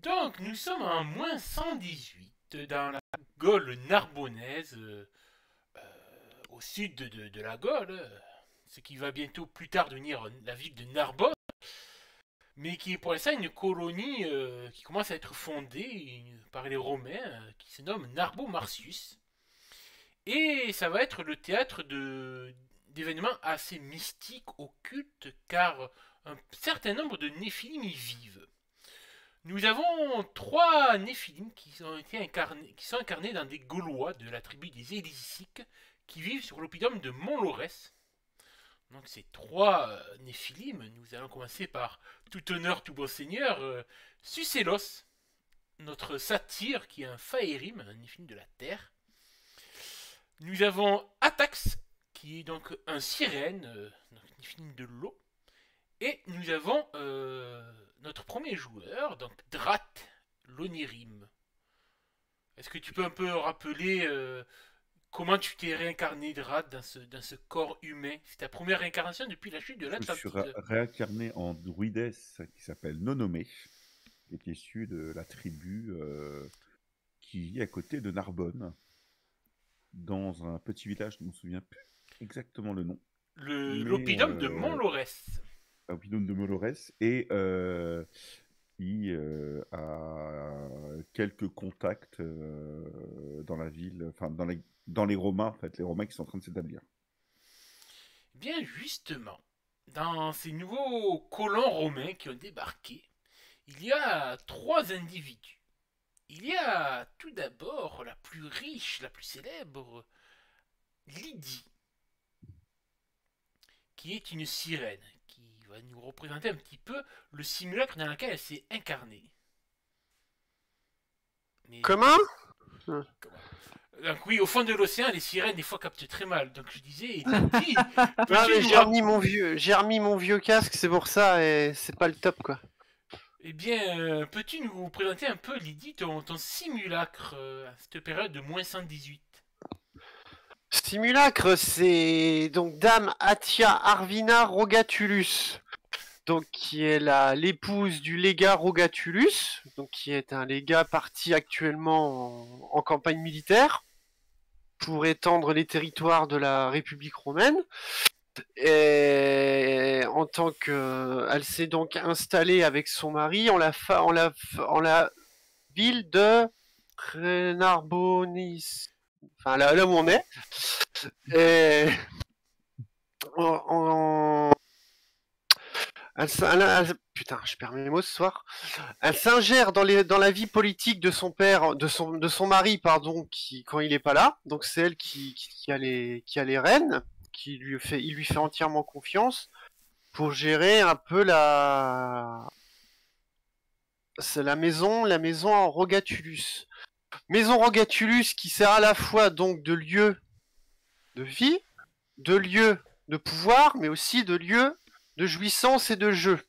Donc, nous sommes en moins 118 dans la Gaule narbonnaise, au sud de la Gaule, ce qui va bientôt plus tard devenir la ville de Narbonne, mais qui est pour l'instant une colonie qui commence à être fondée par les Romains, qui se nomme Narbo Marcius. Et ça va être le théâtre d'événements assez mystiques, occultes, car un certain nombre de Néphilim y vivent. Nous avons trois Néphilim qui sont incarnés dans des Gaulois de la tribu des Élisiques qui vivent sur l'oppidum de Mont-Laurès. Donc ces trois Néphilim, nous allons commencer par tout honneur, tout beau seigneur, Sucélos, notre satyre qui est un Faérim, un Néphilim de la terre. Nous avons Atax, qui est donc un sirène, un Néphilim de l'eau. Et nous avons notre premier joueur, donc Drat, l'Onirim. Est-ce que tu peux un peu rappeler comment tu t'es réincarné, Drat, dans ce corps humain? C'est ta première réincarnation depuis la chute de Je me suis l'Atlantide. réincarné en druidesse qui s'appelle Nonomé, qui est issue de la tribu qui vit à côté de Narbonne, dans un petit village, je ne me souviens plus exactement le nom. L'oppidum de Mont-Laurès. L'oppidum de Mont-Laurès, et qui a quelques contacts dans la ville, enfin dans les Romains, en fait, les Romains qui sont en train de s'établir. Bien justement, dans ces nouveaux colons romains qui ont débarqué, il y a trois individus. Il y a tout d'abord la plus riche, la plus célèbre, Lydie, qui est une sirène, qui va nous représenter un petit peu le simulacre dans lequel elle s'est incarnée. Mais... Comment? Donc oui, au fond de l'océan, les sirènes des fois captent très mal. Donc je disais, Lydie, Non, mais j'ai remis mon vieux casque, c'est pour ça, et c'est pas le top, quoi. Eh bien, peux-tu nous présenter un peu, Lydie, ton simulacre à cette période de moins 118? Simulacre, c'est donc Dame Atia Arvina Rogatulus, donc qui est l'épouse du légat Rogatulus, donc qui est un légat parti actuellement en campagne militaire pour étendre les territoires de la République romaine. Et en tant que, elle s'est donc installée avec son mari en la ville de Narbonis, enfin là où on est. Et putain, je perds mes mots ce soir. Elle s'ingère dans la vie politique de son père, de son mari, pardon, quand il est pas là. Donc c'est elle qui a les rênes, il lui fait entièrement confiance pour gérer un peu c'est la maison en Rogatulus. Maison Rogatulus qui sert à la fois donc de lieu de vie, de lieu de pouvoir, mais aussi de lieu de jouissance et de jeu.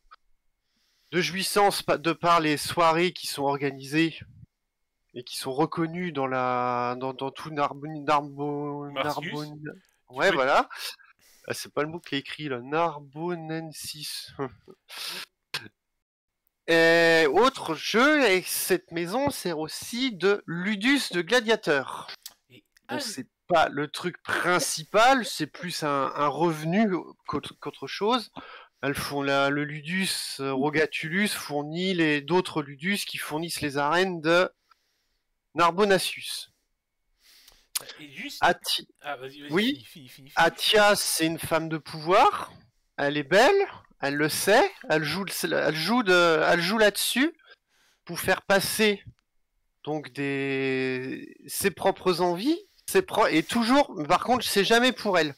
De jouissance de par les soirées qui sont organisées et qui sont reconnues dans tout Narbonne. Ouais, voilà. Ah, c'est pas le mot qui est écrit là. Narbonensis. Et autre jeu, et cette maison sert aussi de ludus de gladiateur. Donc c'est pas le truc principal, c'est plus un revenu qu'autre chose. Elles font le ludus Rogatulus fournit d'autres ludus qui fournissent les arènes de Narbonasius. Et juste... vas-y, oui, fini. Atia, c'est une femme de pouvoir. Elle est belle, elle le sait. Elle joue là-dessus pour faire passer donc ses propres envies. Et toujours, par contre, c'est jamais pour elle.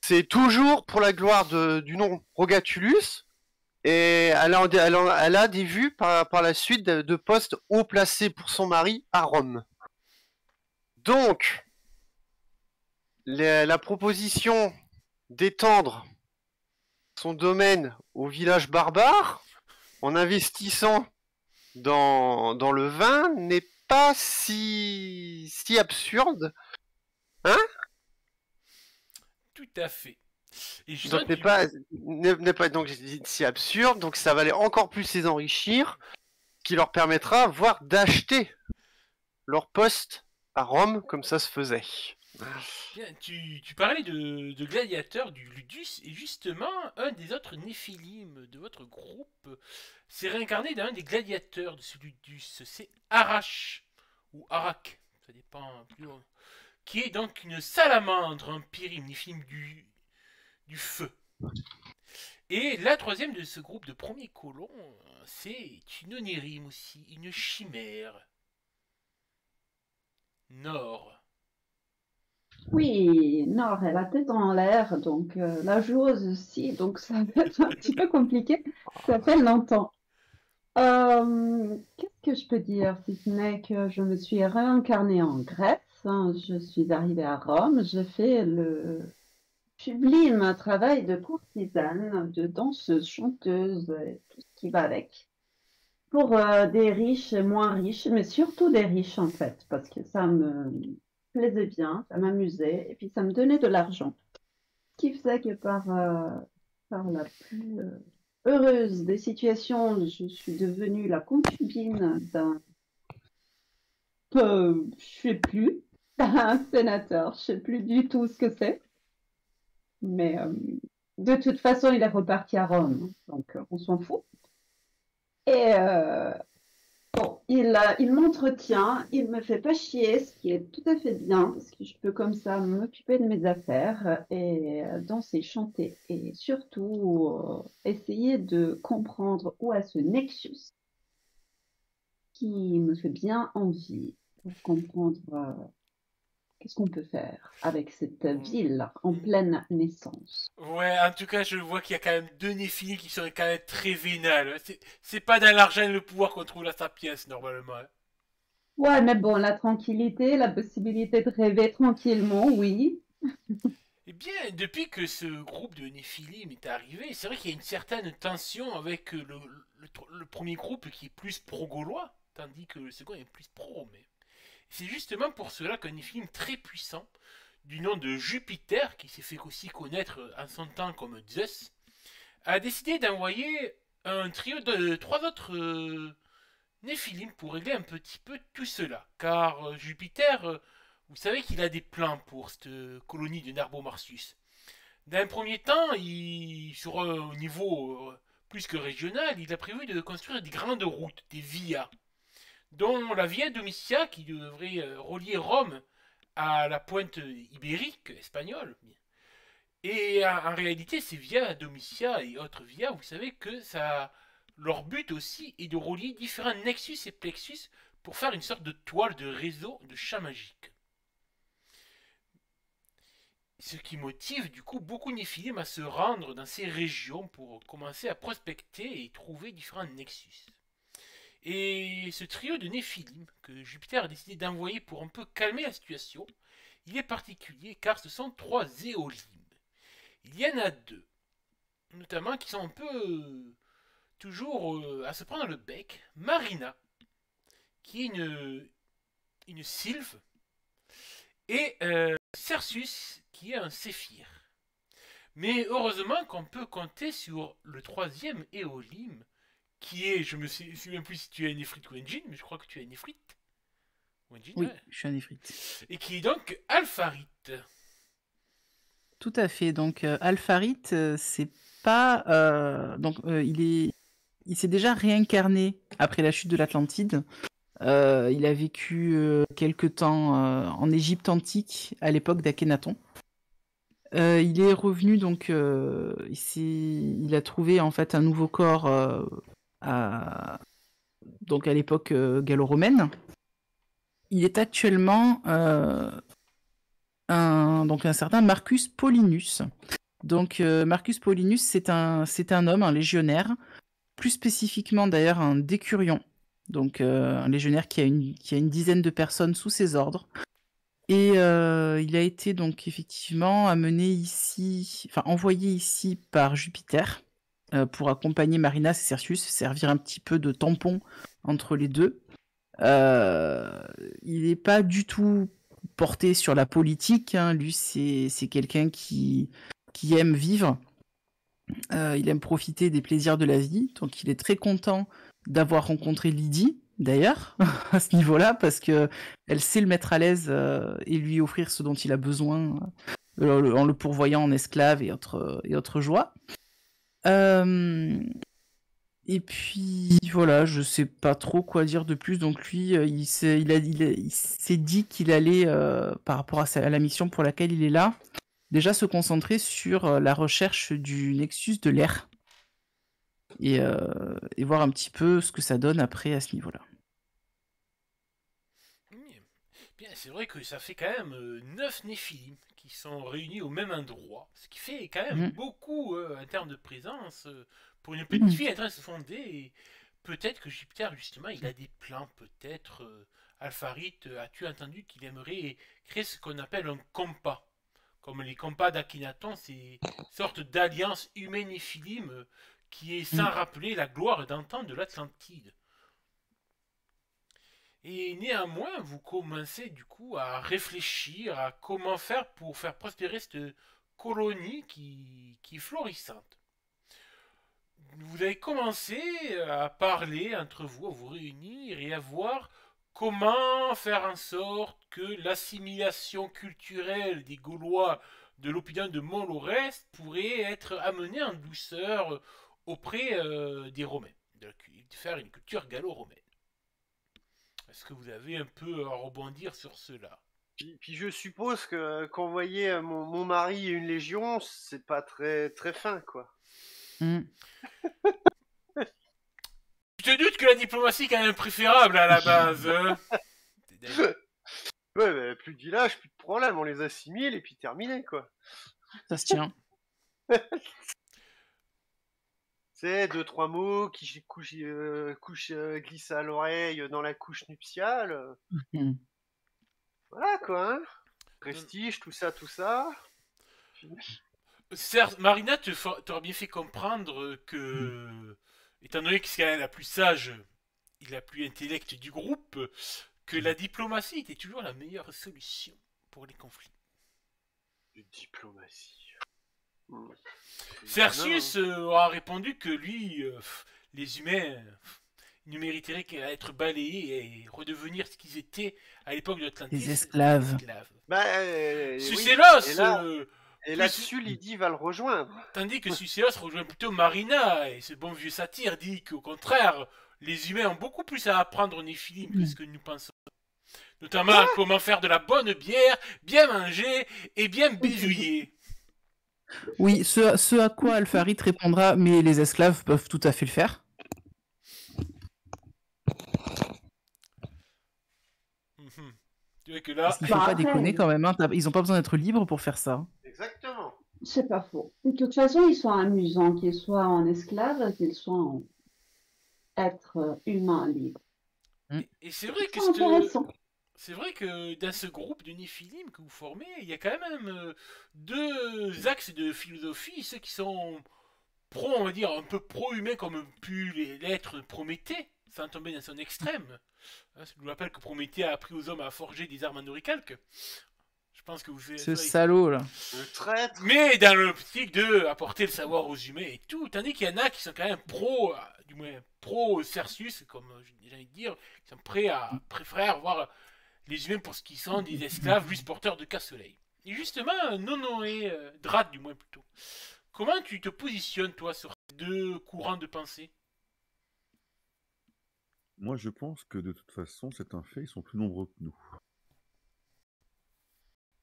C'est toujours pour la gloire du nom Rogatulus. Et elle a des vues par la suite de postes haut placés pour son mari à Rome. Donc, la proposition d'étendre son domaine au village barbare en investissant dans le vin n'est pas si absurde. Hein? Tout à fait. Et donc n'est pas donc si absurde, donc ça va aller encore plus les enrichir, qui leur permettra, voire d'acheter leur poste à Rome, comme ça se faisait. Bien, tu parlais de gladiateur du Ludus, et justement, un des autres Néphilim de votre groupe s'est réincarné dans un des gladiateurs de ce Ludus. C'est Arash, ou Arak, ça dépend plus haut, qui est donc une salamandre, un Pyrim, Néphilim du feu. Et la troisième de ce groupe de premiers colons, c'est une Onérim aussi, une chimère. Nord. Oui, Nord, elle a tête en l'air, donc la joueuse aussi, donc ça va être un petit peu compliqué. Ça fait longtemps. Qu'est-ce que je peux dire, si ce n'est que je me suis réincarnée en Grèce, hein, je suis arrivée à Rome, j'ai fait le sublime travail de courtisane, de danseuse, chanteuse, et tout ce qui va avec, pour des riches et moins riches, mais surtout des riches en fait, parce que ça me plaisait bien, ça m'amusait, et puis ça me donnait de l'argent. Ce qui faisait que par la plus heureuse des situations, je suis devenue la concubine d'un, je sais plus, un sénateur, je sais plus du tout ce que c'est, mais de toute façon, il est reparti à Rome, donc on s'en fout. Et bon, il m'entretient, il me fait pas chier, ce qui est tout à fait bien, parce que je peux comme ça m'occuper de mes affaires et danser, chanter, et surtout essayer de comprendre où est ce nexus qui me fait bien envie pour comprendre qu'est-ce qu'on peut faire avec cette ville en pleine naissance. Ouais, en tout cas, je vois qu'il y a quand même deux Néphilim qui seraient quand même très vénales. C'est pas dans l'argent et le pouvoir qu'on trouve la sapience, normalement. Hein. Ouais, mais bon, la tranquillité, la possibilité de rêver tranquillement, oui. Eh bien, depuis que ce groupe de Néphilim est arrivé, c'est vrai qu'il y a une certaine tension avec le premier groupe qui est plus pro-gaulois, tandis que le second est plus pro. Mais c'est justement pour cela qu'un Néphilim très puissant, du nom de Jupiter, qui s'est fait aussi connaître en son temps comme Zeus, a décidé d'envoyer un trio de trois autres Néphilim pour régler un petit peu tout cela. Car Jupiter, vous savez qu'il a des plans pour cette colonie de Narbomarcius. D'un premier temps, sur un niveau plus que régional, il a prévu de construire des grandes routes, des vias, dont la Via Domitia qui devrait relier Rome à la pointe ibérique espagnole. Et en réalité, ces Via Domitia et autres Via, vous savez que leur but aussi est de relier différents nexus et plexus pour faire une sorte de toile de réseau de champs magiques. Ce qui motive du coup beaucoup de Néphilim à se rendre dans ces régions pour commencer à prospecter et trouver différents nexus. Et ce trio de Néphilim que Jupiter a décidé d'envoyer pour un peu calmer la situation, il est particulier car ce sont trois éolimes. Il y en a deux, notamment qui sont un peu toujours à se prendre le bec. Marina, qui est une sylphe, et Cersus, qui est un séphir. Mais heureusement qu'on peut compter sur le troisième éolime, qui est, je me souviens plus si tu es un Néphrite ou Engine, mais je crois que tu es un Néphrite. Ou Engine, Oui, ouais. je suis un Néphrite. Et qui est donc Alpharite. Tout à fait. Donc, Alpharite, c'est pas. Il s'est déjà réincarné après la chute de l'Atlantide. Il a vécu quelque temps en Égypte antique, à l'époque d'Akhénaton. Il est revenu, donc, il a trouvé en fait un nouveau corps donc à l'époque gallo-romaine. Il est actuellement un certain Marcus Paulinus. Donc Marcus Paulinus, c'est un homme, un légionnaire, plus spécifiquement d'ailleurs un décurion. Donc un légionnaire qui a une dizaine de personnes sous ses ordres. Et il a été donc effectivement envoyé ici par Jupiter pour accompagner Marinas et Cersus, servir un petit peu de tampon entre les deux. Il n'est pas du tout porté sur la politique, hein. Lui c'est quelqu'un qui aime vivre, il aime profiter des plaisirs de la vie, donc il est très content d'avoir rencontré Lydie, d'ailleurs, à ce niveau-là, parce que elle sait le mettre à l'aise et lui offrir ce dont il a besoin en le pourvoyant en esclave et autres joies. Et puis voilà, je sais pas trop quoi dire de plus. Donc lui, il s'est dit qu'il allait, par rapport à la mission pour laquelle il est là, déjà se concentrer sur la recherche du Nexus de l'air. Et voir un petit peu ce que ça donne après à ce niveau-là. Bien, c'est vrai que ça fait quand même 9 Néphilim qui sont réunis au même endroit, ce qui fait quand même beaucoup en termes de présence pour une petite fille en train de se fonder. Et peut-être que Jupiter, justement, il a des plans, peut-être. Alpharit, as-tu entendu qu'il aimerait créer ce qu'on appelle un compas? Comme les compas d'Akhenaton, c'est une sorte d'alliance humaine et Néphilim qui est sans rappeler la gloire d'antan de l'Atlantide. Et néanmoins, vous commencez du coup à réfléchir à comment faire pour faire prospérer cette colonie qui est florissante. Vous avez commencé à parler entre vous, à vous réunir et à voir comment faire en sorte que l'assimilation culturelle des Gaulois de l'opinion de Mont-Lorest pourrait être amenée en douceur auprès des Romains, de faire une culture gallo-romaine. Est-ce que vous avez un peu à rebondir sur cela? Puis je suppose que qu'envoyer mon mari et une légion, c'est pas très très fin, quoi. Tu te doutes que la diplomatie est quand même préférable à la base, hein? Ouais, mais plus de village, plus de problème, on les assimile et puis terminé, quoi. Ça se tient. C'est 2-3 mots qui glissent à l'oreille dans la couche nuptiale. Voilà, quoi, hein. Prestige, tout ça, tout ça. Certes, Marina t'aurait bien fait comprendre que, étant donné que c'est quand même la plus sage et la plus intellecte du groupe, que la diplomatie était toujours la meilleure solution pour les conflits. Diplomatie. Cercius aura répondu que lui, les humains ne mériteraient qu'à être balayés et redevenir ce qu'ils étaient à l'époque de l'Atlantis. Les esclaves. Bah, Sucélos et là-dessus, Lydie va le rejoindre. Tandis que Sucélos rejoint plutôt Marina, et ce bon vieux satyre dit qu'au contraire, les humains ont beaucoup plus à apprendre aux Néphilim que ce que nous pensons. Notamment comment faire de la bonne bière, bien manger et bien bisouiller. Oui, ce à quoi Alpharit répondra, mais les esclaves peuvent tout à fait le faire. Tu vois que là... Il faut pas déconner quand même, hein. Ils ont pas besoin d'être libres pour faire ça. Exactement. C'est pas faux. De toute façon, ils sont amusants, qu'ils soient en esclaves, qu'ils soient en être humain libre. Et c'est vrai que c'est vrai que dans ce groupe de Néphilim que vous formez, il y a quand même deux axes de philosophie, ceux qui sont on va dire, un peu pro-humains comme pu l'être Prométhée, sans tomber dans son extrême. Je vous rappelle que Prométhée a appris aux hommes à forger des armes en oricalque. Je pense que vous faites ce salaud là. Le traître. Mais dans l'optique de apporter le savoir aux humains et tout, tandis qu'il y en a qui sont quand même du moins pro Cercius, comme j'ai envie de dire, qui sont prêts à préférer voir les humains pour ce qu'ils sont, des esclaves juste porteurs de casse-soleil. Et justement, Nonoé, Drat du moins plutôt. Comment tu te positionnes toi sur ces deux courants de pensée? Moi, je pense que de toute façon, c'est un fait, ils sont plus nombreux que nous.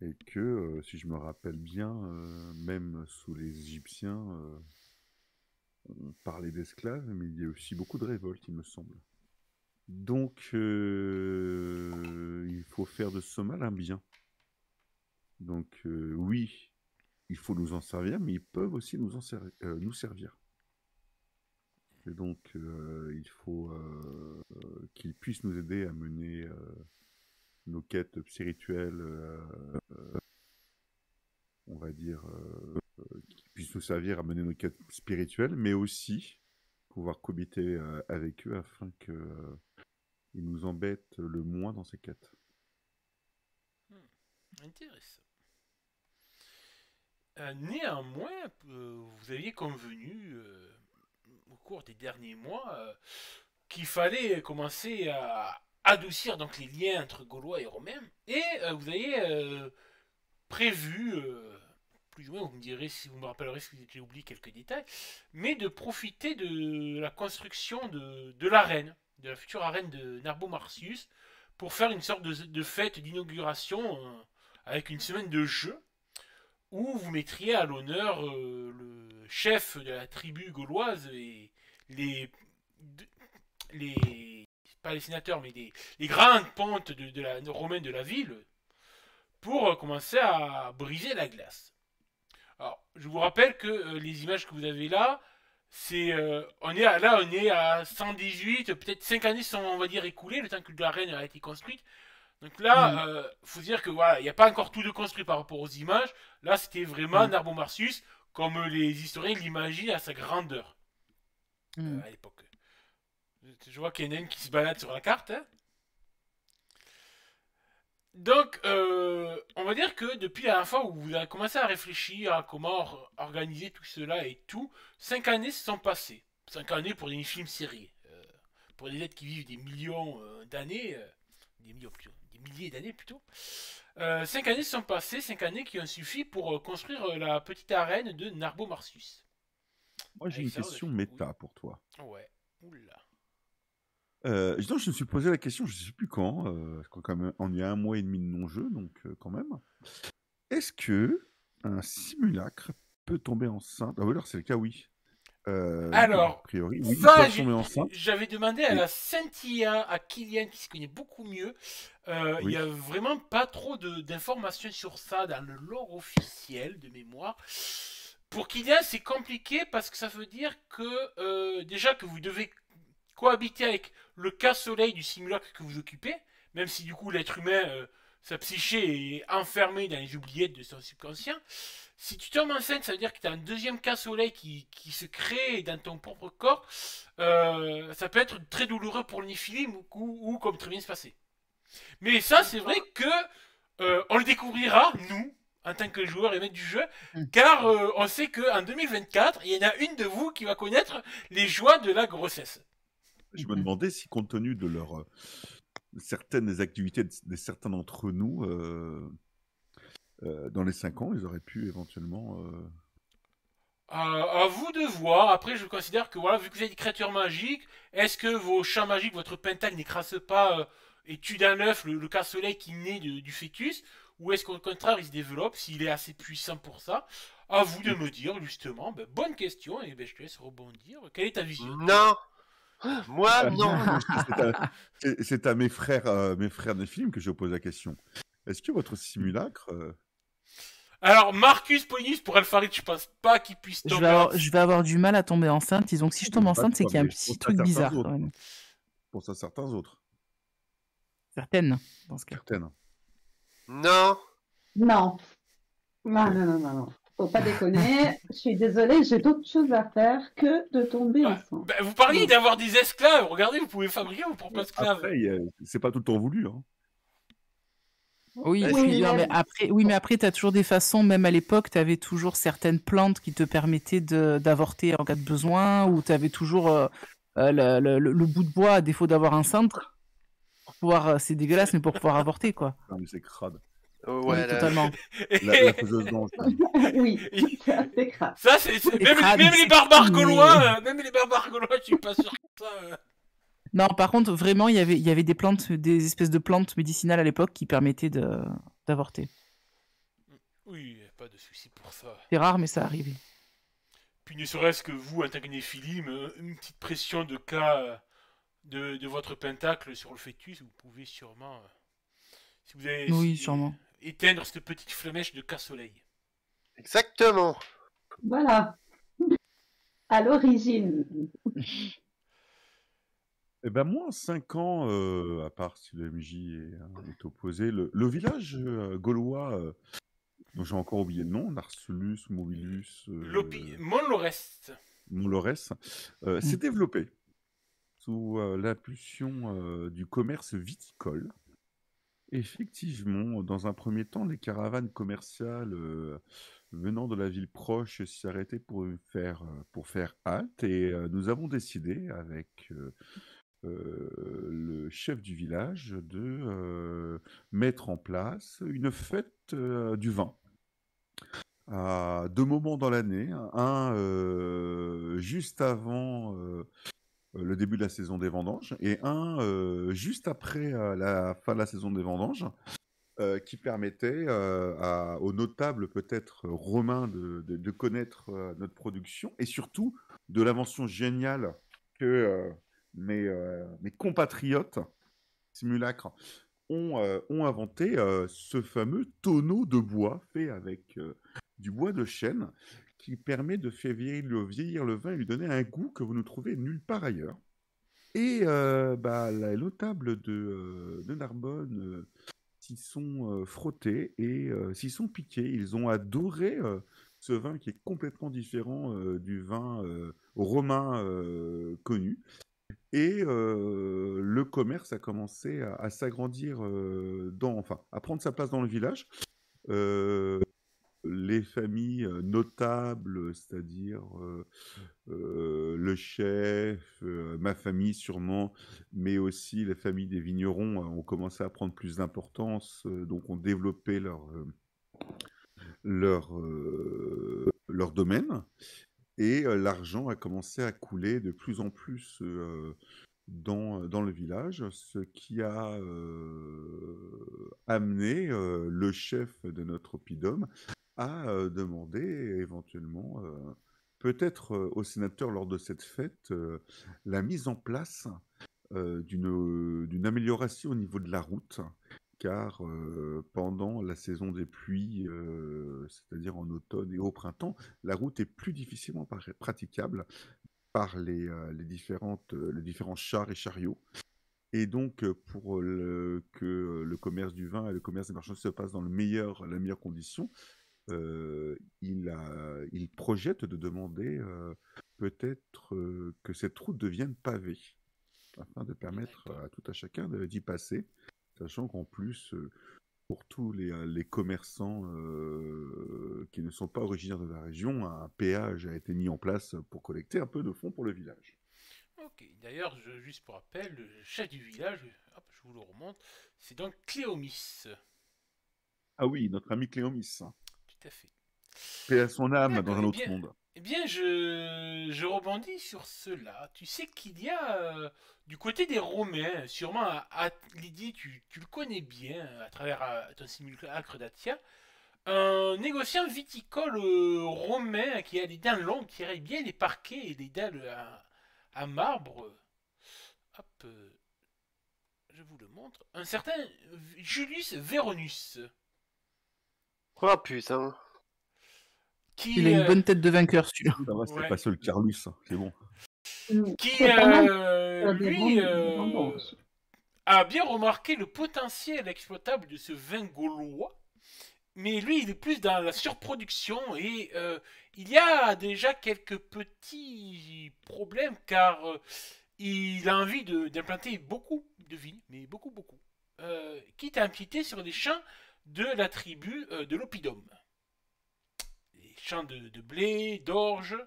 Et que, si je me rappelle bien, même sous les Égyptiens, on parlait d'esclaves, mais il y a aussi beaucoup de révoltes, il me semble. Donc, il faut faire de ce mal un bien. Donc, oui, il faut nous en servir, mais ils peuvent aussi nous servir. Et donc, il faut qu'ils puissent nous aider à mener nos quêtes spirituelles, on va dire, qu'ils puissent nous servir à mener nos quêtes spirituelles, mais aussi pouvoir cohabiter avec eux afin qu'ils nous embêtent le moins dans ces quêtes. Intéressant. Néanmoins, vous aviez convenu au cours des derniers mois qu'il fallait commencer à adoucir donc les liens entre Gaulois et Romains. Et vous avez prévu, plus ou moins, vous me direz si vous me rappellerez si j'ai oublié quelques détails, mais de profiter de la construction de l'arène, de la future arène de Narbo-Martius, pour faire une sorte de fête d'inauguration avec une semaine de jeu où vous mettriez à l'honneur le chef de la tribu gauloise et les, les pas les sénateurs, mais les grandes pontes de la romaine de la ville pour commencer à briser la glace. Alors, je vous rappelle que les images que vous avez là, on est à 118, peut-être 5 années sont, on va dire, écoulées, le temps que l'arène a été construite. Donc là, faut dire que voilà, il n'y a pas encore tout de construit par rapport aux images. Là, c'était vraiment Narbo-Martius, comme les historiens l'imaginent à sa grandeur à l'époque. Je vois qu'il y en a une qui se balade sur la carte. Hein. Donc, on va dire que depuis la dernière fois où vous avez commencé à réfléchir à comment organiser tout cela et tout, 5 années se sont passées. 5 années pour des films séries. Pour des êtres qui vivent des millions d'années, des milliers d'années plutôt. 5 années se sont passées, 5 années qui ont suffi pour construire la petite arène de Narbo-Martius. Moi, j'ai une question méta pour toi. Ouais, oula. Je me suis posé la question, je ne sais plus quand, quand même, on y a 1 mois et demi de non-jeu, donc quand même. Est-ce que un simulacre peut tomber enceinte? Ah oui, alors c'est le cas, oui. Alors, a priori, oui, ça, tomber enceinte. j'avais demandé à la Saint-Ia, à Kylian, qui se connaît beaucoup mieux. Il n'y a vraiment pas trop d'informations sur ça dans le lore officiel de mémoire. Pour Kylian, c'est compliqué parce que ça veut dire que déjà que vous devez cohabiter avec le cas-soleil du simulacre que vous occupez, même si du coup l'être humain, sa psyché est enfermée dans les oubliettes de son subconscient. Si tu tombes enceinte, ça veut dire que tu as un deuxième cas-soleil qui se crée dans ton propre corps. Ça peut être très douloureux pour le néphilim ou comme très bien se passer. Mais ça, c'est vrai que on le découvrira, nous, en tant que joueurs et maîtres du jeu, car on sait qu'en 2024, il y en a une de vous qui va connaître les joies de la grossesse. Je me demandais si, compte tenu de certaines activités de certains d'entre nous, dans les 5 ans, ils auraient pu éventuellement... À vous de voir. Après, je considère que, voilà, vu que vous êtes des créatures magiques, est-ce que vos champs magiques, votre pentacle n'écrase pas et tue d'un œuf le cas-soleil qui naît du fœtus? Ou est-ce qu'au contraire, il se développe s'il est assez puissant pour ça? À vous de me dire, justement. Ben, bonne question, et ben, je te laisse rebondir. Quelle est ta vision? Non. Moi, non. C'est à mes frères Néphilim que je pose la question. Est-ce que votre simulacre... Alors, Marcus Polinus pour Alpharid, je pense pas qu'il puisse tomber. Je vais avoir du mal à tomber enceinte. Disons que si je tombe enceinte, c'est qu'il y a un petit truc bizarre. Pour ça, certains autres. Certaines, dans ce cas. Certaines. Non. Non. Non. Faut pas déconner. Je suis désolée, j'ai d'autres choses à faire que de tomber enceinte. Bah, vous parliez d'avoir des esclaves. Regardez, vous pouvez fabriquer vos propres esclaves. Après, c'est pas tout le temps voulu. Hein. Oui, mais après, tu as toujours des façons, même à l'époque, tu avais toujours certaines plantes qui te permettaient d'avorter en cas de besoin, ou tu avais toujours le bout de bois, à défaut d'avoir un cintre, pour pouvoir, c'est dégueulasse, mais pour pouvoir avorter, quoi. Non, mais c'est crade. Ouais, totalement. La faiseuse d'ange. Oui, c'est crade. Ça, même les barbares gaulois, je suis pas sûr que ça... Non, par contre, vraiment, il y avait des plantes, des espèces de plantes médicinales à l'époque qui permettaient d'avorter. Oui, pas de souci pour ça. C'est rare, mais ça arrivait. Puis ne serait-ce que vous, en tant que néphilim, une petite pression de cas de votre pentacle sur le fœtus, vous pouvez sûrement, si vous avez sûrement. Éteindre cette petite flamèche de cas-soleil. Exactement. Voilà. À l'origine. Eh ben moi, 5 ans, à part si le MJ est opposé, le village gaulois, dont j'ai encore oublié le nom, Narsulus, Mobilus... Montlorès, s'est développé sous l'impulsion du commerce viticole. Effectivement, dans un premier temps, les caravanes commerciales venant de la ville proche s'y arrêtaient pour faire halte, et nous avons décidé avec le chef du village de mettre en place une fête du vin. À 2 moments dans l'année, un juste avant le début de la saison des vendanges et un juste après la fin de la saison des vendanges, qui permettait aux notables peut-être romains de connaître notre production et surtout de l'invention géniale que mes compatriotes simulacres ont inventé ce fameux tonneau de bois fait avec du bois de chêne qui permet de faire vieillir le vin et lui donner un goût que vous ne trouvez nulle part ailleurs. Et les notables de Narbonne s'y sont frottés et s'y sont piqués. Ils ont adoré ce vin qui est complètement différent du vin romain connu. Et le commerce a commencé à s'agrandir, à prendre sa place dans le village. Les familles notables, c'est-à-dire le chef, ma famille sûrement, mais aussi les familles des vignerons ont commencé à prendre plus d'importance, donc ont développé leur domaine. Et l'argent a commencé à couler de plus en plus dans le village, ce qui a amené le chef de notre oppidum à demander éventuellement, peut-être au sénateur lors de cette fête, la mise en place d'une amélioration au niveau de la route, car pendant la saison des pluies, c'est-à-dire en automne et au printemps, la route est plus difficilement praticable par les différents chars et chariots. Et donc, pour que le commerce du vin et le commerce des marchandises se passent dans la meilleure condition, il projette de demander peut-être que cette route devienne pavée, afin de permettre à tout à chacun d'y passer. Sachant qu'en plus, pour tous les commerçants qui ne sont pas originaires de la région, un péage a été mis en place pour collecter un peu de fonds pour le village. Ok, d'ailleurs, juste pour rappel, le chef du village, hop, je vous le remonte, c'est donc Cléomis. Ah oui, notre ami Cléomis. Tout à fait. Paix à son âme dans un autre monde. Eh bien, je rebondis sur cela. Tu sais qu'il y a, du côté des Romains, sûrement Lydie, tu le connais bien à travers ton simulacre d'Atia, un négociant viticole romain qui a des dents longues, qui aime bien les parquets et les dalles à marbre. Hop, je vous le montre. Un certain Julius Veronus. Oh putain. Il a une bonne tête de vainqueur, celui-là. Ça va, c'est pas seul Carlus, c'est bon. Qui, lui, a bien remarqué le potentiel exploitable de ce vin gaulois, mais lui, il est plus dans la surproduction et il y a déjà quelques petits problèmes car il a envie d'implanter beaucoup de vignes, mais beaucoup. Quitte à empiéter sur les champs de la tribu de l'Oppidum. Des champs de blé, d'orge.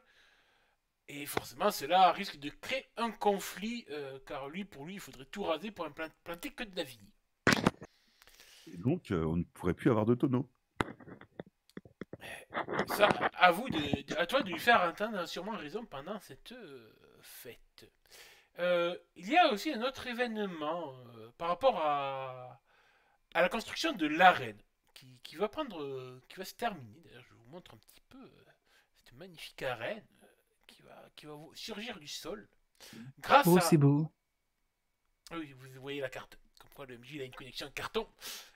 Et forcément, cela risque de créer un conflit, car pour lui, il faudrait tout raser pour planter que de la vigne. Et donc, on ne pourrait plus avoir de tonneaux. Ça, à toi de lui faire entendre sûrement raison pendant cette fête. Il y a aussi un autre événement par rapport à la construction de l'arène qui va se terminer. D'ailleurs, je vous montre un petit peu cette magnifique arène qui va surgir du sol. Grâce à... c'est beau. Oui, vous voyez la carte. Comme quoi le MJ a une connexion de carton.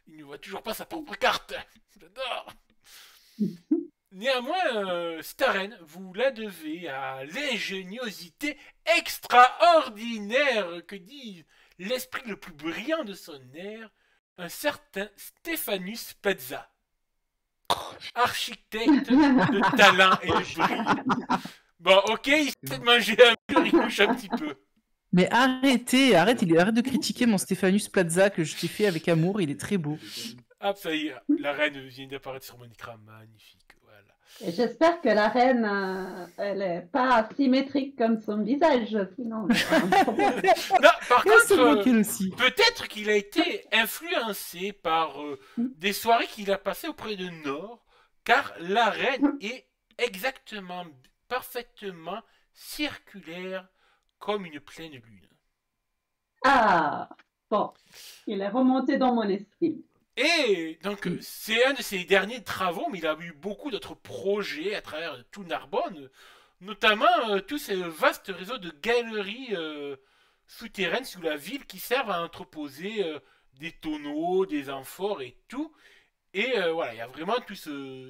Il ne voit toujours pas sa propre carte. J'adore. Néanmoins, cette arène, vous la devez à l'ingéniosité extraordinaire que dit l'esprit le plus brillant de son ère, un certain Stéphanus Plaza, architecte de talent et de brio. Bon, ok, il s'est mangé un mur, il couche un petit peu. Mais arrête de critiquer mon Stéphanus Plaza que je t'ai fait avec amour, il est très beau. Ah, ça y est, la reine vient d'apparaître sur mon écran, magnifique, voilà. Et j'espère que la reine, elle est pas symétrique comme son visage, sinon il y aura un problème. Non, par Et c'est contre, bloqué aussi. peut-être qu'il a été influencé par des soirées qu'il a passées auprès de Nord, car la reine est exactement, parfaitement circulaire comme une pleine lune. Ah, bon, il est remonté dans mon esprit. Et donc, c'est un de ses derniers travaux, mais il a eu beaucoup d'autres projets à travers tout Narbonne, notamment tout ce vaste réseau de galeries souterraines sous la ville qui servent à entreposer des tonneaux, des amphores et tout. Et voilà, il y a vraiment toute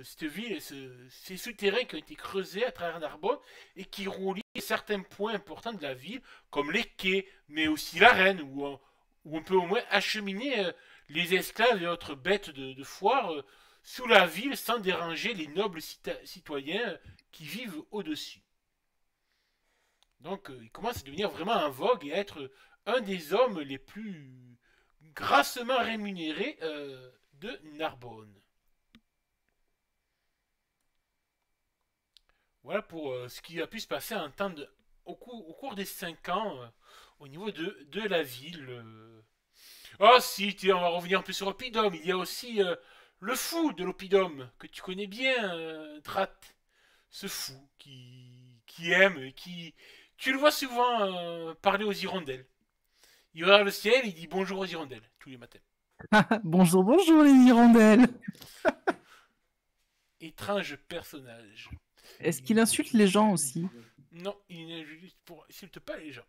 cette ville et ces souterrains qui ont été creusés à travers Narbonne et qui relient certains points importants de la ville, comme les quais, mais aussi l'arène, où on peut au moins acheminer les esclaves et autres bêtes de foire sous la ville sans déranger les nobles citoyens qui vivent au-dessus. Donc il commence à devenir vraiment un vogue et à être un des hommes les plus grassement rémunérés de Narbonne. Voilà pour ce qui a pu se passer au cours des 5 ans au niveau de la ville. Oh si, on va revenir un peu sur l'Oppidum. Il y a aussi le fou de l'Oppidum, que tu connais bien, Drat. Ce fou qui aime, qui... Tu le vois souvent parler aux hirondelles. Il regarde le ciel, il dit bonjour aux hirondelles, tous les matins. Bonjour, bonjour les hirondelles. Étrange personnage. Est-ce qu'il insulte les gens aussi? Non, il n'insulte pas les gens.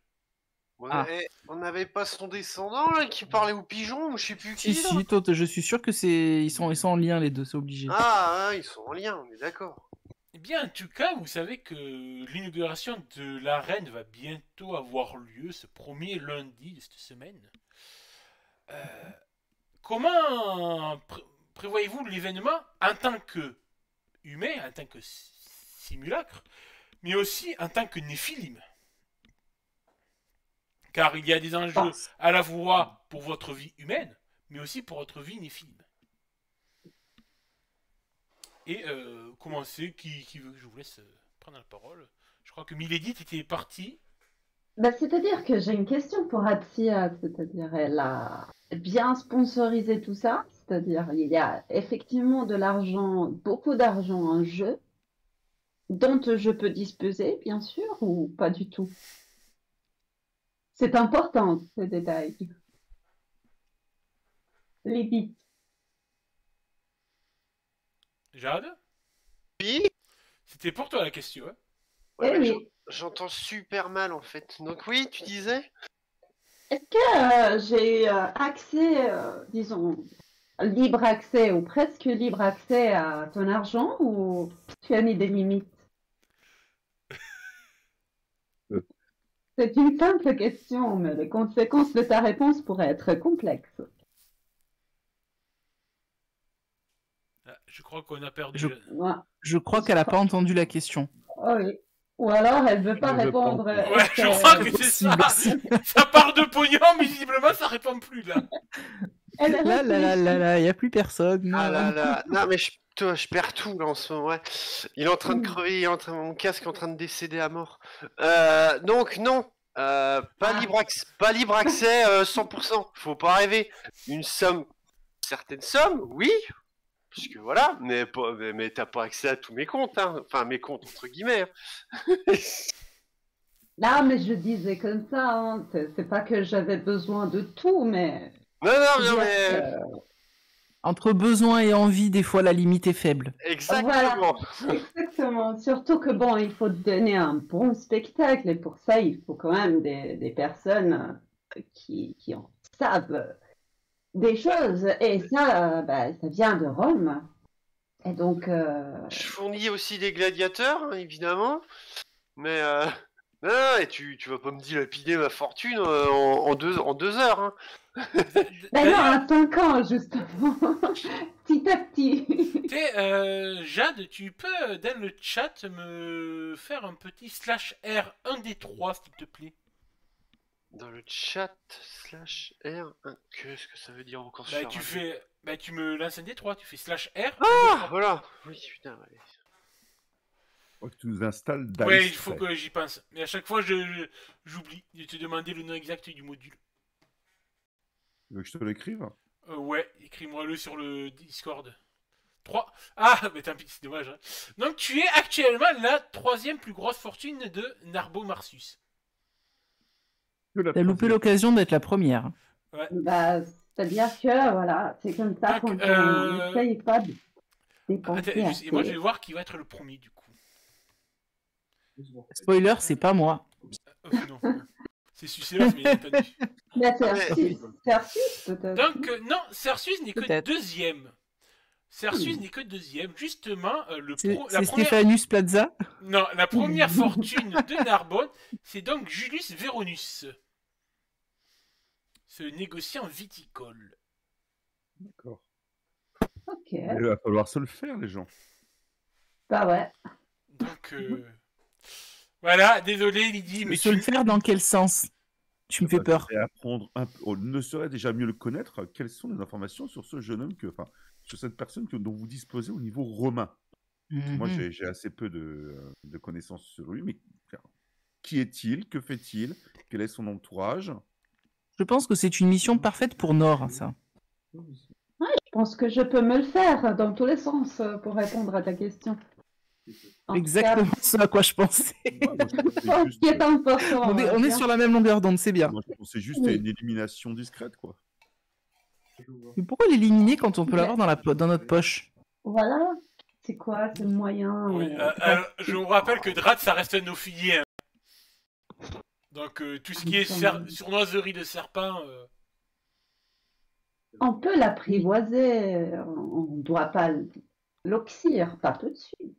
On n'avait pas son descendant là qui parlait aux pigeons ou je sais plus qui. Si, là si, toi, je suis sûr que ils sont en lien les deux, c'est obligé. Ah, ils sont en lien, on est d'accord. Eh bien, en tout cas, vous savez que l'inauguration de l'arène va bientôt avoir lieu, ce premier lundi de cette semaine. Comment prévoyez-vous l'événement en tant que humain, en tant que simulacre, mais aussi en tant que néphilim? Car il y a des enjeux à la fois pour votre vie humaine, mais aussi pour votre vie néphilim. Et commencer, qui veut que je vous laisse prendre la parole? Je crois que Milady était partie. Bah, c'est-à-dire que j'ai une question pour Atsia, c'est-à-dire elle a bien sponsorisé tout ça, c'est-à-dire il y a effectivement de l'argent, beaucoup d'argent en jeu, dont je peux disposer, bien sûr, ou pas du tout. C'est important, ce détail. Lydie. Jade, Oui, c'était pour toi la question. Hein? ouais, Eh mais oui. j'entends super mal en fait. Donc oui, tu disais? Est-ce que j'ai accès, disons, libre accès ou presque libre accès à ton argent ou tu as mis des limites? C'est une simple question, mais les conséquences de ta réponse pourraient être complexes. Ah, je crois qu'on a perdu. Ouais. Je crois qu'elle n'a pas entendu la question. Oh oui. Ou alors elle veut pas Je répondre. pense. Ouais, je crois que c'est ça. Ça part de pognon, mais visiblement ça répond plus là. Elle est Là, là, là, là, là, il n'y a plus personne. Ah là là. Non mais je perds tout là en ce moment. Ouais. Il est en train de crever, mon casque est en train de décéder à mort. Donc non. Pas libre accès 100%. Faut pas rêver. Une certaine somme, oui. Parce que voilà, mais t'as pas accès à tous mes comptes, hein. Enfin mes comptes entre guillemets. Hein. Là, mais je disais comme ça, hein. C'est pas que j'avais besoin de tout, mais. Non mais Entre besoin et envie, des fois, la limite est faible. exactement. Voilà, exactement. Surtout que bon, il faut donner un bon spectacle et pour ça, il faut quand même des personnes qui en savent des choses. Et ça, bah, ça vient de Rome. Et donc, Je fournis aussi des gladiateurs, hein, évidemment. Mais non, et tu vas pas me dilapider ma fortune en 2 heures. Hein. ben non, à 5 ans, justement. Petit à petit. Tu sais, Jade, tu peux dans le chat me faire un petit /R 1 des 3 s'il te plaît. Dans le chat /R, qu'est-ce que ça veut dire encore Bah, sur tu me lances un des 3, tu fais /R. Ah, voilà. Oui, putain, allez. Faut que tu nous installes Dice. Ouais, il faut que j'y pense. Mais à chaque fois, j'oublie de te demander le nom exact du module. Tu veux que je te l'écrive? Ouais, écris-moi-le sur le Discord. 3. Ah, mais tant pis, c'est dommage. Hein. Donc, tu es actuellement la 3e plus grosse fortune de Narbo Marsus. T'as loupé l'occasion d'être la première. Bah, c'est-à-dire que, voilà, c'est comme ça Donc, quand on essaye pas de dépenser Attends, assez. et moi, je vais voir qui va être le premier, du coup. Spoiler, c'est pas moi. Non. C'est Sucellus, mais entendu. Mais Cersus, peut-être. Donc, non, Cersus n'est que Peut-être. deuxième. Cersus n'est que deuxième. Justement, C'est la première... Stéphanus Plaza. Non, la première fortune de Narbonne, c'est donc Julius Veronus. Ce négociant viticole. D'accord. Ok. Il va falloir se le faire, les gens. Bah ouais. Donc, voilà, désolé Lydie, mais Se le faire dans quel sens? Tu me fais peur. Et apprendre un peu, on ne saurait déjà mieux le connaître. Quelles sont les informations sur ce jeune homme, sur cette personne dont vous disposez au niveau romain? Moi, Mhm. j'ai assez peu de connaissances sur lui, mais qui est-il? Que fait-il? Quel est son entourage? Je pense que c'est une mission parfaite pour Nord, ça. Je pense que je peux me le faire dans tous les sens pour répondre à ta question. En tout Exactement ce à quoi je pensais. Moi, je pensais cas, ce juste, qui est important. On est sur la même longueur d'onde, c'est bien. moi, je pensais juste à une élimination discrète, quoi. Mais pourquoi l'éliminer quand on peut l'avoir dans notre poche? Voilà. C'est quoi? C'est le moyen. Oui, je vous rappelle que Drat, ça reste un ophidier. Hein. Donc, tout ce qui est surnoiserie de serpent... On peut l'apprivoiser. On ne doit pas l'oxyre, pas tout de suite.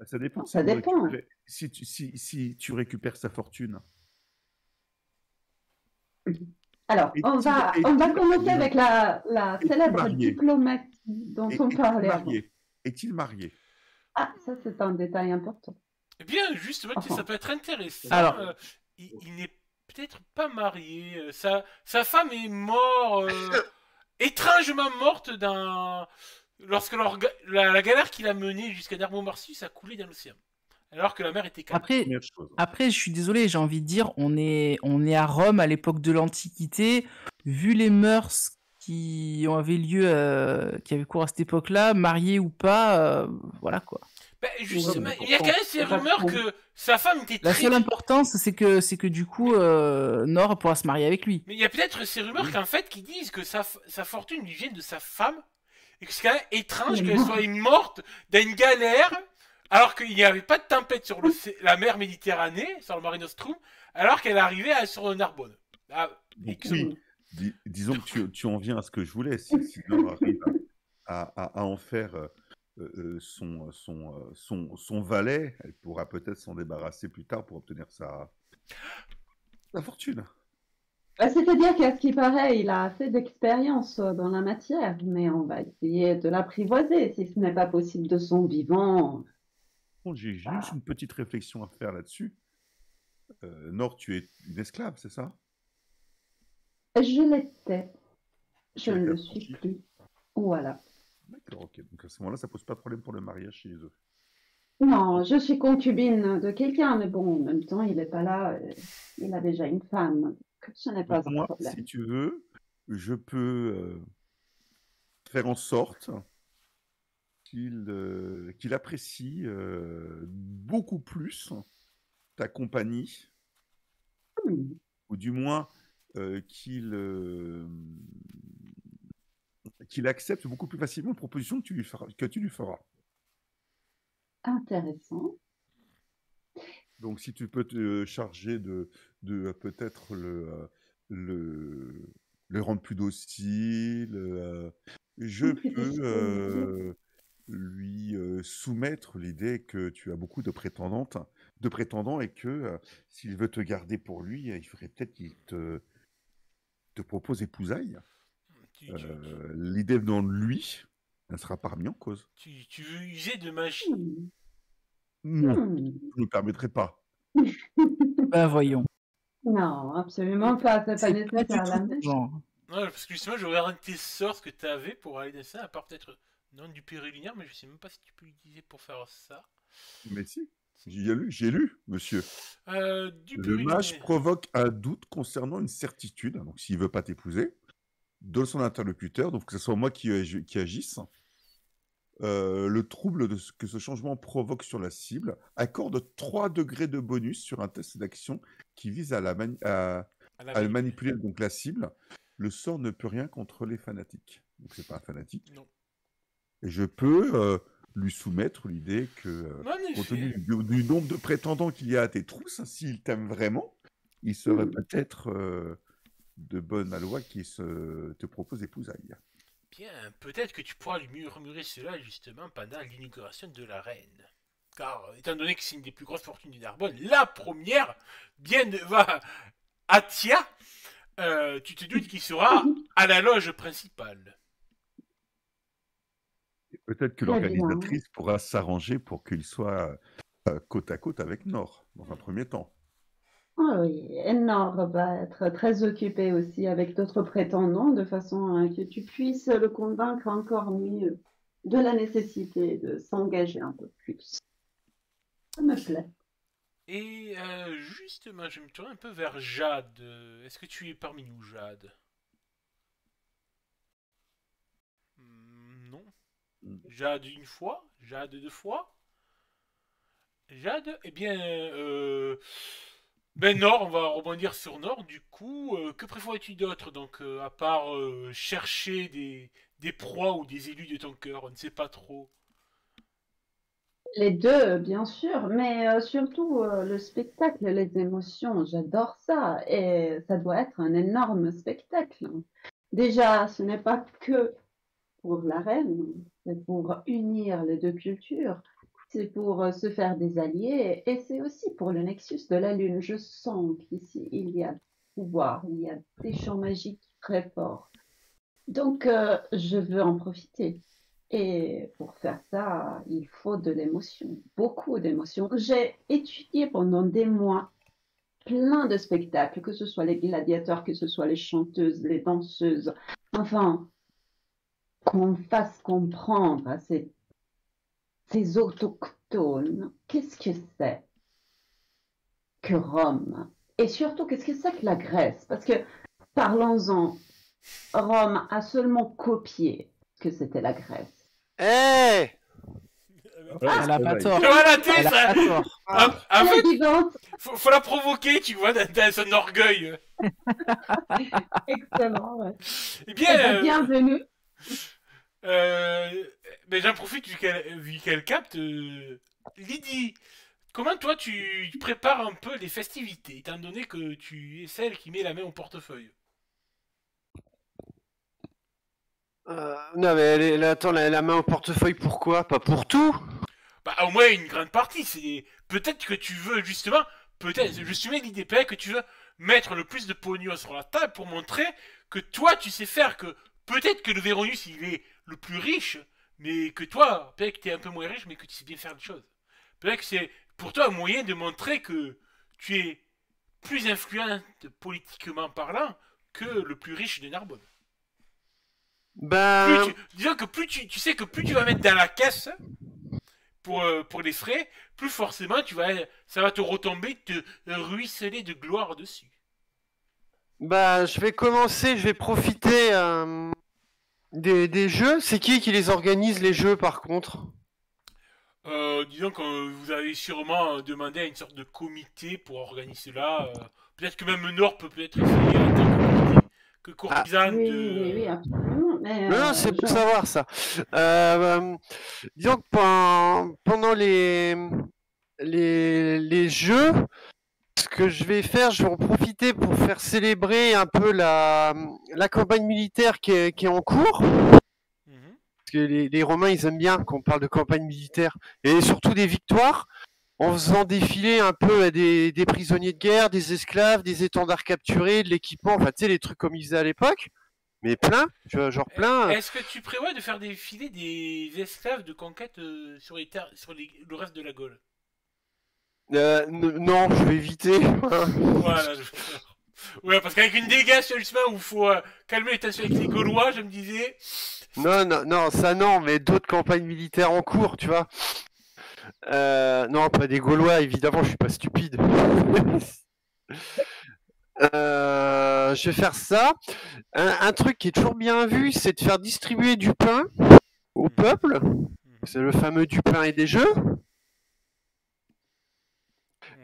Ça dépend. Ça dépend. Si tu récupères sa fortune. Alors, on va commencer avec la célèbre marié? diplomatie dont on parlait avant. Est-il marié? Ah, ça c'est un détail important. Eh bien, justement, Enfin. ça peut être intéressant. Alors. Il n'est peut-être pas marié. Sa femme est morte... étrangement morte lorsque la galère qu'il a menée jusqu'à Narbo Marsus a coulé dans l'océan. Alors que la mer était calme. Après, je suis désolé, j'ai envie de dire, on est à Rome à l'époque de l'Antiquité. Vu les mœurs qui avaient cours à cette époque-là, marié ou pas, voilà quoi. Ben, justement, il y a quand même ces rumeurs que sa femme était La très... seule importance, c'est que du coup, Nord pourra se marier avec lui. Mais il y a peut-être ces rumeurs qu'en fait, qui disent que sa fortune lui vient de sa femme, et que c'est quand même étrange qu'elle soit morte d'une galère, alors qu'il n'y avait pas de tempête sur la mer Méditerranée, sur le Mare Nostrum, alors qu'elle arrivait sur Narbonne. Ah, oui, disons que tu en viens à ce que je voulais. Si Nord arrive à en faire son valet, elle pourra peut-être s'en débarrasser plus tard pour obtenir sa fortune. C'est-à-dire qu'à ce qui paraît, il a assez d'expérience dans la matière, mais on va essayer de l'apprivoiser si ce n'est pas possible de son vivant. Bon, j'ai juste une petite réflexion à faire là-dessus. Nord, tu es une esclave, c'est ça? Je l'étais. Je ne le suis plus. Voilà. D'accord, ok. Donc à ce moment-là, ça pose pas de problème pour le mariage chez eux. Non, je suis concubine de quelqu'un, mais bon, en même temps, il n'est pas là. Il a déjà une femme. Ce n'est pas un problème. Si tu veux, je peux faire en sorte qu'il apprécie beaucoup plus ta compagnie, ou du moins qu'il accepte beaucoup plus facilement une proposition que tu lui feras. Intéressant. Donc, si tu peux te charger de peut-être le rendre plus docile, je peux lui soumettre l'idée que tu as beaucoup de prétendants et que s'il veut te garder pour lui, il faudrait peut-être qu'il te propose épousailles. L'idée venant de lui, elle sera pas remise en cause. Tu veux user de magie? Non, je ne me permettrai pas. Ben voyons. Non, absolument pas. C'est pas nécessaire. La magie. Non, parce que justement, je regarde tes sorts que tu avais pour aller dans ça, à part peut-être non du périllinaire, mais je sais même pas si tu peux l'utiliser pour faire ça. Mais si. J'ai lu, monsieur. Le mage provoque un doute concernant une certitude. Donc, s'il veut pas t'épouser, donne son interlocuteur, donc que ce soit moi qui agisse. Le trouble que ce changement provoque sur la cible accorde 3 degrés de bonus sur un test d'action qui vise à manipuler donc la cible. Le sort ne peut rien contre les fanatiques. Donc, c'est pas un fanatique. Non. Et je peux lui soumettre l'idée que, compte tenu du nombre de prétendants qu'il y a à tes trousses, s'il t'aime vraiment, il serait peut-être de bonne loi qui te propose épousailles. Bien, peut-être que tu pourras lui murmurer cela justement pendant l'inauguration de la reine. Car, étant donné que c'est une des plus grosses fortunes du Narbonne, la première, va à Tia, tu te doutes qu'il sera à la loge principale. Peut-être que l'organisatrice pourra s'arranger pour qu'il soit côte à côte avec Nord, dans un premier temps. Ah oui, et Nord va être très occupé aussi avec d'autres prétendants, de façon à que tu puisses le convaincre encore mieux de la nécessité de s'engager un peu plus. Ça me plaît. Et justement, je me tourne un peu vers Jade. Est-ce que tu es parmi nous, Jade? Non. Jade une fois? Jade 2 fois? Jade? Eh bien, Nord, on va rebondir sur Nord, du coup. Que préfères-tu d'autre? Donc, à part chercher des proies ou des élus de ton cœur, on ne sait pas trop. Les deux, bien sûr, mais surtout le spectacle, les émotions, j'adore ça. Et ça doit être un énorme spectacle. Déjà, ce n'est pas que pour la reine, c'est pour unir les deux cultures, c'est pour se faire des alliés, et c'est aussi pour le Nexus de la Lune. Je sens qu'ici, il y a pouvoir, il y a des champs magiques très forts. Donc, je veux en profiter. Et pour faire ça, il faut de l'émotion, beaucoup d'émotion. J'ai étudié pendant des mois plein de spectacles, que ce soit les gladiateurs, que ce soit les chanteuses, les danseuses. Enfin, qu'on fasse comprendre à ces autochtones qu'est-ce que c'est que Rome. Et surtout, qu'est-ce que c'est que la Grèce. Parce que, parlons-en, Rome a seulement copié que c'était la Grèce. Eh Elle a pas tort. Voilà, Elle a pas tort. En fait, Évidente, faut la provoquer, tu vois, dans son orgueil. excellent. Ouais. Eh Eh bien, ben, bienvenue. Mais j'en profite vu qu'elle capte. Lydie, comment toi tu prépares un peu les festivités, étant donné que tu es celle qui met la main au portefeuille? Non, mais attends, la main au portefeuille, pourquoi? Pas pour tout? Bah, au moins une grande partie. C'est peut-être que tu veux justement, peut-être, je suis l'idée que tu veux mettre le plus de pognon sur la table pour montrer que toi tu sais faire, que peut-être que le Véronus il est le plus riche, mais que toi, peut-être que tu es un peu moins riche, mais que tu sais bien faire les choses. Peut-être que c'est pour toi un moyen de montrer que tu es plus influente politiquement parlant que le plus riche de Narbonne. Ben, Disons que plus tu sais que plus tu vas mettre dans la caisse pour les frais, plus forcément ça va te retomber, te ruisseler de gloire dessus. bah, je vais profiter des jeux. C'est qui les organise, les jeux, par contre? Disons que vous avez sûrement demandé à une sorte de comité pour organiser cela. Peut-être que même Nord peut peut-être essayer en tant que courtisane Oui, absolument. Mais, Non, c'est pour genre, savoir ça. Disons que pendant les jeux, ce que je vais faire, je vais en profiter pour faire célébrer un peu la campagne militaire qui est en cours. Mhm. Parce que les Romains, ils aiment bien qu'on parle de campagne militaire. Et surtout des victoires, en faisant défiler un peu des prisonniers de guerre, des esclaves, des étendards capturés, de l'équipement, enfin, tu sais, les trucs comme ils faisaient à l'époque. Mais plein, genre plein. Est-ce que tu prévois de faire défiler des esclaves de conquête sur les terres, le reste de la Gaule? Non, je vais éviter. Voilà. Ouais, parce qu'avec une délégation justement où il faut calmer les tensions avec les Gaulois, je me disais. Non, ça non, mais d'autres campagnes militaires en cours, tu vois. Non, pas des Gaulois, évidemment, je suis pas stupide. Je vais faire ça. Un truc qui est toujours bien vu, c'est de faire distribuer du pain au peuple. C'est le fameux du pain et des jeux.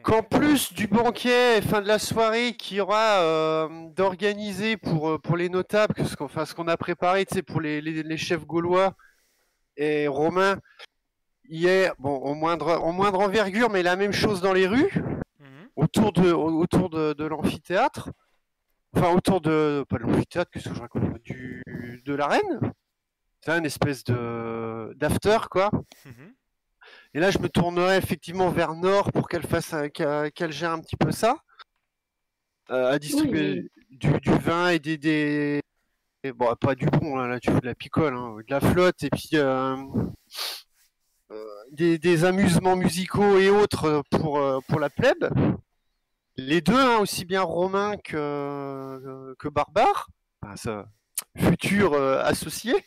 Qu'en plus du banquet, fin de la soirée, qu'il y aura d'organiser pour les notables, ce qu'on a préparé, tu sais, pour les chefs gaulois et romains, il y a, bon, en moindre envergure, mais la même chose dans les rues, autour de l'amphithéâtre. Enfin, pas de l'amphithéâtre, qu'est-ce que je raconte, de l'arène. C'est une espèce d'after, quoi. Et là, je me tournerai effectivement vers Nord pour qu'elle gère un petit peu ça, à distribuer du vin et bon, pas du bon, là tu fais de la picole, hein, de la flotte, et puis des amusements musicaux et autres pour la plèbe. Les deux, hein, aussi bien romains que barbares, enfin, ça, futurs associés.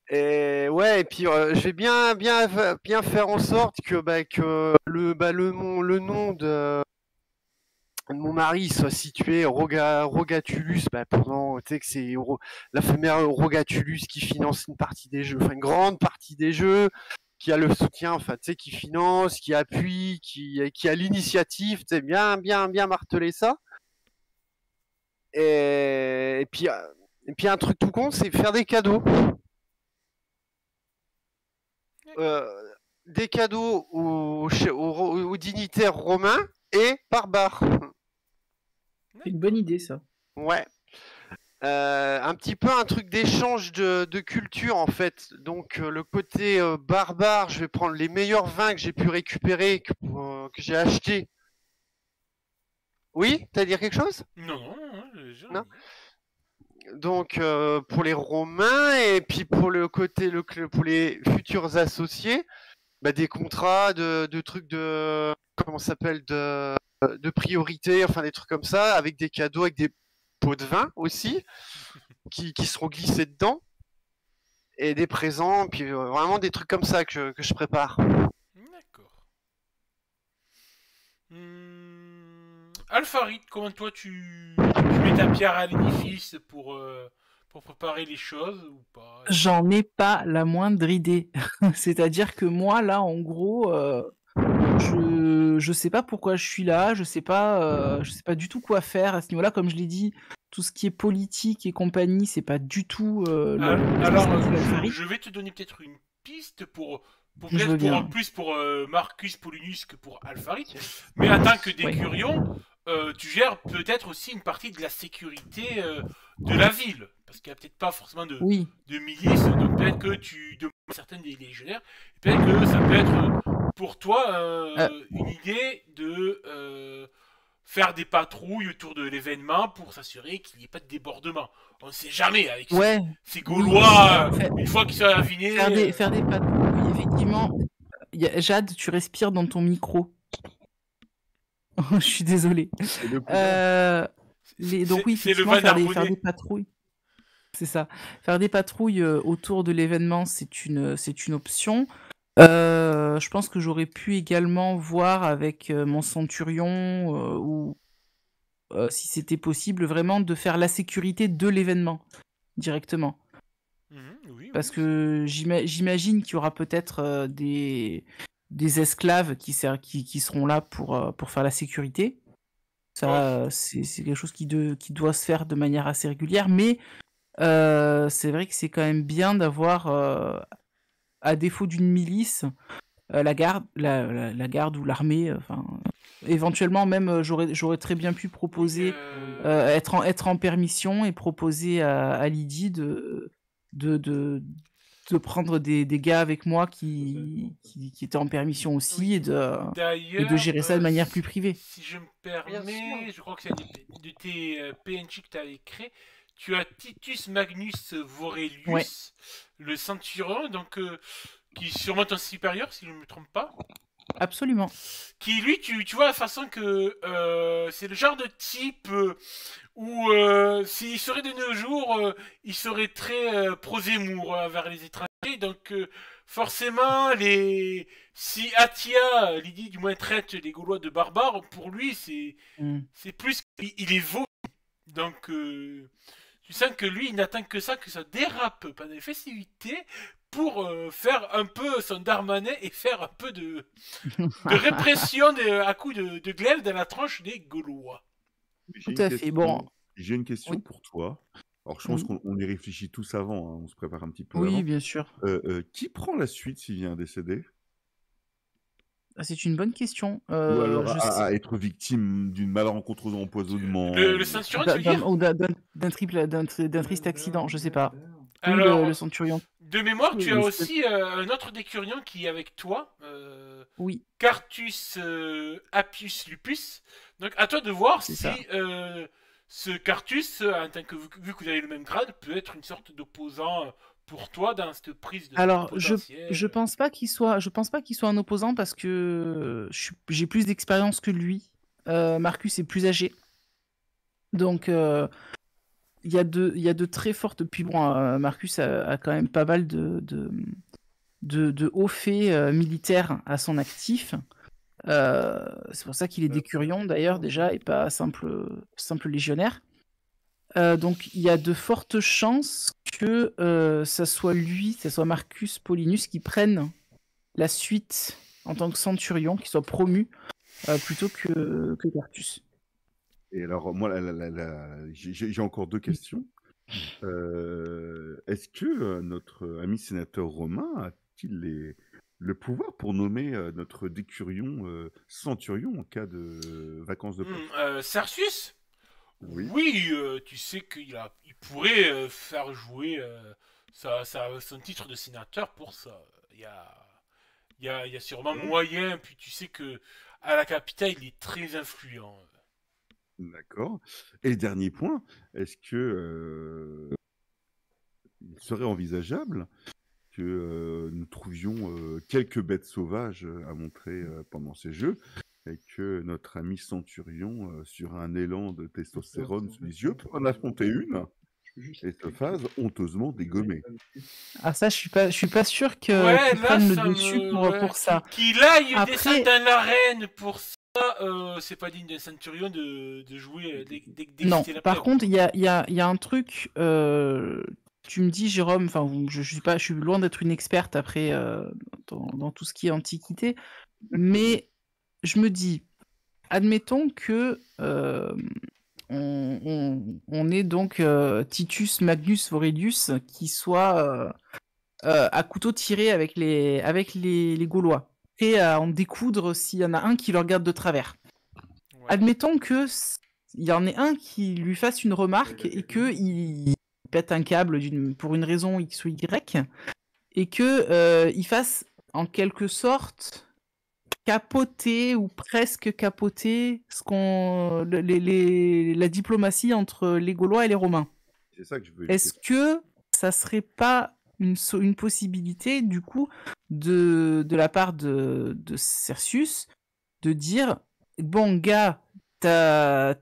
Et ouais, et puis je vais bien faire en sorte que le nom de mon mari soit situé Rogatulus, pendant, tu sais que c'est la famille Rogatulus qui finance une partie des jeux, enfin une grande partie des jeux, qui a le soutien, enfin tu sais, qui finance, qui appuie, qui a l'initiative, tu sais, bien marteler ça. Et puis un truc tout con, c'est faire des cadeaux. Des cadeaux aux dignitaires romains et barbares. C'est une bonne idée, ça. Ouais. Un petit peu un truc d'échange de culture, en fait. Donc, le côté barbare, je vais prendre les meilleurs vins que j'ai pu récupérer, que j'ai achetés. Oui, t'as à dire quelque chose? Non. Donc, pour les Romains, et puis pour le côté, pour les futurs associés, des contrats, de trucs comment ça s'appelle, de priorité, enfin des trucs comme ça, avec des cadeaux, avec des pots de vin aussi, qui seront glissés dedans, et des présents, puis vraiment des trucs comme ça que je prépare. D'accord. Alpharid, comment toi tu mets ta pierre à l'édifice pour préparer les choses ou pas? J'en ai pas la moindre idée. C'est-à-dire que moi, là, en gros, je sais pas pourquoi je suis là, je sais pas du tout quoi faire à ce niveau-là. Comme je l'ai dit, tout ce qui est politique et compagnie, c'est pas du tout alors, je vais te donner peut-être une piste pour Marcus Paulinus que pour Alpharid. Mais en tant que décurion, tu gères peut-être aussi une partie de la sécurité de la ville. Parce qu'il n'y a peut-être pas forcément de milices, donc peut-être que tu demandes certaines des légionnaires. Peut-être que ça peut être pour toi une idée de faire des patrouilles autour de l'événement pour s'assurer qu'il n'y ait pas de débordement. On ne sait jamais avec ces Gaulois, une fois qu'ils sont affinés. Faire des patrouilles, effectivement. Jade, tu respires dans ton micro. Je suis désolé. Donc oui, effectivement, faire des patrouilles. C'est ça. Faire des patrouilles autour de l'événement, c'est une option. Je pense que j'aurais pu également voir avec mon centurion ou si c'était possible vraiment de faire la sécurité de l'événement directement. Parce que j'imagine qu'il y aura peut-être des esclaves qui seront là pour faire la sécurité. Ça, c'est quelque chose qui doit se faire de manière assez régulière, mais c'est vrai que c'est quand même bien d'avoir, à défaut d'une milice, la garde ou l'armée, éventuellement même j'aurais très bien pu proposer être en permission et proposer à Lydie de prendre des gars avec moi qui étaient en permission aussi et de gérer ça de manière plus privée. Si je me permets, je crois que c'est un de tes PNJ que tu avais créé. Tu as Titus Magnus Vorelius, le centurion, donc qui est sûrement ton supérieur, si je ne me trompe pas. Absolument. Qui, lui, tu vois la façon que c'est le genre de type où s'il serait de nos jours, il serait très pro-Zemmour vers les étrangers. Donc forcément, si Atia, Lydie du moins traite les Gaulois de barbares, pour lui c'est plus qu'il est vaut. Donc tu sens que lui, il n'attend que ça dérape pendant les festivités pour faire un peu son Darmanin et faire un peu de répression à coups de glaive dans la tranche des Gaulois. J'ai Tout une à fait. question- Bon, J'ai une question Oui. pour toi. Alors, je pense Oui. qu'on y réfléchit tous avant, hein, on se prépare un petit peu oui, avant. bien sûr. Qui prend la suite s'il vient à décéder? Ah, c'est une bonne question. Ou alors Je à sais. être victime d'une malencontreuse empoisonnement? Le ceinturon, tu veux dire? Ou d'un triste accident, je sais pas. Oui, Alors, le centurion. de mémoire, tu as le- aussi un autre décurion qui est avec toi, Oui, Cartus Appius Lupus. Donc à toi de voir C'est si ça. ce Cartus, en tant que vu que vous avez le même grade, peut être une sorte d'opposant pour toi dans cette prise de alors potentiel. je pense pas qu'il soit un opposant parce que j'ai plus d'expérience que lui. Marcus est plus âgé, donc il y a de très fortes. Puis bon, Marcus a quand même pas mal de hauts faits militaires à son actif. C'est pour ça qu'il est décurion d'ailleurs déjà et pas simple légionnaire. Donc il y a de fortes chances que ça soit Marcus Paulinus qui prenne la suite en tant que centurion, qui soit promu plutôt que Cartus. Et alors, moi, j'ai encore deux questions. Est-ce que notre ami sénateur Romain a-t-il le pouvoir pour nommer notre décurion centurion en cas de vacances de poste? Sarcius? Oui. Oui, tu sais qu'il pourrait faire jouer son titre de sénateur pour ça. Il y a sûrement moyen, puis tu sais que à la capitale, il est très influent. D'accord. Et le dernier point, est-ce que il serait envisageable que nous trouvions quelques bêtes sauvages à montrer pendant ces jeux et que notre ami Centurion, sur un élan de testostérone sous les yeux, peut en affronter une et se fasse honteusement dégommer? Ah ça, je suis pas sûr qu'il Ouais, là, prenne le ça dessus me... pour ça. Qu'il aille Après- descendre dans l'arène pour ça, c'est pas digne d'un centurion de jouer Non, d'exciter la par plèbe. contre, il y a un truc. Tu me dis, Jérôme, enfin, je suis loin d'être une experte après dans tout ce qui est antiquité, mais je me dis, admettons que on ait donc Titus Magnus Aurelius qui soit à couteau tiré avec les Gaulois, et à en découdre s'il y en a un qui le regarde de travers. Ouais. Admettons que il y en ait un qui lui fasse une remarque et que il pète un câble pour une raison X ou Y, et que il fasse en quelque sorte capoter ou presque capoter la diplomatie entre les Gaulois et les Romains. C'est ça que je veux Est-ce éviter. que ça serait pas une possibilité du coup de la part de Cercius de dire bon gars, t'as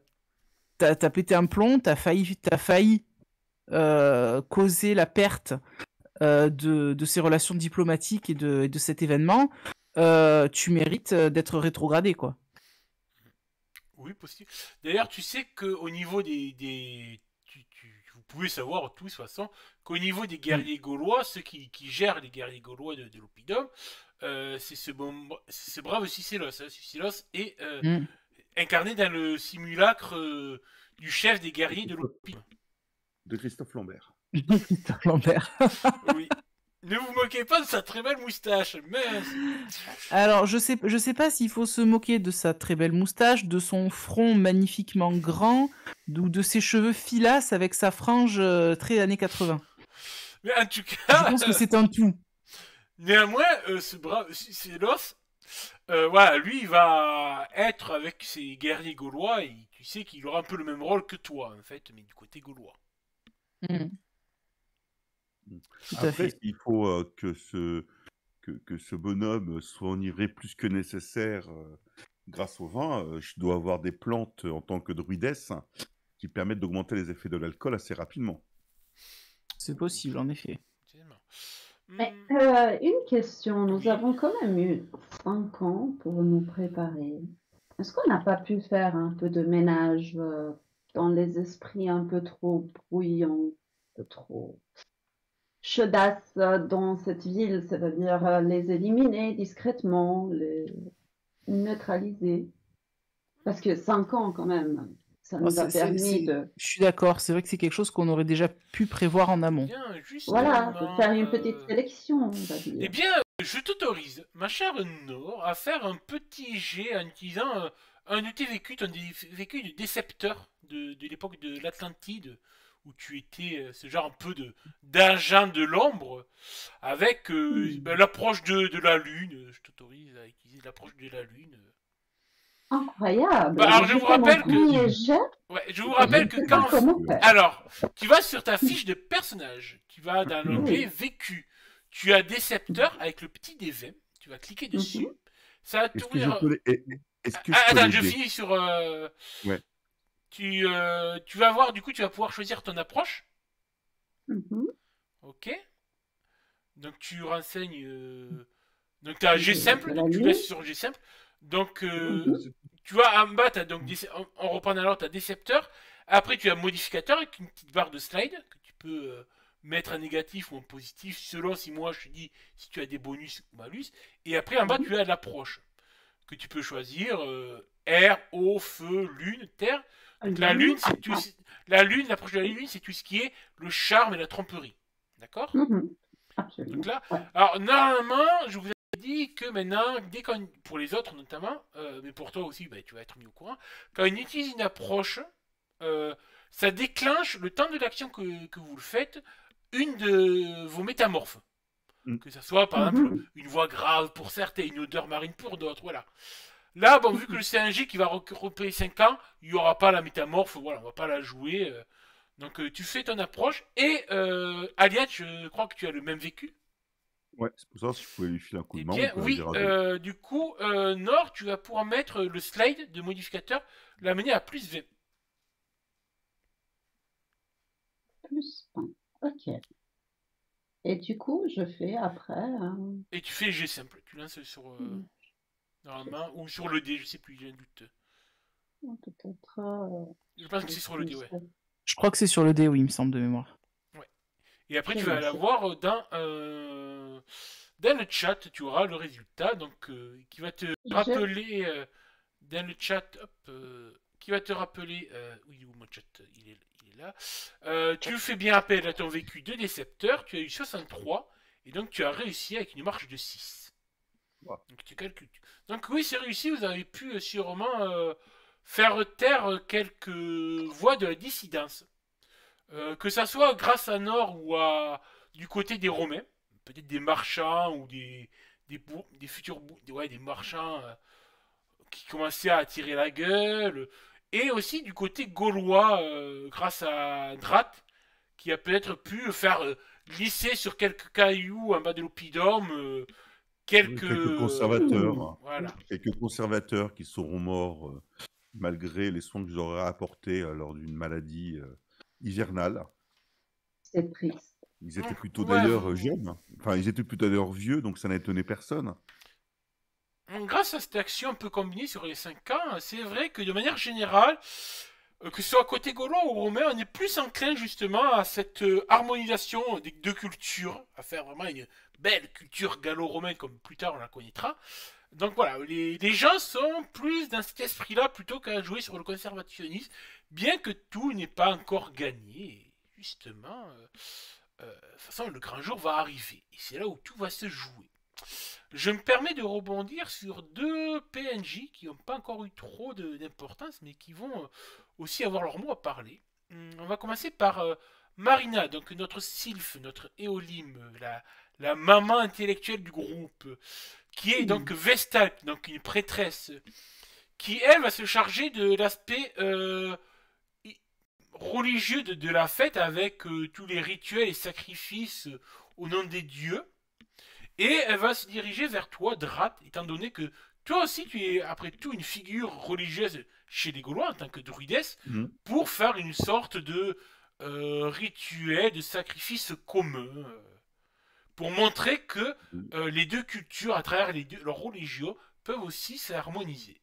pété un plomb, t'as failli causer la perte de ces relations diplomatiques et de cet événement, tu mérites d'être rétrogradé, quoi. Oui, possible. D'ailleurs, tu sais qu'au niveau vous pouvez savoir tous, de toute façon, qu'au niveau des guerriers gaulois, ceux qui gèrent les guerriers gaulois de l'Oppidum, c'est ce brave Cicélos. Hein. Cicélos est incarné dans le simulacre du chef des guerriers de l'Oppidum. De Christophe Lambert. Christophe Lambert. Oui. Ne vous moquez pas de sa très belle moustache, mais... Alors, je sais pas s'il faut se moquer de sa très belle moustache, de son front magnifiquement grand, ou de ses cheveux filasses avec sa frange très années 80. Mais en tout cas... Je pense que c'est un tout. Néanmoins, ce brave Cicélos, voilà, lui, il va être avec ses guerriers gaulois, et tu sais qu'il aura un peu le même rôle que toi, en fait, mais du côté gaulois. Tout à Après, fait. il faut que ce bonhomme soit enivré plus que nécessaire grâce au vin. Je dois avoir des plantes en tant que druidesse qui permettent d'augmenter les effets de l'alcool assez rapidement. C'est possible, en effet. Mais, une question, nous Oui. avons quand même eu 5 ans pour nous préparer. Est-ce qu'on n'a pas pu faire un peu de ménage dans les esprits un peu trop bruyants, un peu trop chaudasses dans cette ville, c'est-à-dire les éliminer discrètement, les neutraliser? Parce que 5 ans quand même, ça Bon, nous a permis de, je suis d'accord, c'est vrai que c'est quelque chose qu'on aurait déjà pu prévoir en amont. Bien, voilà, de justement. faire une petite sélection, on va Eh dire. bien, je t'autorise, ma chère Nord, à faire un petit jet en utilisant un de tes vécus, ton vécu de décepteur de l'époque de l'Atlantide, où tu étais ce genre un peu d'agent de l'ombre, avec l'approche de la Lune. Je t'autorise à utiliser l'approche de la Lune. Incroyable. Bah, alors, je J'ai vous fait mon rappelle premier jet Ouais, je vous et je rappelle ne que sais pas quand... comment faire. Alors, tu vas sur ta fiche de personnage, tu vas dans l'onglet Oui. vécu, tu as décepteur avec le petit D20, tu vas cliquer dessus, Mhm. ça va Est-ce que je t'ouvrir... peux est-ce que je peux Attends, je l'aider? finis sur... Ouais. Tu vas voir, du coup, tu vas pouvoir choisir ton approche, Mhm. ok? Donc tu renseignes... Donc tu as G simple, De la donc tu lune. laisses sur G simple, donc Mhm. tu vois en bas, t'as donc en reprenant alors, tu as décepteur. Après, tu as modificateur avec une petite barre de slide que tu peux mettre en négatif ou en positif selon si moi je te dis si tu as des bonus ou malus. Et après, en bas, Mhm. tu as l'approche que tu peux choisir air, eau, feu, lune, terre. Donc la lune, c'est tout. La lune, l'approche de la lune, c'est tout ce qui est le charme et la tromperie. D'accord? Mhm. Donc Absolument. là, Ouais. alors normalement, je vous ai dit que maintenant, dès qu'on, pour les autres notamment, mais pour toi aussi, bah, tu vas être mis au courant, quand on utilise une approche, euh, ça déclenche le temps de l'action que vous le faites, une de vos métamorphes. Mm. Que ça soit par exemple Mhm. une voix grave pour certains, une odeur marine pour d'autres, voilà. Là, bon, vu que c'est un G qui va repayer 5 ans, il n'y aura pas la métamorphe, voilà, on va pas la jouer. Donc tu fais ton approche, et Aliette, je crois que tu as le même vécu. Ouais, c'est pour ça si je pouvais lui filer un coup Eh de main ou bien, quoi, oui, Gérardo. du coup, Nord, tu vas pouvoir mettre le slide de modificateur, l'amener à plus 20. Plus 1. Ok. Et du coup, je fais après. Et tu fais G simple, tu lances sur normalement, ou sur le D, je sais plus, j'ai un doute. Peut-être. Je pense que c'est sur le D, ouais. Je crois que c'est sur le dé, oui, il me semble de mémoire. Ouais. Et après, Je tu vas vais lancer. l'avoir dans le chat, tu auras le résultat, donc qui va te Je- rappeler dans le chat, hop, qui va te rappeler, oui, où mon chat, il est là. Tu fais bien appel à ton vécu de décepteur, tu as eu 63, et donc tu as réussi avec une marche de 6. Wow. Donc tu calcules. Donc oui, c'est réussi, vous avez pu sûrement faire taire quelques voix de la dissidence. Que ça soit grâce à Nord ou du côté des Romains, peut-être des marchands ou des futurs des marchands qui commençaient à attirer la gueule, et aussi du côté gaulois grâce à Drat qui a peut-être pu faire glisser sur quelques cailloux en bas de l'oppidum Quelques conservateurs, hein. voilà. Quelques conservateurs qui seront morts malgré les soins que je leur ai apportés lors d'une maladie hivernale. C'est triste. Ils étaient plutôt Ouais, d'ailleurs jeunes. Enfin, ils étaient plutôt d'ailleurs vieux, donc ça n'a étonné personne. grâce à cette action un peu combinée sur les 5 ans, c'est vrai que de manière générale, que ce soit côté gaulois ou romain, on est plus enclin justement à cette harmonisation des deux cultures, à faire vraiment une belle culture gallo-romaine comme plus tard on la connaîtra. Donc voilà, les gens sont plus dans cet esprit-là plutôt qu'à jouer sur le conservationnisme, bien que tout n'est pas encore gagné. Justement, de toute façon, le grand jour va arriver, et c'est là où tout va se jouer. Je me permets de rebondir sur deux PNJ qui n'ont pas encore eu trop d'importance, mais qui vont aussi avoir leur mot à parler. On va commencer par Marina, donc notre sylphe, notre éolyme, la maman intellectuelle du groupe, qui est donc Vestal, donc une prêtresse, qui elle va se charger de l'aspect religieux de la fête avec tous les rituels et sacrifices au nom des dieux. Et elle va se diriger vers toi, Drat, étant donné que toi aussi tu es après tout une figure religieuse chez les Gaulois en tant que druidesse, pour faire une sorte de rituel de sacrifice commun pour montrer que les deux cultures, à travers leurs religions, peuvent aussi s'harmoniser.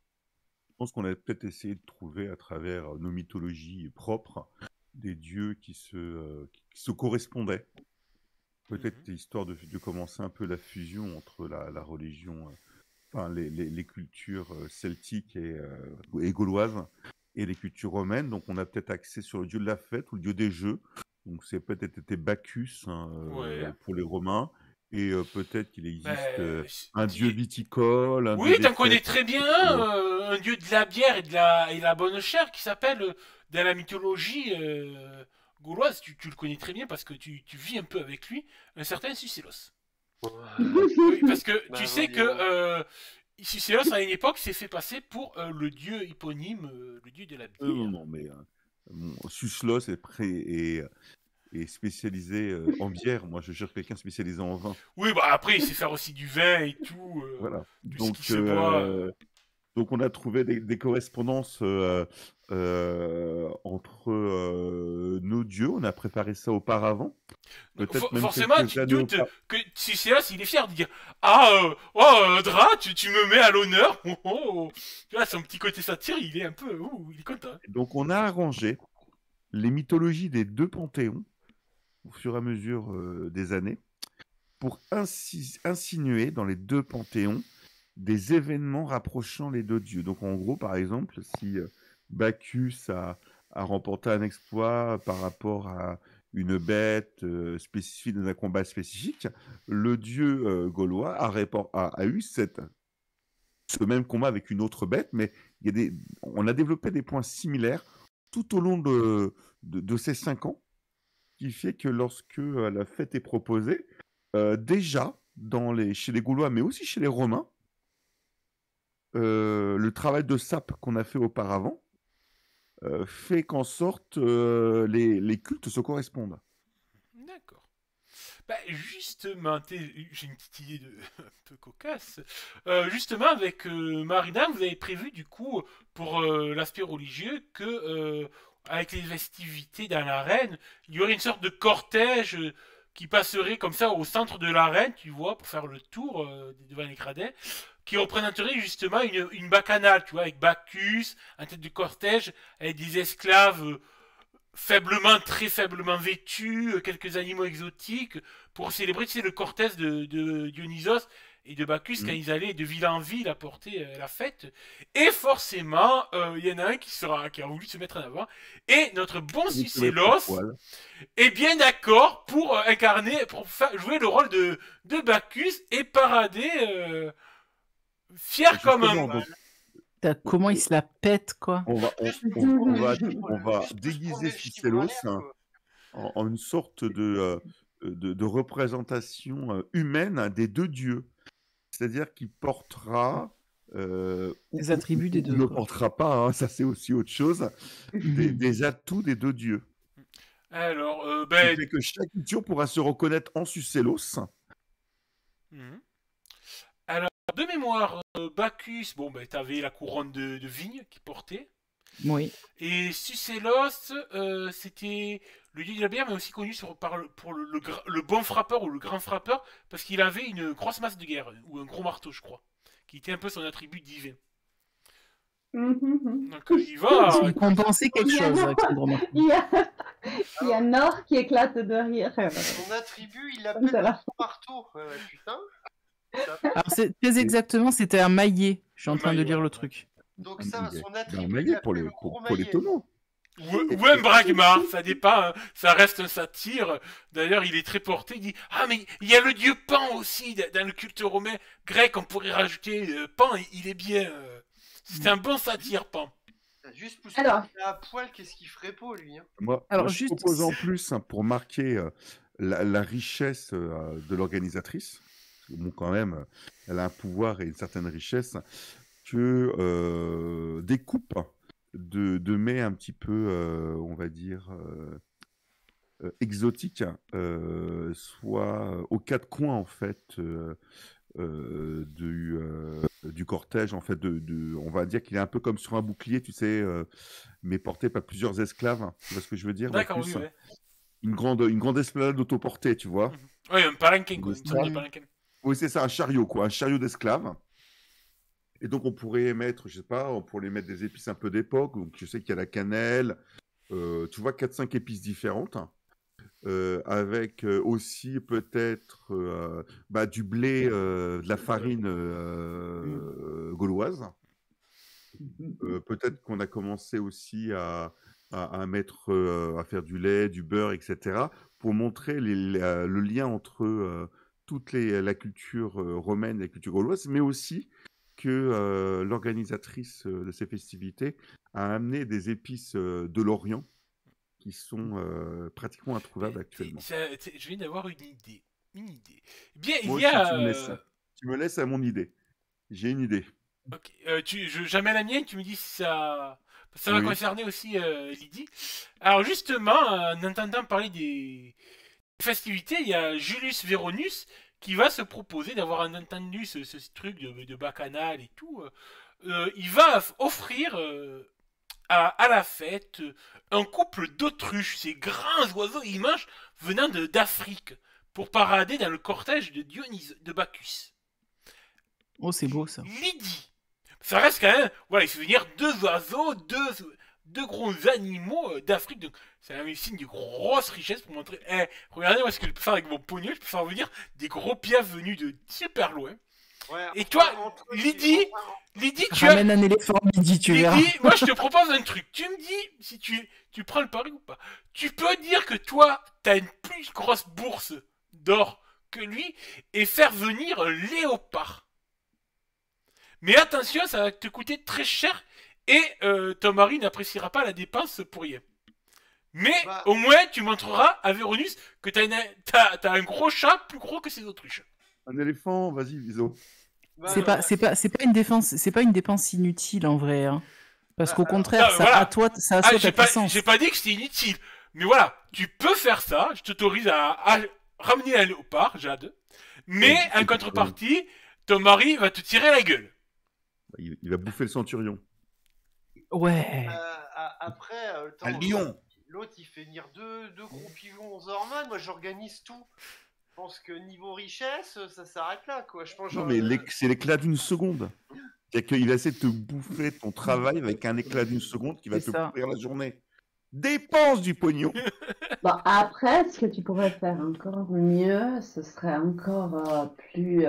Je pense qu'on a peut-être essayé de trouver à travers nos mythologies propres des dieux qui se correspondaient. Peut-être histoire de commencer un peu la fusion entre la religion, enfin les cultures celtiques et gauloises et les cultures romaines. Donc on a peut-être axé sur le dieu de la fête ou le dieu des jeux. Donc c'est peut-être été Bacchus Ouais. pour les Romains. Et peut-être qu'il existe Ben, un dieu viticole, un dieu oui, des t'en connais fêtes. très bien un dieu de la bière et de la bonne chair qui s'appelle, dans la mythologie gauloise, tu le connais très bien parce que tu vis un peu avec lui, un certain Sucélos. Oui, parce que Bah, tu sais que Sucélos, à une époque, s'est fait passer pour le dieu éponyme, le dieu de la bière. Non, mais Suslos est spécialisé en bière. Moi, je cherche quelqu'un spécialisé en vin. Oui, bah après, il sait faire aussi du vin et tout, Voilà. tout ce Donc, qui se boit. donc on a trouvé des correspondances entre nos dieux. On a préparé ça auparavant. Peut-être même Forcément, quelques tu te années doutes que Sucélos, il est fier de dire ah, Dra, tu me mets à l'honneur. Oh, oh. Tu vois, son petit côté satire, il est un peu. Il est content. Donc, on a arrangé les mythologies des deux panthéons au fur et à mesure des années pour insinuer dans les deux panthéons des événements rapprochant les deux dieux. Donc en gros, par exemple, si Bacchus a remporté un exploit par rapport à une bête spécifique dans un combat spécifique, le dieu gaulois a eu ce même combat avec une autre bête, mais on a développé des points similaires tout au long de ces 5 ans, qui fait que lorsque la fête est proposée, déjà chez les Gaulois, mais aussi chez les Romains, le travail de sape qu'on a fait auparavant fait qu'en sorte les cultes se correspondent. D'accord. Bah, justement, j'ai une petite idée un peu cocasse. Justement, avec Marina, vous avez prévu du coup, pour l'aspect religieux, que avec les festivités dans l'arène, il y aurait une sorte de cortège qui passerait comme ça au centre de l'arène, tu vois, pour faire le tour devant les gradins, qui représenterait justement une bacchanale, tu vois, avec Bacchus, en tête de cortège, avec des esclaves très faiblement vêtus, quelques animaux exotiques, pour célébrer, tu sais, le cortège de Dionysos et de Bacchus quand ils allaient de ville en ville apporter la fête. Et forcément, il y en a un qui a voulu se mettre en avant. Et notre bon Sucélos est bien d'accord pour jouer le rôle de Bacchus et parader fier comme un mâle. Comment il se la pète, quoi. On va déguiser Sucélos en une sorte de représentation humaine des deux dieux. C'est-à-dire qu'il portera... les attributs des deux. Il ne portera pas, hein, ça c'est aussi autre chose, des atouts des deux dieux. Alors, Ce qui fait que chaque culture pourra se reconnaître en Sucélos. Alors, de mémoire, Bacchus, t'avais la couronne de vigne qu'il portait. Oui. Et Sucélos, c'était le dieu de la bière, mais aussi connu pour le bon frappeur ou le grand frappeur, parce qu'il avait une grosse masse de guerre, ou un gros marteau, je crois, qui était un peu son attribut divin. Donc il va. Il compensait quelque chose, Alexandre Martin. Il y a Nord qui éclate de rire. Son attribut, il l'appelle marteau. Putain. Alors, très exactement, c'était un maillet. Je suis en train de lire le truc. Donc ça, son attribut, un maillet pour les tonneaux. Ou un bragmar, ça dépend, hein. Ça reste un satire. D'ailleurs, il est très porté. Il dit ah mais il y a le dieu Pan aussi dans le culte romain grec. On pourrait rajouter Pan. Il est bien. C'est un bon satire, Pan. Juste pousser à poil, qu'est-ce qu'il ferait pas lui, hein. Moi, je propose en plus pour marquer la richesse de l'organisatrice. Bon, quand même, elle a un pouvoir et une certaine richesse, que des coupes de mets un petit peu, on va dire, exotiques, soit aux 4 coins, en fait, du cortège, en fait, on va dire qu'il est un peu comme sur un bouclier, tu sais, mais porté par plusieurs esclaves. Tu vois ce que je veux dire? D'accord, oui, ouais. Une grande esplanade autoportée, tu vois. Ouais, un palanquin, quoi. Des Une sorte de esclaves. palanquin. Oui, c'est ça, un chariot, quoi, un chariot d'esclaves. Et donc, on pourrait mettre, je sais pas, on pourrait mettre des épices un peu d'époque. Donc, je sais qu'il y a la cannelle, tu vois, 4-5 épices différentes. Avec aussi peut-être du blé, de la farine gauloise. Peut-être qu'on a commencé aussi à mettre, à faire du lait, du beurre, etc. pour montrer le lien entre la culture romaine et la culture gauloise, mais aussi que l'organisatrice de ces festivités a amené des épices de l'Orient qui sont pratiquement introuvables actuellement. Je viens d'avoir une idée. Une idée. Eh bien, il Moi y aussi, a. tu me laisses à mon idée. J'ai une idée. Ok, j'amène la mienne, tu me dis si ça va Oui. concerner aussi Lydie. Alors justement, en entendant parler des festivités, il y a Julius Veronus qui va se proposer d'avoir entendu ce truc de bacchanal et tout. Il va offrir à la fête un couple d'autruches, ces grands oiseaux immenses venant d'Afrique, pour parader dans le cortège de Dionyse de Bacchus. Oh, c'est beau ça. Lydie, ça reste quand même, voilà, il fait venir deux oiseaux, deux gros animaux d'Afrique. Donc, c'est un signe de grosse richesse pour montrer. Regardez moi ce que je peux faire avec mon pognon. Je peux faire venir des gros pieds venus de super loin. Ouais, Et toi, Lydie, tu as. Ramène un éléphant midi, tu verras. Lydie, moi je te propose un truc. Tu me dis si tu prends le pari ou pas. Tu peux dire que toi, t'as une plus grosse bourse d'or que lui et faire venir un léopard. Mais attention, ça va te coûter très cher et ton mari n'appréciera pas la dépense pour rien. Mais au moins, tu montreras à Véronus que t'as un gros chat plus gros que ses autruches. Un éléphant, vas-y, Viso. C'est pas une défense, c'est pas une dépense inutile en vrai, hein. Parce qu'au contraire, non, ça voilà. assoit ta puissance. J'ai pas dit que c'était inutile. Mais voilà, tu peux faire ça. Je t'autorise à ramener un léopard, Jade. Mais en contrepartie, ton mari va te tirer la gueule. Il va bouffer le centurion. Ouais. Après, Un lion. L'autre, il fait venir deux gros pigeons aux hormones. Moi, j'organise tout. Je pense que niveau richesse, ça s'arrête là, quoi. Je pense Non, mais c'est l'éclat d'une seconde. C'est qu'il va essayer de te bouffer ton travail avec un éclat d'une seconde qui va te pourrir la journée. Dépense du pognon. Bon, après, ce que tu pourrais faire encore mieux, ce serait encore plus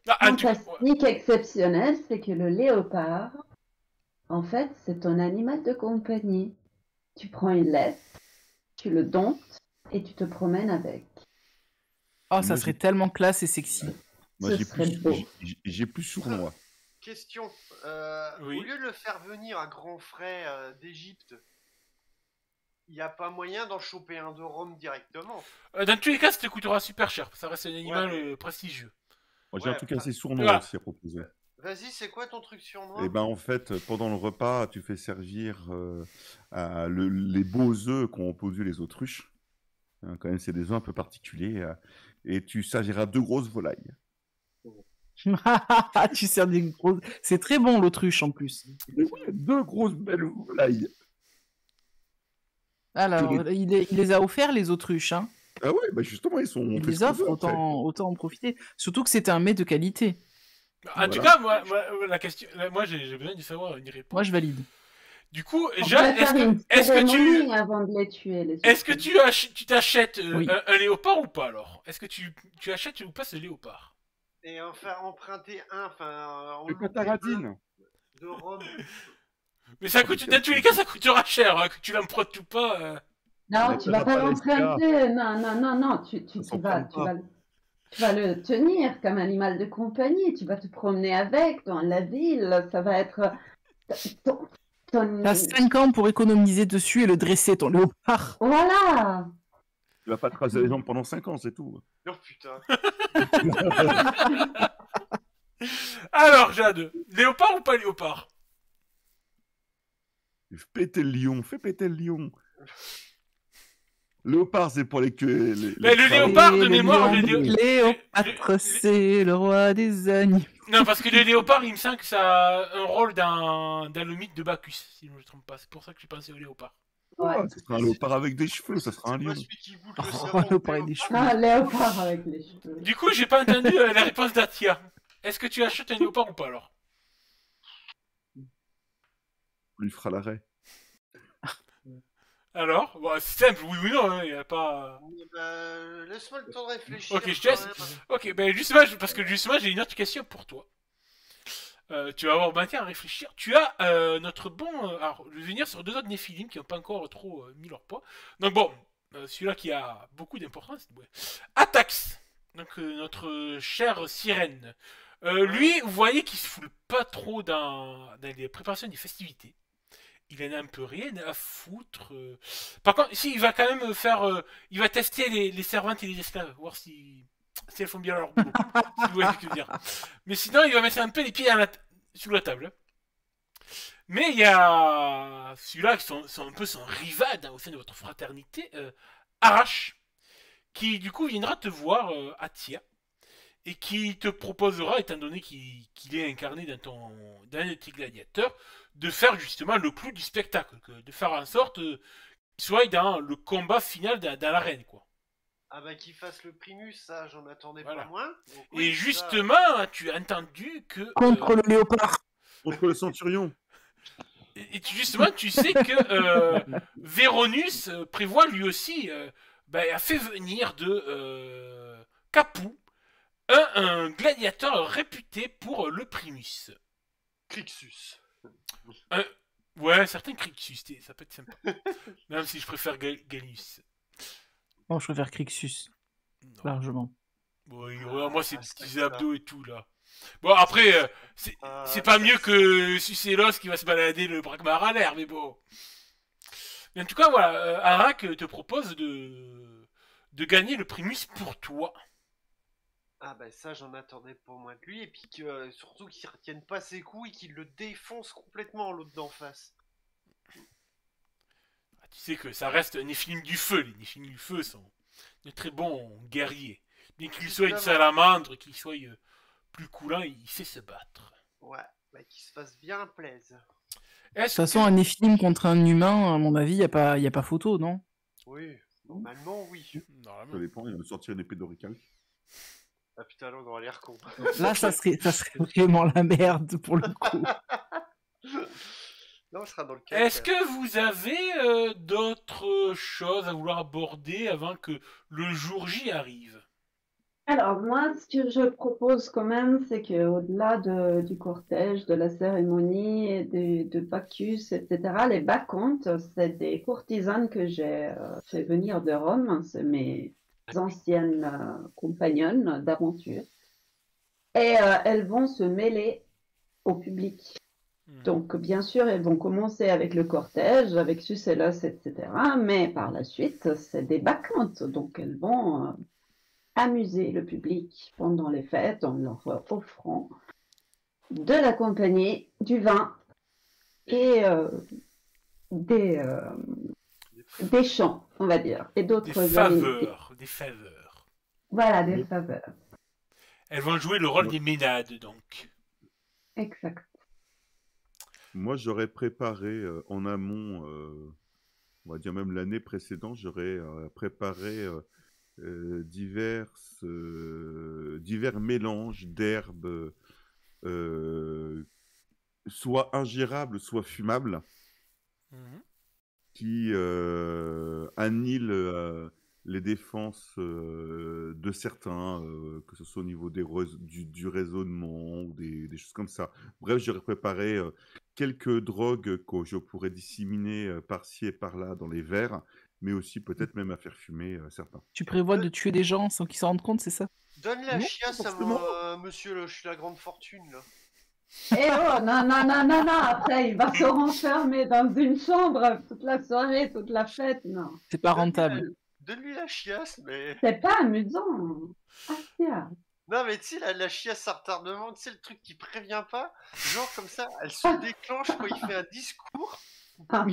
fantastique, exceptionnel, c'est que le léopard, en fait, c'est ton animal de compagnie. Tu prends une laisse, tu le domptes et tu te promènes avec. Oh, ça serait tellement classe et sexy. Moi, j'ai plus sournois. Question. Oui. Au lieu de le faire venir à grands frais d'Égypte, il n'y a pas moyen d'en choper un de Rome directement. Dans tous les cas, ça te coûtera super cher. Ça reste un animal prestigieux. Moi, j'ai un truc assez sournois aussi à proposer. Vas-y, c'est quoi ton truc sournois? Eh ben, en fait, pendant le repas, tu fais servir les beaux œufs qu'ont posés les autruches. Hein, quand même, c'est des œufs un peu particuliers. Et tu serviras 2 grosses volailles. Tu sers des grosses... C'est très bon l'autruche en plus. Oui, 2 grosses belles volailles. Alors, il les a offerts les autruches, hein. Ah ouais, bah justement, ils sont... Il les offre, autant en profiter. Surtout que c'est un mets de qualité. En tout cas, moi la question, moi j'ai besoin de savoir une réponse. Moi, je valide. Du coup, est-ce que tu t'achètes un léopard ou pas alors? Est-ce que tu achètes ou pas ce léopard? Et en faire emprunter Le Cataradine de Rome. Mais ça coûte, dans tous les cas, ça coûtera cher, hein, que tu l'empruntes ou pas. Non, tu vas pas l'emprunter. Non, tu vas le tenir comme animal de compagnie. Tu vas te promener avec dans la ville. Ça va être T'as 5 ans pour économiser dessus et le dresser, ton léopard. Voilà. Tu vas pas te raser les jambes pendant 5 ans, c'est tout. Oh putain. Alors, Jade, léopard ou pas léopard? Fais péter le lion. Léopard, c'est pour les queues. Mais le léopard de mémoire, Léopâtre, c'est le roi des agneaux. Non, parce que le léopard, il me semble que ça a un rôle dans le mythe de Bacchus, si je ne me trompe pas. C'est pour ça que j'ai pensé au léopard. Ouais. Ce sera un léopard avec des cheveux, ça sera un C'est lion. pas celui qui goûte le Oh, savon. le pareil des cheveux. Un léopard avec les cheveux. Du coup, j'ai pas entendu la réponse d'Atia. Est-ce que tu achètes un léopard ou pas alors? On lui fera l'arrêt. Alors, bon, c'est simple, oui ou non, il y a pas. Laisse-moi le temps de réfléchir. Ok, je te laisse. quand même. Ok, ben justement, parce que justement, j'ai une autre question pour toi. Tu vas avoir matin à réfléchir. Tu as notre bon. Alors, je vais venir sur deux autres Néphilim qui n'ont pas encore trop mis leur poids. Donc, bon, celui-là qui a beaucoup d'importance. Ouais. Atax, donc notre chère sirène. Lui, vous voyez qu'il se foule pas trop dans les préparations des festivités. Il en a un peu rien à foutre. Par contre, si, il va quand même faire. Il va tester les servantes et les esclaves, voir si elles font bien leur boulot. Si vous voyez ce que je veux dire. Mais sinon, il va mettre un peu les pieds sous la table. Mais il y a celui-là qui sont un peu son rival au sein de votre fraternité, Arash, qui du coup viendra te voir à Tia et qui te proposera, étant donné qu'il est incarné dans un de tes gladiateurs, de faire justement le clou du spectacle, de faire en sorte qu'il soit dans le combat final dans l'arène, quoi. Ah bah qu'il fasse le primus, ça j'en attendais Voilà. pas moins. Donc, Et oui, justement, tu as entendu que... Contre le léopard. Contre le centurion. Justement, tu sais que Véronus prévoit lui aussi, a fait venir de Capou, un gladiateur réputé pour le primus. Crixus. Ouais, un certain Crixus, ça peut être sympa. Même si je préfère Gallus. Non, je préfère Crixus, Non. largement. Oui, ouais, moi, c'est Ah, petits c'est abdos et tout, là. Bon, après, Ah, c'est pas ça, mieux que Sucélos qui va se balader le Brakmar à l'air, mais bon. Mais en tout cas, voilà, Arak te propose de gagner le primus pour toi. Ah bah ça j'en attendais pas moins de lui, et puis que surtout qu'il retienne pas ses coups et qu'il le défonce complètement l'autre d'en face. Ah, tu sais que ça reste un Néphilim du feu. Les Néphilim du feu sont de très bons guerriers. Bien qu'il soit une salamandre, qu'il soit plus coulant, il sait se battre. Ouais, bah qu'il se fasse bien plaise. De toute façon, un Néphilim contre un humain, à mon avis, y a pas photo, non? Oui, normalement oui. Normalement. Ça dépend, il va me sortir une épée d'oricalque. Ah putain, là on aura l'air con. Là, ça serait vraiment la merde pour le coup. Là on sera dans le cas. Est-ce que vous avez d'autres choses à vouloir aborder avant que le jour J arrive? Alors, moi, ce que je propose quand même, c'est qu'au-delà du cortège, de la cérémonie, et de Bacchus, etc., les Bacchantes, c'est des courtisanes que j'ai fait venir de Rome. C'est mes anciennes compagnonnes d'aventure. Et elles vont se mêler au public. Donc, bien sûr, elles vont commencer avec le cortège, avec Sucélos, etc. Mais par la suite, c'est des Bacchantes. Donc, elles vont amuser le public pendant les fêtes en leur offrant de la compagnie, du vin et des chants, on va dire, et Des d'autres amenities. faveurs, des faveurs. Voilà, des faveurs. Elles vont jouer le rôle des ménades, donc. Exact. Moi, j'aurais préparé en amont, on va dire même l'année précédente, j'aurais préparé divers mélanges d'herbes, soit ingérables, soit fumables, qui annihilent les défenses de certains, que ce soit au niveau du raisonnement ou des choses comme ça. Bref, j'aurais préparé quelques drogues que je pourrais disséminer par-ci et par-là dans les verres, mais aussi peut-être même à faire fumer certains. Tu prévois de tuer des gens sans qu'ils s'en rendent compte, c'est ça? Donne la Non, chiasse à forcément. monsieur, je suis la grande fortune là. Eh oh, non, non, non, non, non, après il va se renfermer dans une chambre toute la soirée, toute la fête, non. C'est pas rentable. Donne-lui la chiasse, mais. C'est pas amusant. Ah, tiens. Non, mais tu sais, la chiasse à retardement, tu sais, le truc qui prévient pas, genre comme ça, elle se déclenche quand il fait un discours. Ah,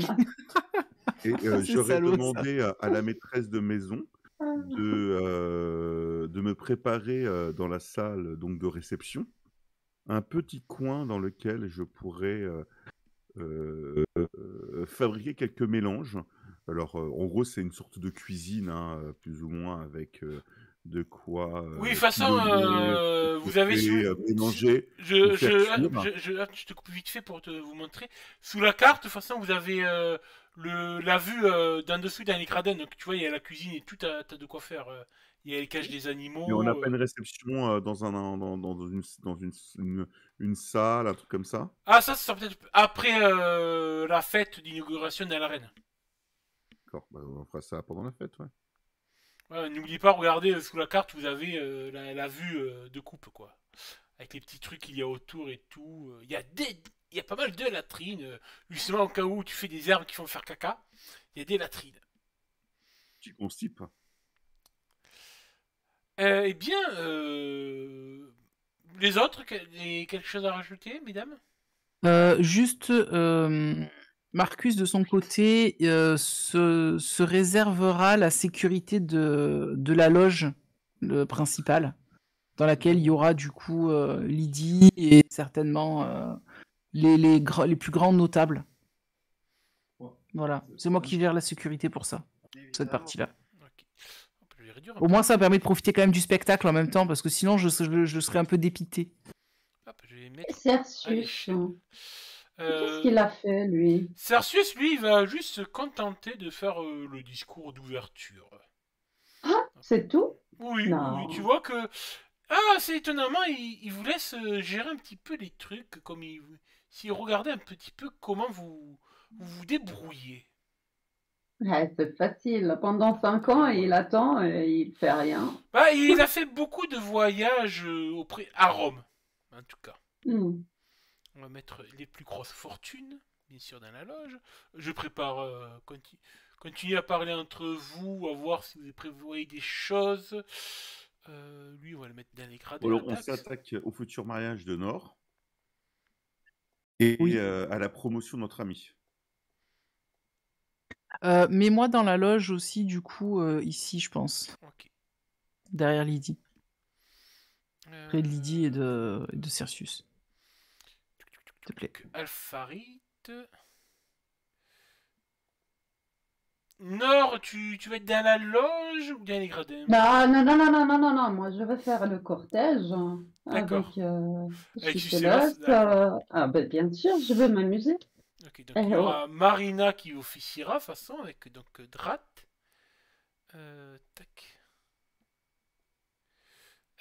Et C'est j'aurais salaud, ça. demandé à la maîtresse de maison de me préparer dans la salle donc, de réception un petit coin dans lequel je pourrais fabriquer quelques mélanges Alors, en gros, c'est une sorte de cuisine, hein, plus ou moins, avec de quoi Oui, de toute façon, pilonner, vous avez mélanger, je, faire cuire. je te coupe vite fait pour vous montrer. Sous la carte, de toute façon, vous avez la vue d'en dessous d'un écradin. Donc, tu vois, il y a la cuisine et tout, t'as de quoi faire. Il y a les cages des animaux. Mais on n'a pas une réception dans une salle, un truc comme ça. Ah, ça sera peut-être après la fête d'inauguration de l'arène. D'accord, bah, on fera ça pendant la fête, ouais. Ouais, n'oubliez pas, regardez sous la carte, vous avez la vue de coupe, quoi. Avec les petits trucs qu'il y a autour et tout. Il y a pas mal de latrines. Justement, au cas où tu fais des herbes qui font faire caca, il y a des latrines. Tu constipes. Eh bien, les autres, quelque chose à rajouter, mesdames? Juste, Marcus, de son côté, se réservera la sécurité de la loge principale, dans laquelle il y aura du coup Lydie et certainement les plus grands notables. Voilà, c'est moi qui gère la sécurité pour ça, cette partie-là. Ok. Je vais réduire un Au moins, ça permet de profiter quand même du spectacle en même temps, parce que sinon, je serais un peu dépité. Hop, je vais mettre à Cercius, l'échelle. qu'est-ce qu'il a fait, lui? Cercius, lui, il va juste se contenter de faire le discours d'ouverture. Ah, c'est tout? Oui, Non. oui, tu vois que... Ah, c'est étonnamment, il vous laisse gérer un petit peu les trucs, comme s'il regardait un petit peu comment vous débrouillez. Ouais, c'est facile. Pendant 5 ans, il attend et il fait rien. Bah, il a fait beaucoup de voyages à Rome, en tout cas. Hmm. On va mettre les plus grosses fortunes, bien sûr, dans la loge. Je prépare... continuez à parler entre vous, à voir si vous prévoyez des choses. Lui, on va le mettre dans les gradés. Alors, on s'attaque au futur mariage de Nord et Oui. à la promotion de notre ami. Mets-moi dans la loge aussi, du coup, ici, je pense. Ok. Derrière Lydie. Près de Lydie et de Cercius. S'il te plaît. Alpharite. Nord, tu vas être dans la loge ou dans les gradins? Bah, non, moi je vais faire le cortège D'accord. avec Sucelos, Sucelos. Ah, bah, bien sûr, je vais m'amuser. Ok, donc il y aura Marina qui officiera, de toute façon, avec donc Drat. Tac.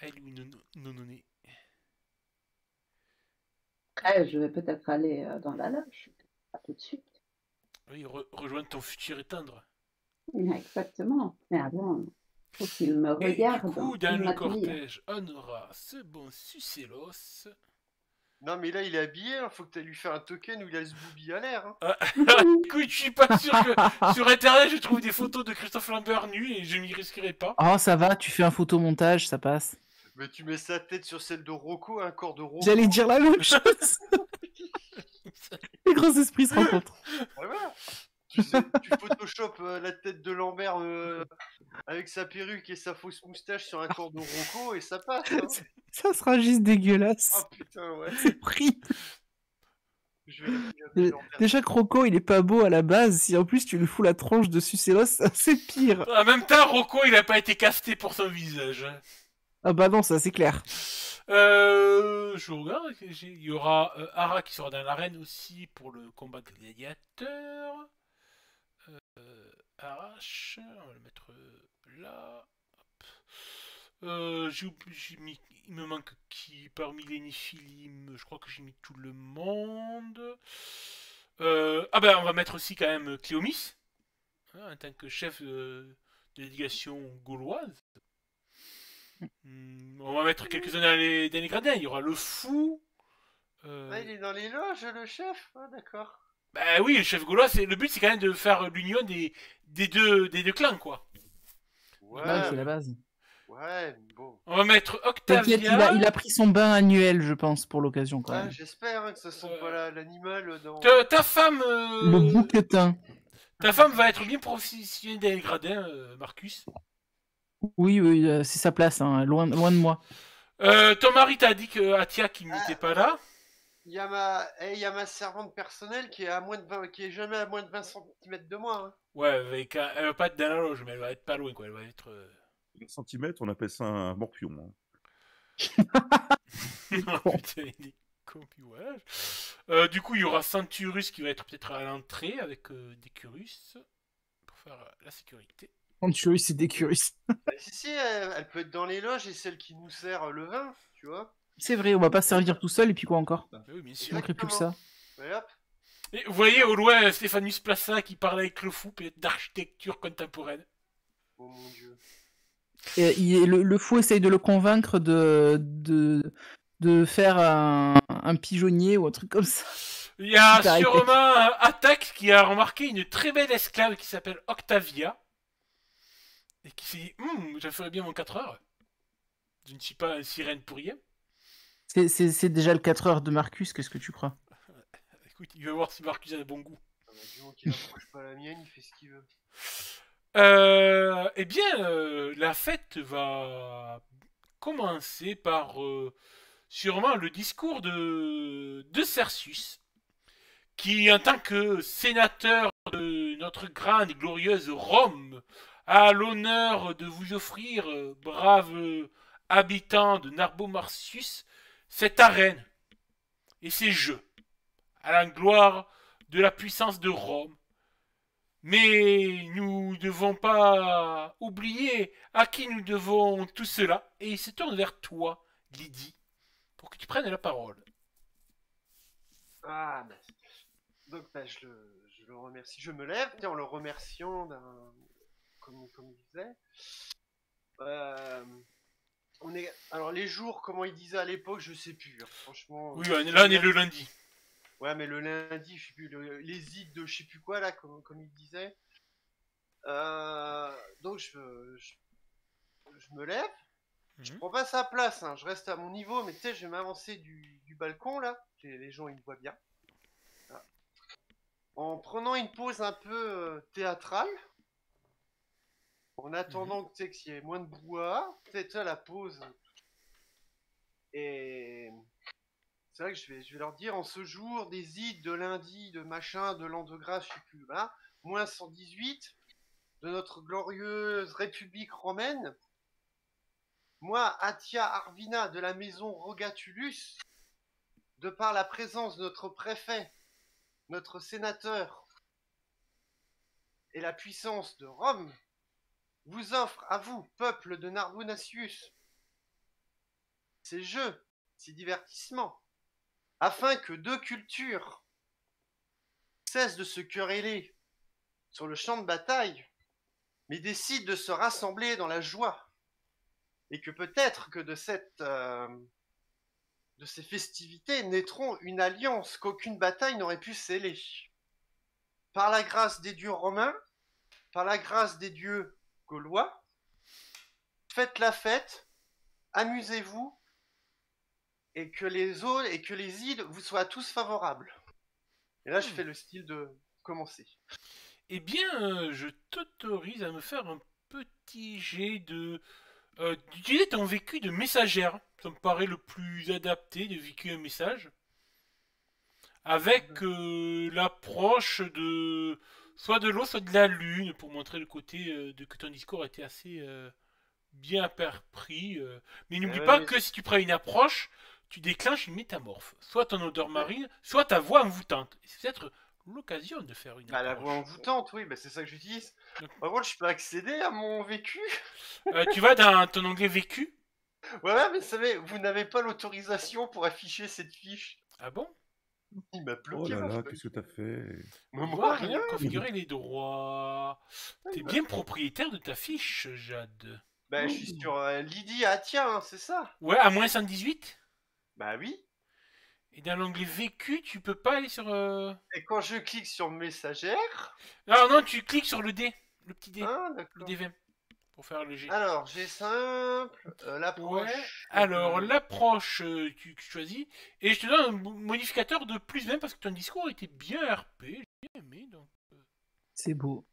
Elle ou Nononé. Après, je vais peut-être aller dans la loge. Pas tout de suite. Oui, rejoindre ton futur éteindre. Exactement. Mais avant, faut qu'il me Et regarde. du coup, dans qu'il le m'admire. cortège, on aura ce bon Sucelos. Non, mais là, il est habillé, hein. Faut que tu lui faire un token où il a ce booby à l'air. Hein. Écoute, je suis pas sûr que sur internet je trouve des photos de Christophe Lambert nu et je m'y risquerai pas. Oh, ça va, tu fais un photomontage, ça passe. Mais tu mets sa tête sur celle de Rocco, un corps de Rocco. J'allais dire la même chose. Les grands esprits se rencontrent. Ouais, voilà. Tu photoshop la tête de Lambert avec sa perruque et sa fausse moustache sur un corps de Rocco et ça passe. Hein. Ça sera juste dégueulasse. Oh putain, ouais. C'est pris. Je vais Déjà que Rocco, il est pas beau à la base. Si en plus tu lui fous la tronche de Sucelos, c'est pire. En même temps, Rocco il a pas été casté pour son visage. Ah bah non, ça c'est clair. Je regarde, il y aura Ara qui sera dans l'arène aussi pour le combat de gladiateur. Arash, on va le mettre là. Il me manque qui parmi les Néphilim? Je crois que j'ai mis tout le monde. Ah ben on va mettre aussi quand même Cléomis, hein, en tant que chef de délégation gauloise. On va mettre quelques-uns dans les gradins. Il y aura le fou. Ah, il est dans les loges, le chef. Ah, d'accord. Bah oui, le chef gaulois, le but c'est quand même de faire l'union des deux clans, quoi. Ouais, C'est la base. ouais, bon. On va mettre T'inquiète, Octavia. il a pris son bain annuel, je pense, pour l'occasion quand Ouais, même. j'espère hein, que ça sent pas l'animal dans... Ta femme... Le bouquetin. Ta femme va être bien professionnelle dans les gradins, Marcus. Oui, c'est sa place, hein, loin de moi. Ton mari t'a dit que Atia qui n'était pas là. Il y a ma servante personnelle qui est à moins de 20, qui est jamais à moins de 20 cm de moi. Hein. Ouais, elle va pas être dans la loge, mais elle va être pas loin, quoi. Elle va être. 1 centimètre, on appelle ça un morpion. Hein. Oh, con. putain, il est con, puis voilà. Du coup, il y aura Centurus qui va être peut-être à l'entrée avec Decurus pour faire la sécurité. Antiurus et Decurus. Bah, si, elle peut être dans les loges et celle qui nous sert le vin, tu vois. C'est vrai, on va pas se servir tout seul et puis quoi encore? Mais oui, bien Il sûr. manquerait plus que ça. Ouais, hop. Et vous voyez au loin Stéphanus Plaça qui parle avec le fou, peut-être d'architecture contemporaine. Oh mon dieu. Et le fou essaye de le convaincre de faire un pigeonnier ou un truc comme ça. Il y a Super sûrement Attaque qui a remarqué une très belle esclave qui s'appelle Octavia. Et qui s'est dit, j'en ferais bien mon 4 heures. Je ne suis pas une sirène pour rien. C'est déjà le 4 heures de Marcus, qu'est-ce que tu crois? Écoute, il va voir si Marcus a de bon goût. Ah bah, du moment qu'il approche pas la mienne, il fait ce qu'il veut. Eh bien, la fête va commencer par sûrement le discours de Cersus, qui, en tant que sénateur de notre grande et glorieuse Rome, a l'honneur de vous offrir, braves habitants de Narbomarcius, cette arène et ces jeux, à la gloire de la puissance de Rome. Mais nous ne devons pas oublier à qui nous devons tout cela, et il se tourne vers toi, Lydie, pour que tu prennes la parole. Ah, bah, donc bah, je le remercie. Je me lève en le remerciant comme il disait. Alors les jours, comment il disait à l'époque, je sais plus. Hein. Franchement. Oui, là on est le lundi. Ouais, mais le lundi, je sais plus, les ides de je sais plus quoi là, comme il disait. Donc je me lève. Je prends pas sa place, hein, je reste à mon niveau, mais tu sais, je vais m'avancer du balcon là. Les gens ils me voient bien. Voilà. En prenant une pause un peu théâtrale. En attendant que tu sais qu'il y ait moins de brouhaha, tu sais, la pause. Et c'est vrai que je vais leur dire en ce jour des ides de lundi, de machin, de l'an de grâce, je sais plus, voilà, moins 118 de notre glorieuse République romaine. Moi, Atia Arvina de la maison Rogatulus, de par la présence de notre préfet, notre sénateur et la puissance de Rome, vous offre à vous, peuple de Narbonasius, ces jeux, ces divertissements, afin que deux cultures cessent de se quereller sur le champ de bataille, mais décident de se rassembler dans la joie, et que peut-être que de ces festivités naîtront une alliance qu'aucune bataille n'aurait pu sceller. Par la grâce des dieux romains, par la grâce des dieux gaulois, faites la fête, amusez-vous, et que les ides vous soient tous favorables. Et là, je fais le style de commencer. Eh bien, je t'autorise à me faire un petit jet d'utiliser ton vécu de messagère. Ça me paraît le plus adapté de vécu un message. Avec l'approche de soit de l'eau, soit de la lune, pour montrer le côté de que ton discours était assez bien pris. Mais n'oublie pas que si tu prends une approche, tu déclenches une métamorphe. Soit ton odeur marine, soit ta voix envoûtante. Et c'est peut-être l'occasion de faire une approche. La voix envoûtante, oui, c'est ça que j'utilise. Par contre, je peux accéder à mon vécu. Tu vas dans ton onglet vécu. Ouais, mais vous savez, vous n'avez pas l'autorisation pour afficher cette fiche. Ah bon? Il m'a bloqué. Oh là là, qu'est-ce que t'as fait? Moi, rien. Configurer les droits. T'es bien propriétaire de ta fiche, Jade. Bah, je suis sur Lydie Atia, hein, c'est ça? Ouais, à moins 118? Bah oui. Et dans l'onglet vécu, tu peux pas aller sur... Et quand je clique sur messagère... Non, tu cliques sur le dé. Le petit dé. Ah, le D20. Pour faire le G. Alors, G simple, l'approche... Ouais. Alors, l'approche, tu choisis. Et je te donne un modificateur de plus 20 parce que ton discours était bien RP. J'ai bien aimé, donc... C'est beau.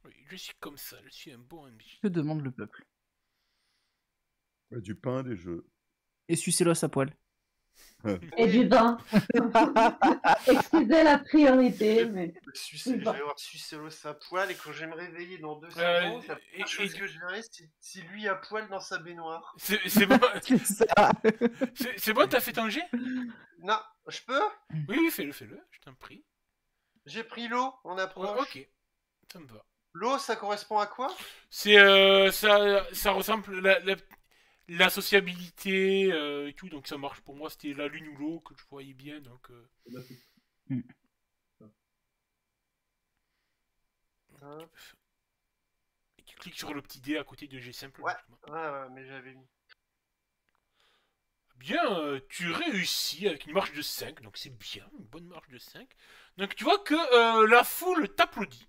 Oui, je suis comme ça. Je suis un bon MJ. Que demande le peuple? Du pain, des jeux. Et sucez-le à sa poêle. Et du bain. Excusez la priorité, mais... Je vais avoir Sucélos à poil et quand je vais me réveiller dans 2 Euh, secondes, la première chose que je verrai, c'est lui à poil dans sa baignoire. C'est bon, C'est ça. c'est bon, t'as fait ton jet? Non, je peux? Oui, fais-le, je t'en prie. J'ai pris l'eau en Ouais, approche. ok, ça me va. L'eau, ça correspond à quoi? C'est ça ressemble la sociabilité et tout, donc ça marche pour moi. C'était la lune ou l'eau que je voyais bien, donc. Hein? Et tu cliques sur le petit dé à côté de G simple. Ouais. logiquement. Ouais, mais j'avais mis. Bien, tu réussis avec une marche de 5, donc c'est bien, une bonne marche de 5. Donc tu vois que la foule t'applaudit.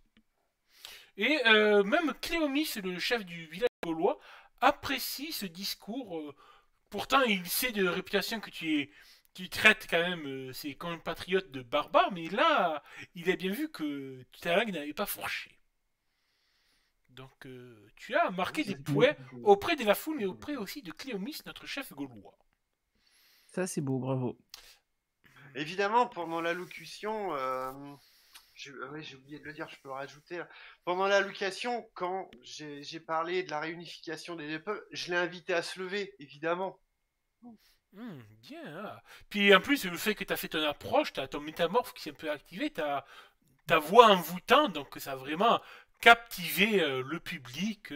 Et même Cléomis, le chef du village gaulois, apprécie ce discours. Pourtant, il sait de réputation que tu traites quand même ses compatriotes de barbares, mais là, il a bien vu que ta langue n'avait pas fourché. Donc, tu as marqué des points auprès de la foule, mais auprès aussi de Cléomis, notre chef gaulois. Ça, c'est beau, bravo. Évidemment, pendant l'allocution, j'ai oublié de le dire, je peux le rajouter. Là. Pendant l'allocation, quand j'ai parlé de la réunification des deux peuples, je l'ai invité à se lever, évidemment. Bien. Hein. Puis en plus, le fait que tu as fait ton approche, tu as ton métamorphe qui s'est un peu activé, ta voix envoûtante, donc ça a vraiment captivé le public.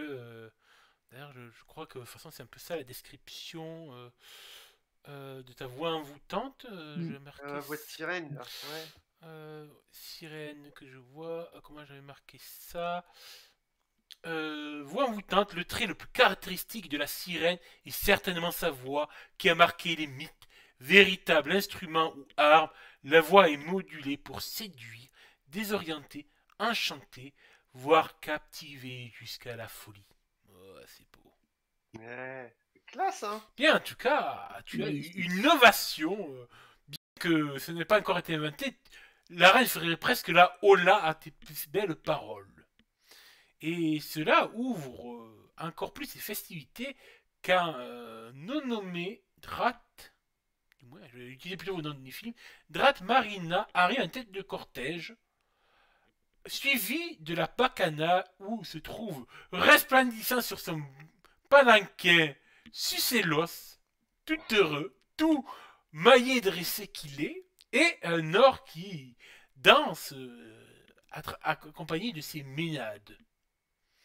D'ailleurs, je crois que de toute façon, c'est un peu ça la description de ta voix envoûtante. Je vais marquer La voix de sirène, là. Ouais. Sirène que je vois. Comment j'avais marqué ça? Voix envoûtante, le trait le plus caractéristique de la sirène est certainement sa voix qui a marqué les mythes. Véritable instrument ou arme, la voix est modulée pour séduire, désorienter, enchanter, voire captiver jusqu'à la folie. Oh, c'est beau. Ouais. Classe, hein. Bien, en tout cas, tu as eu une ovation, bien que ce n'ait pas encore été inventé. La reine ferait presque la hola à tes plus belles paroles. Et cela ouvre encore plus ses festivités qu'un non nommé Drat, du moins je vais utiliser plutôt au nom du film, Drat Marina arrive en tête de cortège, suivi de la Bacana où se trouve resplendissant sur son palanquin Sucélos, tout heureux, tout maillé dressé qu'il est, et un or qui danse accompagné de ses ménades.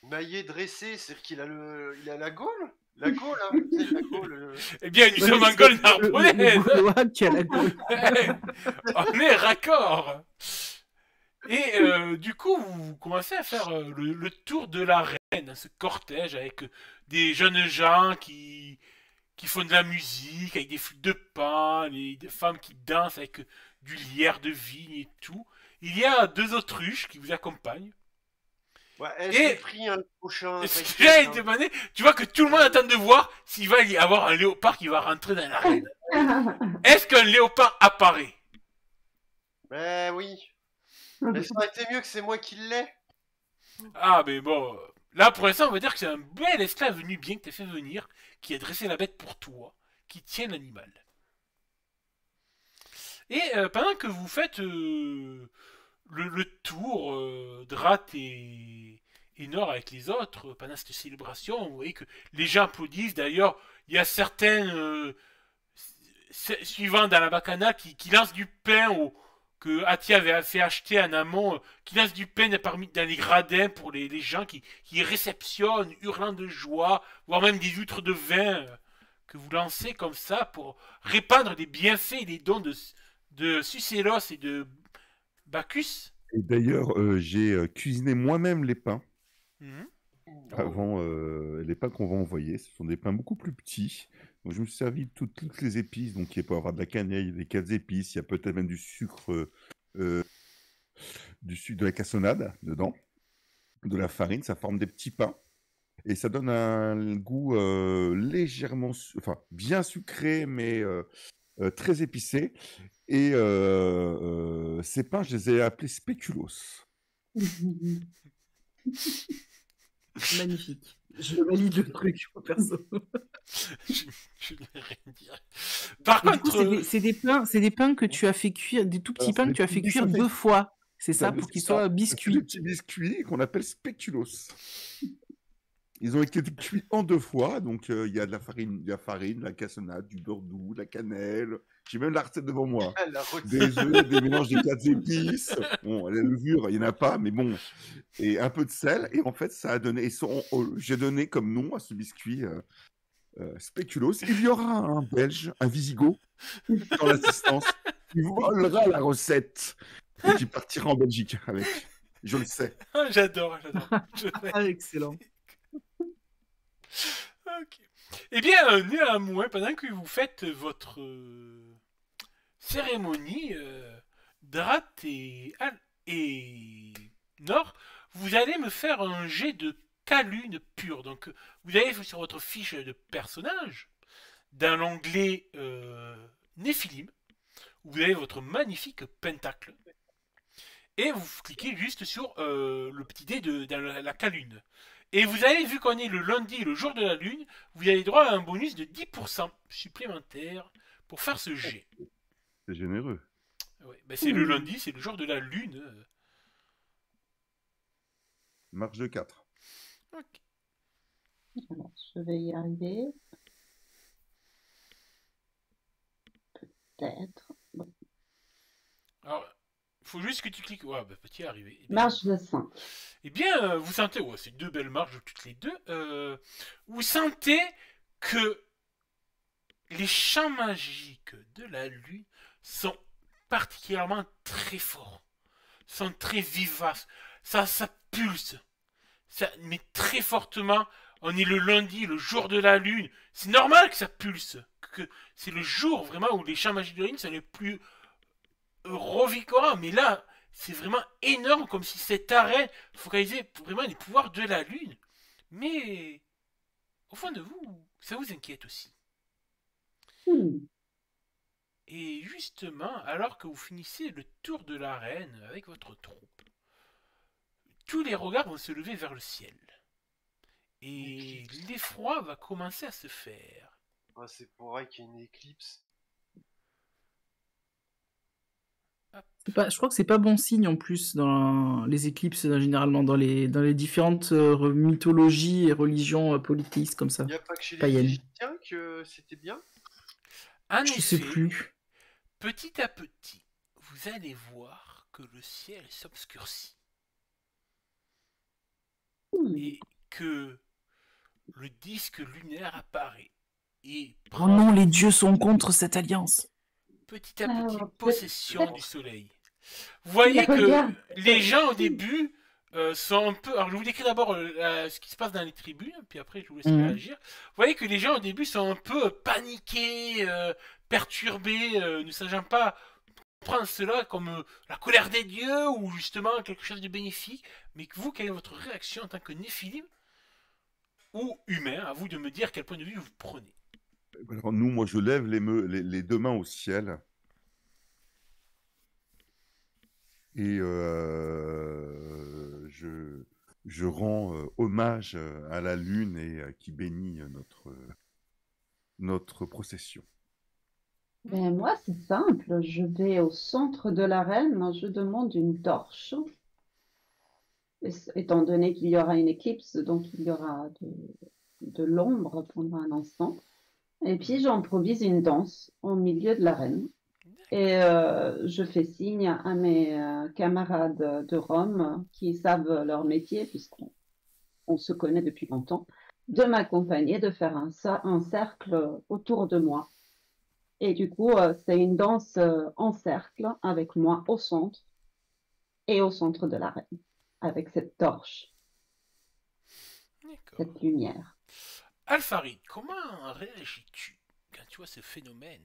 Maillé dressé, c'est-à-dire qu'il a la gaule? La gaule, hein. C'est la gaule. Eh bien, nous sommes en gaule narbonnaise. Gaulois qui a la gaule. On est raccord. Et du coup, vous commencez à faire le tour de la reine, ce cortège avec des jeunes gens qui font de la musique, avec des flûtes de pan, des femmes qui dansent avec du lierre de vigne et tout. Il y a 2 autruches qui vous accompagnent. Ouais, j'ai pris un prochain. Ce que j'allais te demander, tu vois que tout le monde attend de voir s'il va y avoir un léopard qui va rentrer dans l'arène. Est-ce qu'un léopard apparaît? Ben oui. Mais ça aurait été mieux que c'est moi qui l'ai. Ah, mais bon. Là, pour l'instant, on va dire que c'est un bel esclave venu bien que t'as fait venir, qui a dressé la bête pour toi, qui tient l'animal. Et pendant que vous faites le tour, Drat et Nord avec les autres, pendant cette célébration, vous voyez que les gens applaudissent. D'ailleurs, il y a certains suivants dans la Bacana qui lancent du pain que Atia avait fait acheter en amont, qui lancent du pain dans les gradins pour les gens qui réceptionnent, hurlant de joie, voire même des huîtres de vin que vous lancez comme ça pour répandre les bienfaits et les dons de Sucélos et de Bacchus. Et d'ailleurs, j'ai cuisiné moi-même les pains. Mhm. Avant, les pains qu'on va envoyer, ce sont des pains beaucoup plus petits. Donc, je me suis servi de toutes les épices. Donc, il peut y avoir de la cannelle, des 4 épices. Il y a peut-être même du sucre, de la cassonade dedans, de la farine. Ça forme des petits pains. Et ça donne un goût légèrement, enfin, bien sucré, mais très épicé. Et ces pains, je les ai appelés spéculoos. Magnifique. Je valide le truc, perso. Je ne vais rien dire. Par Et du coup, contre, c'est des pains que tu as fait cuire, des tout petits Alors, pains c'est que des tu as fait petits cuire biscuits. 2 fois. C'est ça, Ça, pour c'est qu'ils ça. soient C'est des biscuits. petits biscuits qu'on appelle spéculoos. Ils ont été cuits en 2 fois, donc il y a de la farine, de la cassonade, du beurre doux, de la cannelle. J'ai même la recette devant moi. La recette. Des œufs, des mélanges de 4 épices. Bon, la levure, il n'y en a pas, mais bon. Et un peu de sel. Et en fait, ça a donné. J'ai donné comme nom à ce biscuit spéculoos. Il y aura un Belge, un Visigoth, dans l'assistance, qui volera la recette et qui partira en Belgique avec. Je le sais. j'adore. Ah, excellent. Ok. Eh bien, néanmoins, pendant que vous faites votre cérémonie, Drat et Nord, vous allez me faire un jet de calune pure. Donc, vous allez sur votre fiche de personnage, dans l'onglet Néphilim, vous avez votre magnifique pentacle. Et vous cliquez juste sur le petit dé dans la calune. Et vous avez vu qu'on est le lundi, le jour de la lune, vous avez droit à un bonus de 10% supplémentaire pour faire ce jet. C'est généreux. Ouais, ben c'est le lundi, c'est le jour de la lune. Marge de 4. Ok. Alors, je vais y arriver. Peut-être. Bon. Alors, il faut juste que tu cliques. Ouais, ben petit arrivé. Marche de 5. Eh bien, vous sentez, ouais, c'est 2 belles marches toutes les deux. Vous sentez que les champs magiques de la lune sont particulièrement très forts, sont très vivaces. Ça pulse, mais très fortement. On est le lundi, le jour de la lune. C'est normal que ça pulse. Que c'est le jour vraiment où les champs magiques de la lune sont les plus revigorants. Mais là, c'est vraiment énorme, comme si cette arène focalisait vraiment les pouvoirs de la lune. Mais au fond de vous, ça vous inquiète aussi. Et justement, alors que vous finissez le tour de l'arène avec votre troupe, tous les regards vont se lever vers le ciel. Et l'effroi va commencer à se faire. Ah, c'est pour vrai qu'il y a une éclipse. Je crois que c'est pas bon signe en plus dans les éclipses, généralement dans les différentes mythologies et religions polythéistes comme ça. Il n'y a pas que chez les Païennes. Égyptiens que c'était bien. En Je sais effet, plus. petit à petit, vous allez voir que le ciel s'obscurcit. Et que le disque lunaire apparaît. Et Oh prend non, les dieux sont contre cette alliance. petit à petit Alors, possession peut-être- du soleil. Vous voyez que Regarde. les gens au début sont un peu... Alors je vous décris d'abord ce qui se passe dans les tribunes, puis après je vous laisse réagir. Vous voyez que les gens au début sont un peu paniqués, perturbés, ne sachant pas prendre cela comme la colère des dieux ou justement quelque chose de bénéfique. Mais que vous, quelle est votre réaction en tant que néphilim ou humain? À vous de me dire quel point de vue vous prenez. Alors nous, moi, je lève les 2 mains au ciel. Et je rends hommage à la lune et qui bénit notre procession. Ben, moi, c'est simple. Je vais au centre de l'arène, je demande une torche. Étant donné qu'il y aura une éclipse, donc il y aura de l'ombre pendant un instant. Et puis j'improvise une danse au milieu de l'arène. Et je fais signe à mes camarades de Rome qui savent leur métier, puisqu'on se connaît depuis longtemps, de m'accompagner, de faire un cercle autour de moi. Et du coup, c'est une danse en cercle avec moi au centre et au centre de l'arène, avec cette torche, D'accord. cette lumière. Alfarid, comment réagis-tu quand tu vois ce phénomène?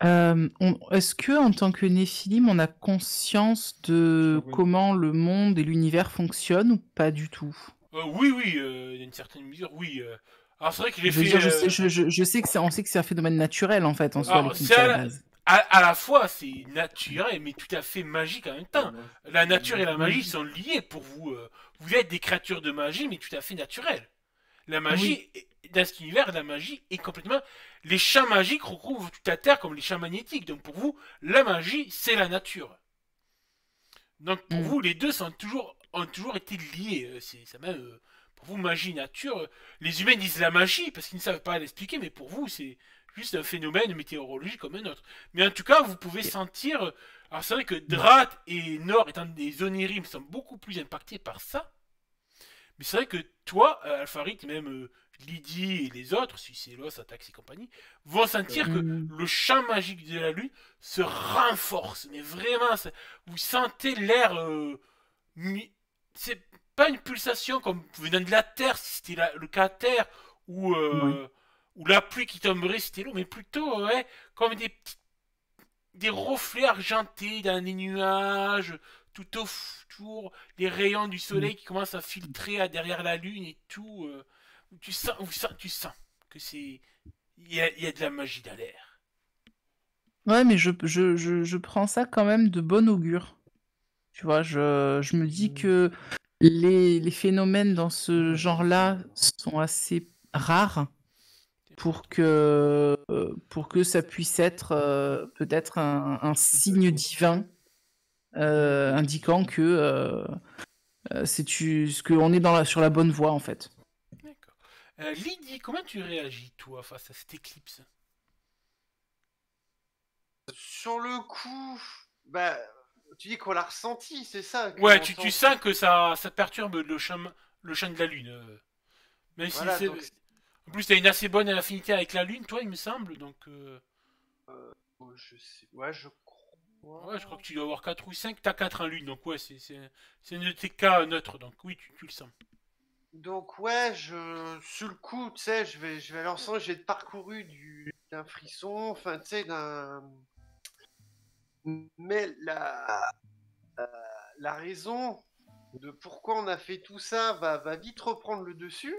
Est-ce que en tant que Néphilim, on a conscience de comment le monde et l'univers fonctionnent ou pas du tout? Oui, dans une certaine mesure, oui. Alors c'est vrai que j'ai Je veux fait... dire, je sais que on sait que c'est un phénomène naturel en fait en soi, Alors, l'éclipse c'est à à la la- base. à la fois, c'est naturel, mais tout à fait magique en même temps. La nature et la magie sont liées pour vous. Vous êtes des créatures de magie, mais tout à fait naturelles. La magie, dans cet univers, la magie est complètement... Les champs magiques recouvrent toute la Terre comme les champs magnétiques. Donc pour vous, la magie, c'est la nature. Donc pour vous, les deux ont toujours été liés. Ça même, pour vous, magie, nature. Les humains disent la magie parce qu'ils ne savent pas l'expliquer, mais pour vous, c'est juste un phénomène météorologique comme un autre. Mais en tout cas, vous pouvez sentir... Alors c'est vrai que Drat et Nord, étant des onirimes, sont beaucoup plus impactés par ça. Mais c'est vrai que toi, Alpharit, et même Lydie et les autres, si c'est Los, Atax et compagnie, vont sentir que le champ magique de la Lune se renforce. Mais vraiment, vous sentez l'air... c'est pas une pulsation comme venant de la Terre, si c'était le cas Terre, ou la pluie qui tomberait, c'était l'eau, mais plutôt comme des reflets argentés dans les nuages, tout autour, les rayons du soleil qui commencent à filtrer derrière la lune et tout. Tu sens que c'est... Il y a de la magie dans l'air. Ouais, mais je prends ça quand même de bon augure. Tu vois, je me dis que les phénomènes dans ce genre-là sont assez rares pour que ça puisse être peut-être un signe divin indiquant que qu'on est sur la bonne voie, en fait. D'accord. Lydie, comment tu réagis, toi, face à cette éclipse? Sur le coup, bah, tu dis qu'on l'a ressenti, c'est ça? Ouais, tu sens que ça perturbe le champ de la Lune. Même si Voilà, c'est... donc, En plus, t'as une assez bonne affinité avec la Lune, toi, il me semble, donc... je sais, ouais, je crois... Ouais, je crois que tu dois avoir 4 ou 5, t'as 4 en Lune, donc ouais, c'est un de tes cas neutres, donc oui, tu le sens. Donc ouais, sur le coup, tu sais, je vais l'ensemble, j'ai parcouru d'un frisson, enfin, tu sais, Mais la raison de pourquoi on a fait tout ça va vite reprendre le dessus.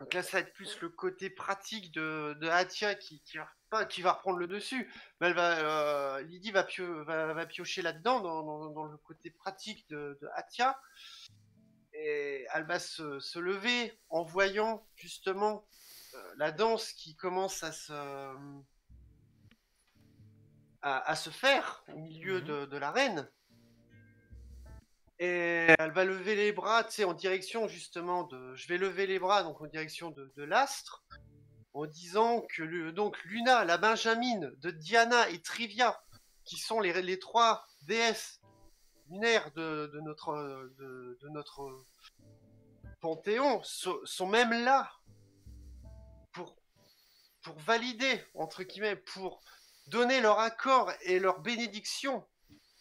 Donc là, ça va être plus le côté pratique de Hatia qui va reprendre le dessus. Mais Lydie va piocher là-dedans, dans le côté pratique de Hatia. Et elle va se lever en voyant justement la danse qui commence à se faire au milieu de l'arène. Et elle va lever les bras, tu sais, en direction justement de... Je vais lever les bras, donc en direction de l'astre, en disant que donc Luna, la Benjamine de Diana et Trivia, qui sont les trois déesses lunaires de notre panthéon, sont même là pour valider, entre guillemets, pour donner leur accord et leur bénédiction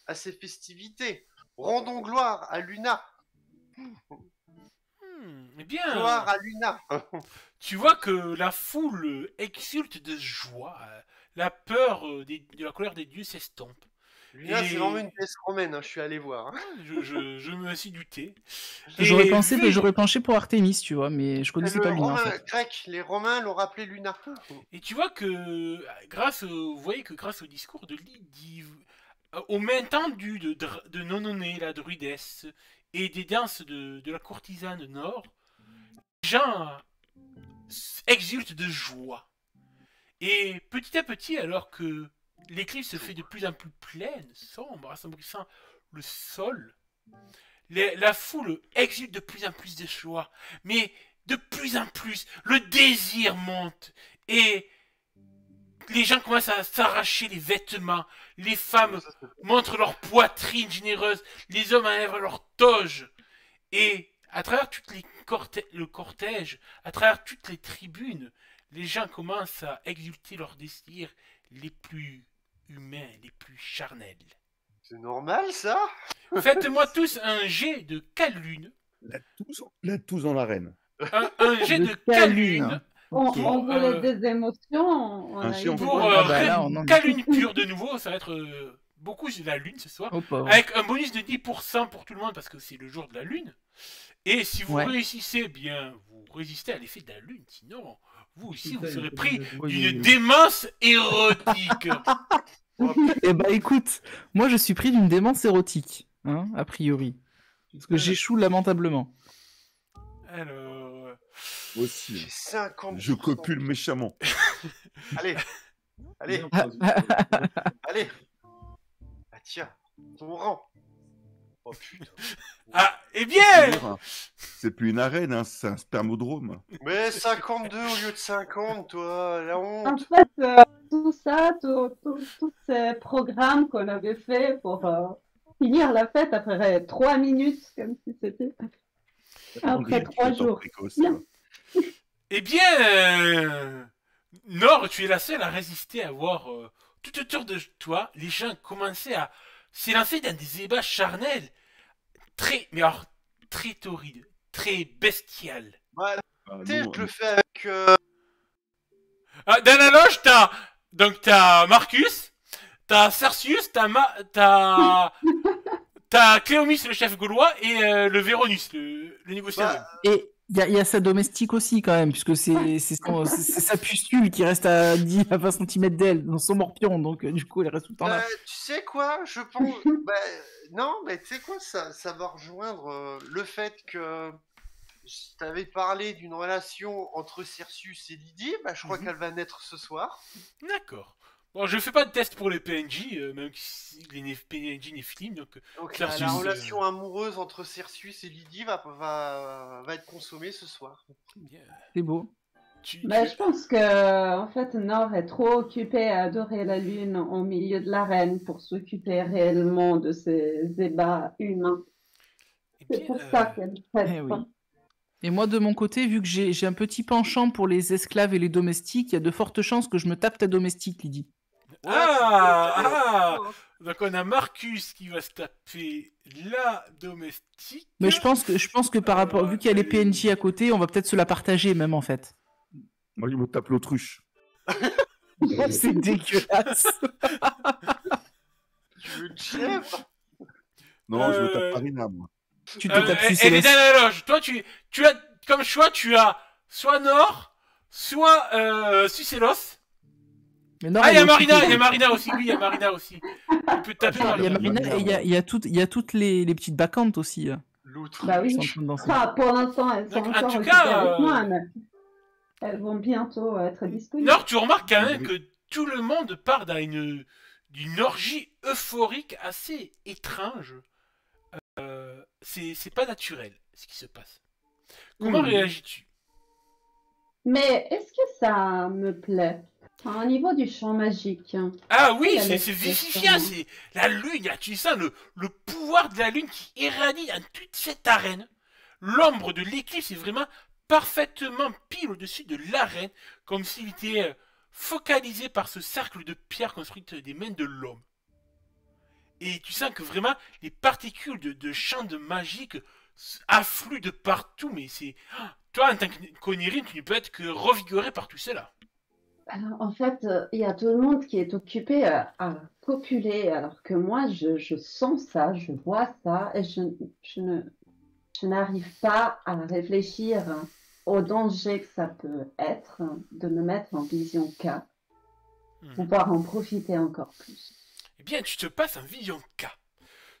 à ces festivités. Rendons gloire à Luna. Eh bien, gloire à Luna. Tu vois que la foule exulte de joie. La peur de la colère des dieux s'estompe. Luna, c'est vraiment une pièce romaine, hein, je suis allé voir. Hein. Je me suis douté. J'aurais penché pour Artémis, tu vois, mais je connaissais pas Luna, en fait. Grec, les Romains l'ont rappelé Luna. Et tu vois que, vous voyez que grâce au discours de Lydie, au main tendu de Nononé, la druidesse, et des danses de la courtisane Nord, les gens exultent de joie. Et petit à petit, alors que l'éclipse se fait de plus en plus pleine, sombre, assombrissant le sol, la foule exulte de plus en plus de joie. Mais de plus en plus, le désir monte. Et les gens commencent à s'arracher les vêtements. Les femmes montrent leur poitrine généreuse. Les hommes enlèvent leur toge. Et à travers le cortège, à travers toutes les tribunes, les gens commencent à exulter leurs désirs les plus humains, les plus charnels. C'est normal, ça? Faites-moi tous un jet de Calune. La touze dans l'arène. Un jet de Calune. On voulait des émotions. On a eu Pour Calune pure de nouveau, ça va être beaucoup de la lune ce soir. Avec un bonus de 10% pour tout le monde parce que c'est le jour de la lune. Et si vous réussissez, bien, pour résister à l'effet de la lune. Sinon, vous aussi, Putain, vous serez il pris faut Oui, d'une oui, oui. démence érotique. Eh bah écoute, moi je suis pris d'une démence érotique, hein, a priori. Parce que j'échoue lamentablement. Alors... Aussi. J'ai 50. Je copule méchamment. Allez, allez, Bien, vas-y. allez. Ah tiens, ton rang. Oh putain. Ah, eh bien C'est plus une arène, hein, c'est un spermodrome. Mais 52 au lieu de 50, toi, la En honte. fait, tout ça, tous ces programmes qu'on avait fait pour finir la fête après 3 minutes, comme si c'était On après dirait que tu 3 es jours. précoce, Bien. hein. Eh bien, Nord, tu es la seule à résister à voir tout autour de toi, les gens commençaient à s'élancer dans des ébats charnels, mais alors, très torrides, très bestiales. Bah, Ah, tu sais, non, je le fais avec. Ah, dans la loge, t'as Marcus, t'as Cercius, t'as Cléomis, le chef gaulois, et le Véronus, le négociateur. Bah, Et il y a sa domestique aussi quand même, puisque c'est sa pustule qui reste à 20 cm d'elle dans son morpion, donc du coup elle reste tout le temps là. tu sais quoi, je pense. Bah, non, mais tu sais quoi, ça va rejoindre le fait que je t'avais parlé d'une relation entre Cercius et Lydie. Bah, je crois Mhm. qu'elle va naître ce soir. D'accord. Bon, je fais pas de test pour les PNJ, même si les PNJ Nephilim, donc... Donc Cercius, la relation amoureuse entre Cercius et Lydie va être consommée ce soir. bien. C'est beau. Mais je pense que en fait, Nord est trop occupé à adorer la lune au milieu de l'arène pour s'occuper réellement de ces ébats humains. Eh C'est bien, pour ça qu'elle traite Eh oui. pas. Et moi de mon côté, vu que j'ai un petit penchant pour les esclaves et les domestiques, il y a de fortes chances que je me tape ta domestique, Lydie. Ah, donc on a Marcus qui va se taper la domestique. Mais je pense que par rapport, vu qu'il y a les PNJ à côté, on va peut-être se la partager même en fait. Moi, je me tape l'autruche. C'est dégueulasse. Tu veux une chèvre? Non, je me tape Euh, Parina, moi. Tu te tapes elle est Sucellus. dans la loge. Toi, tu as comme choix, tu as soit Nord, soit Sucellos. Mais non, Ah, il y elle a est Marina, occupée. il y a Marina aussi. Oui, il y a Marina aussi. Tu peux taper Il y a Marina. Marina et il y a toutes les petites bacchantes aussi L'autre. Bah oui. qui sont en train de danser. Enfin, pour l'instant, elles sont Donc, en encore tout occupées cas, avec moi, mais elles vont bientôt être disponibles. Nord, tu remarques quand même que tout le monde part dans d'une orgie euphorique assez étrange. C'est pas naturel ce qui se passe. Comment réagis-tu? Mais est-ce que ça me plaît? Enfin, au niveau du champ magique. Ah oui, La c'est laisse vivifiant, faire. c'est la lune, là, tu sens le pouvoir de la lune qui irradie dans toute cette arène. L'ombre de l'éclipse est vraiment parfaitement pile au-dessus de l'arène, comme s'il était focalisé par ce cercle de pierre construite des mains de l'homme. Et tu sens que vraiment les particules de champ de magique affluent de partout, mais c'est... Toi, en tant qu'Onirin, tu ne peux être que revigoré par tout cela. Alors, en fait, il y a tout le monde qui est occupé à copuler, alors que moi, je sens ça, je vois ça, et je n'arrive pas à réfléchir au danger que ça peut être de me mettre en vision K, pouvoir en profiter encore plus. Eh bien, tu te passes en vision K.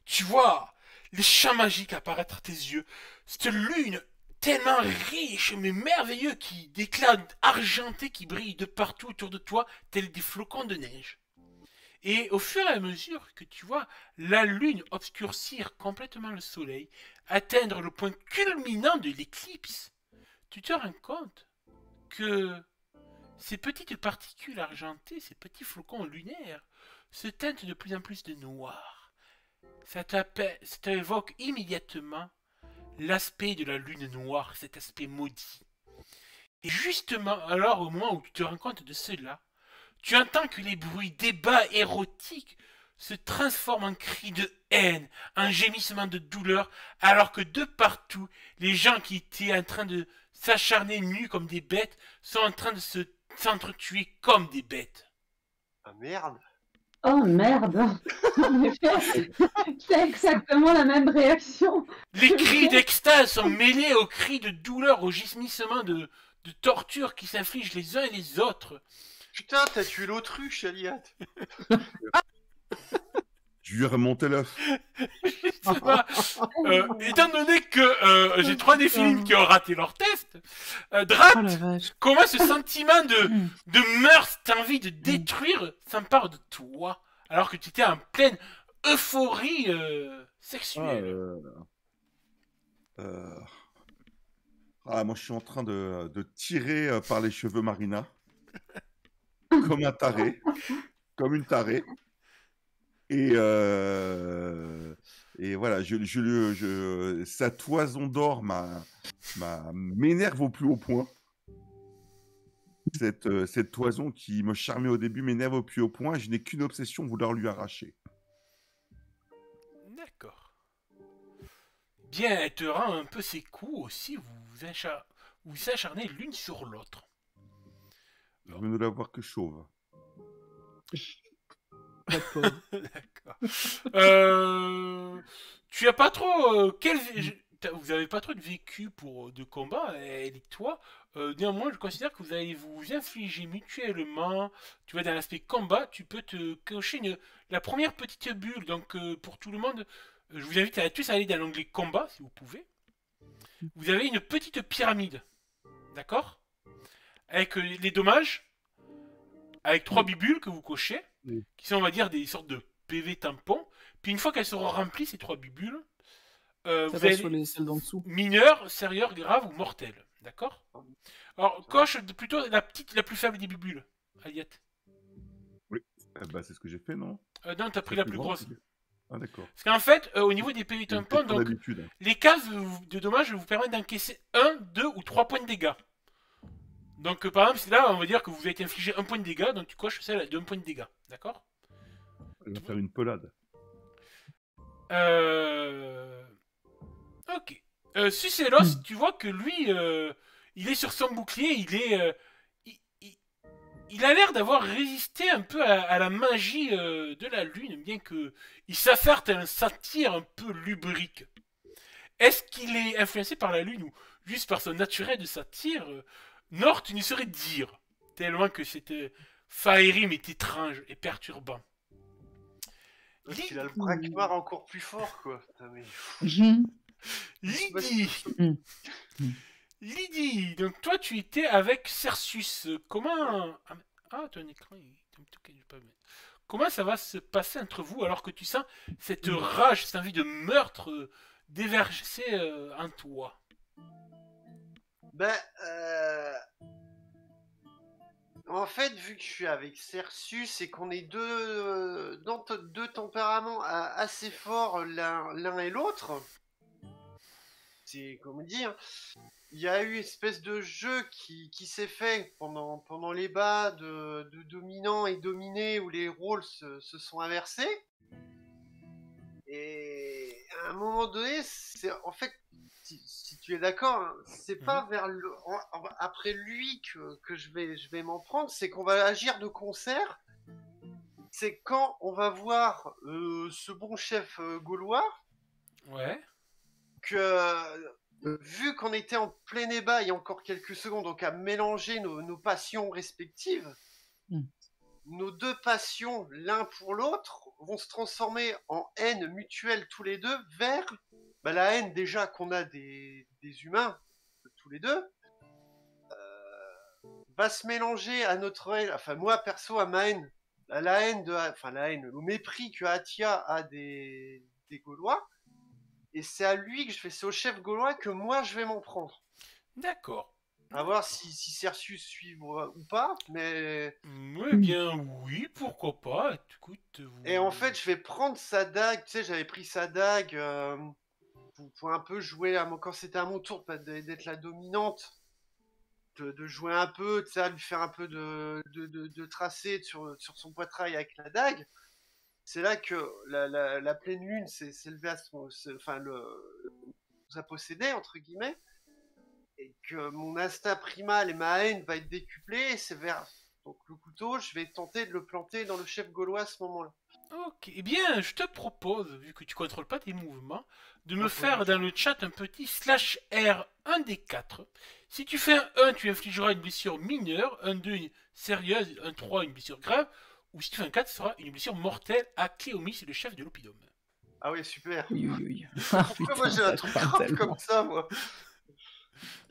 Tu vois les champs magiques apparaître à tes yeux. Cette lune tellement riche mais merveilleux qui d'éclats argentés qui brillent de partout autour de toi, tels des flocons de neige. Et au fur et à mesure que tu vois la lune obscurcir complètement le soleil, atteindre le point culminant de l'éclipse, tu te rends compte que ces petites particules argentées, ces petits flocons lunaires, se teintent de plus en plus de noir. Ça t'évoque immédiatement l'aspect de la lune noire, cet aspect maudit. Et justement, alors au moment où tu te rends compte de cela, tu entends que les bruits d'ébats érotiques se transforment en cris de haine, en gémissements de douleur, alors que de partout, les gens qui étaient en train de s'acharner nus comme des bêtes sont en train de s'entretuer comme des bêtes. Ah merde. Oh merde. En effet, c'est exactement la même réaction. Les cris d'extase sont mêlés aux cris de douleur, aux gémissements de torture qui s'infligent les uns et les autres. Putain, t'as tué l'autruche, Aliat. Je lui ai remonté l'œuf. Je sais pas. Étant donné que j'ai 3 des films qui ont raté leur test, Drat, Oh la vache. comment ce sentiment Mm. de meurtre, t'as envie de détruire, s'empare de toi, alors que tu étais en pleine euphorie Ah, sexuelle. moi, je suis en train de tirer par les cheveux Marina. Comme un taré. Comme une tarée. Et voilà, sa toison d'or m'énerve au plus haut point. Cette toison qui me charmait au début m'énerve au plus haut point. Je n'ai qu'une obsession, vouloir lui arracher. D'accord. Bien, elle te rend un peu ses coups aussi, vous acharnez l'une sur l'autre. Je ne la voir que chauve. La pauvre. D'accord. Tu as pas trop. Vous avez pas trop de vécu de combat, elle et toi. Néanmoins, je considère que vous allez vous infliger mutuellement. Tu vois, dans l'aspect combat, tu peux te cocher la première petite bulle. Donc, pour tout le monde, je vous invite à tous aller dans l'onglet combat, si vous pouvez. Vous avez une petite pyramide. D'accord? Avec les dommages. Avec 3 bibules que vous cochez. Oui. Qui sont, on va dire, des sortes de PV tampons. Puis une fois qu'elles seront remplies, ces 3 bibules, Ça vous va avez sur celles d'en dessous. mineur, sérieux, grave ou mortel. D'accord? Alors, coche plutôt la plus faible des bibules, Aliette. C'est ce que j'ai fait, non? Non, t'as pris la plus grosse. Ah, d'accord. Parce qu'en fait, au niveau des PV tampons, donc, d'habitude. les cases de dommages vous permettent d'encaisser 1, 2 ou 3 points de dégâts. Donc, par exemple, c'est là, on va dire que vous avez été infligé 1 point de dégâts, donc tu coches celle de 1 point de dégâts. D'accord? Elle va faire une pelade. Ok. Sucélos, tu vois que lui, il est sur son bouclier, il a l'air d'avoir résisté un peu à la magie de la lune, bien que il s'affaire tel un satyre un peu lubrique. Est-ce qu'il est influencé par la lune ou juste par son naturel de satyre? Nord, tu ne saurais dire, tellement que c'était Faerim est étrange et perturbant. Il a le braquemar encore plus fort, quoi. Putain, mais... Lydie, Mm. Lydie, donc toi tu étais avec Cersus. Comment... Ah, ton écran, comment ça va se passer entre vous alors que tu sens cette rage, cette envie de meurtre déverser en toi? En fait, vu que je suis avec Cersus et qu'on est deux tempéraments assez forts l'un et l'autre, c'est comment dire, il y a eu une espèce de jeu qui s'est fait pendant les bas de dominant et dominé où les rôles se sont inversés. Et à un moment donné, c'est en fait, si tu es d'accord, hein, c'est pas après lui que je vais m'en prendre, c'est qu'on va agir de concert. C'est quand on va voir ce bon chef gaulois, Ouais. que vu qu'on était en plein débat il y a encore quelques secondes, donc à mélanger nos passions respectives, nos deux passions l'un pour l'autre vont se transformer en haine mutuelle tous les deux vers la haine déjà qu'on a des humains tous les deux, va se mélanger à notre haine, enfin moi perso à ma haine, à la haine au mépris que Atia a des Gaulois, et c'est à lui que c'est au chef gaulois que moi je vais m'en prendre. D'accord. À voir si Cersus suivra ou pas, mais... Eh bien, oui, pourquoi pas. Écoute, Et en fait, je vais prendre sa dague. Tu sais, j'avais pris sa dague pour un peu jouer, quand c'était à mon tour d'être la dominante, de jouer un peu, tu sais, lui faire un peu de tracé sur son poitrail avec la dague. C'est là que la pleine lune s'est levée à nous a possédé, entre guillemets, et que mon instinct primal et ma haine va être décuplé, et c'est vers donc le coup couteau, je vais tenter de le planter dans le chef gaulois à ce moment-là. Ok, eh bien, je te propose, vu que tu contrôles pas tes mouvements, de me Ah, faire oui. dans le chat un petit /R 1 des 4. Si tu fais un 1, tu infligeras une blessure mineure, un 2, une sérieuse, un 3, une blessure grave, ou si tu fais un 4, ce sera une blessure mortelle à Cléomis, le chef de l'Oppidum. Ah oui, super. Oui, oui, oui. Ah, Pourquoi putain, moi j'ai un ça truc craint grave tellement. comme ça, moi?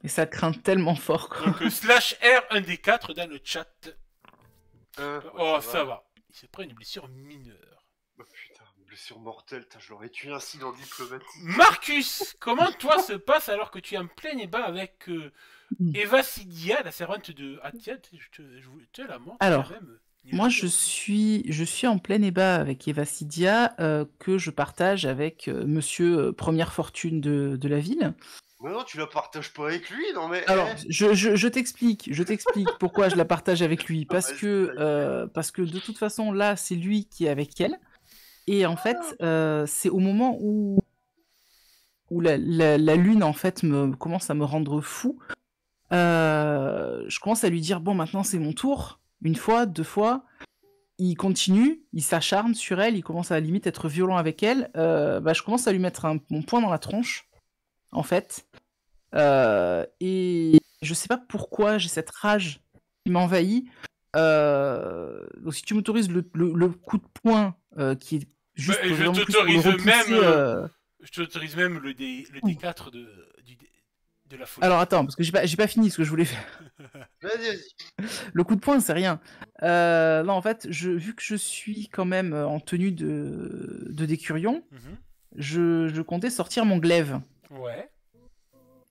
Et ça craint tellement fort, quoi. Donc /R 1 des 4 dans le chat. Oh, Ouais, ça va. Il se prend une blessure mineure. Oh, putain, blessure mortelle, putain, je l'aurais tué ainsi dans diplomatie. Marcus, comment toi se passe alors que tu es en plein débat avec Eva Sidia, la servante de Atia? Je te la montre. Alors, quand même. Moi, je suis en plein débat avec Eva Sidia, que je partage avec monsieur Première Fortune de la ville. Mais non, tu la partages pas avec lui, non mais... Alors, je t'explique pourquoi je la partage avec lui. Parce Vas-y, que de toute façon, là, c'est lui qui est avec elle. Et en fait, c'est au moment où la lune, en fait, commence à me rendre fou. Je commence à lui dire, bon, maintenant, c'est mon tour. Une fois, 2 fois. Il continue, il s'acharne sur elle, il commence à limite être violent avec elle. Je commence à lui mettre mon poing dans la tronche, en fait. Et je sais pas pourquoi j'ai cette rage qui m'envahit. Donc si tu m'autorises le coup de poing qui est juste je vraiment plus pour le t'autorise repousser, même, je t'autorise même le D4 de la folie. Alors attends, parce que j'ai pas fini ce que je voulais faire. Vas-y. Le coup de poing, c'est rien. Non, en fait, vu que je suis quand même en tenue de décurion, je comptais sortir mon glaive. Ouais.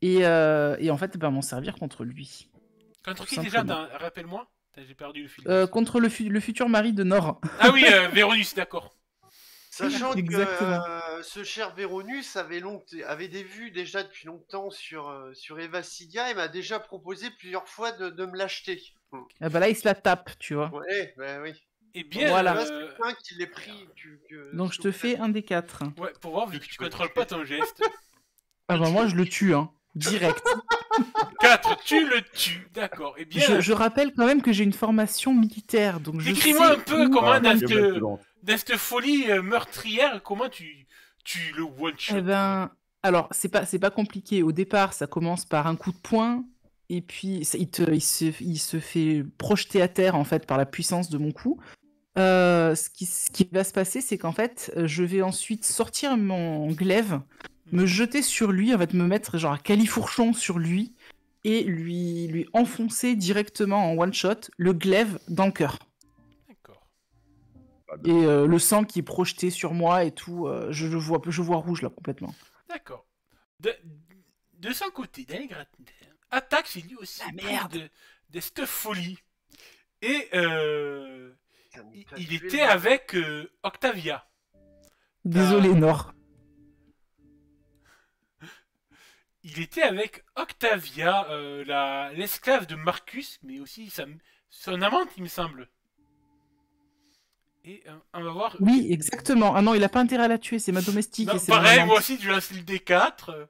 Et en fait, m'en servir contre lui. Contre qui Simplement. déjà rappelle-moi. J'ai perdu le fil. Contre le futur mari de Nord. Ah oui, Véronus, d'accord. Sachant Exactement. que ce cher Véronus avait des vues déjà depuis longtemps sur Eva Sidia et m'a déjà proposé plusieurs fois de me l'acheter. Ah bah là, il se la tape, tu vois. Ouais, bah oui. Eh bien, Voilà. Là, c'est bien qu'il l'ait pris. Donc je te fais un des 4. Ouais, pour voir, vu que tu contrôles pas ton geste. Ah bah moi, je le tue, hein. Direct. 4, tu le tues, d'accord. Eh bien, Je rappelle quand même que j'ai une formation militaire, donc je décris-moi sais un peu où- comment Ah, dans Guillaume Lattelante. cette folie meurtrière, comment tu le one-shot. Eh ben, alors, c'est pas compliqué. Au départ, ça commence par un coup de poing, et puis il se fait projeter à terre, en fait, par la puissance de mon coup. Ce qui va se passer, c'est qu'en fait, je vais ensuite sortir mon glaive, me jeter sur lui, en fait, me mettre genre à califourchon sur lui, et lui enfoncer directement en one-shot le glaive dans le cœur. D'accord. Et le sang qui est projeté sur moi et tout, je vois rouge là complètement. D'accord. De son côté, Danny Gratin attaque, c'est lui aussi Ah, pris merde. de cette folie. Et Putain, mais t'as il tué était le- avec Octavia. Désolé, Nord. Il était avec Octavia, l'esclave de Marcus, mais aussi son amante, il me semble. Et on va voir. Oui, exactement. Ah non, il a pas intérêt à la tuer, c'est ma domestique. Non, Et c'est mon pareil, amante. moi aussi, je lance le D4.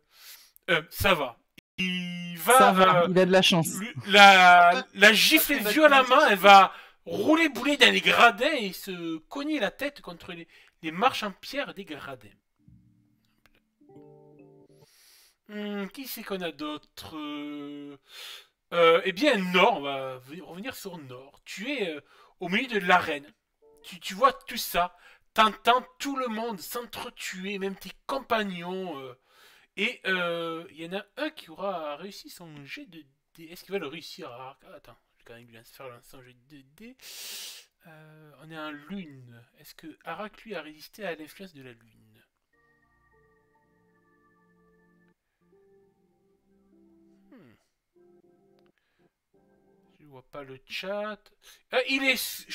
Ça va. Il va. Ça va, il a de la chance. La gifler violemment, elle va rouler bouler dans les gradins et se cogner la tête contre les marches en pierre des gradins. Qui c'est qu'on a d'autre Eh bien, Nord, on va revenir sur Nord. Tu es au milieu de l'arène. Tu vois tout ça. T'entends tout le monde s'entretuer, même tes compagnons. Et il y en a un qui aura réussi son jet de dés. Est-ce qu'il va le réussir attends, je vais quand même lui faire son jet de dés. On est en lune. Est-ce que Arak, lui, a résisté à l'influence de la lune? Je vois pas le chat. Il est...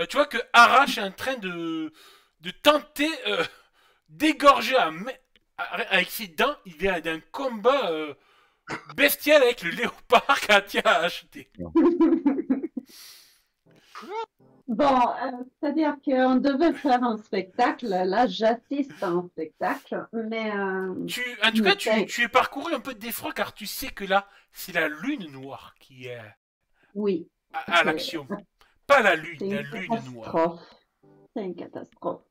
tu vois que Arash est en train de tenter d'égorger avec ses dents. Il vient d'un combat bestial avec le léopard qu'Atia a acheté. Bon, c'est-à-dire qu'on devait faire un spectacle. Là, j'assiste à un spectacle, mais En tout cas, tu es parcouru un peu d'effroi car tu sais que là, c'est la lune noire qui est oui. à l'action. Pas la lune, C'est la une lune noire. catastrophe. C'est une catastrophe.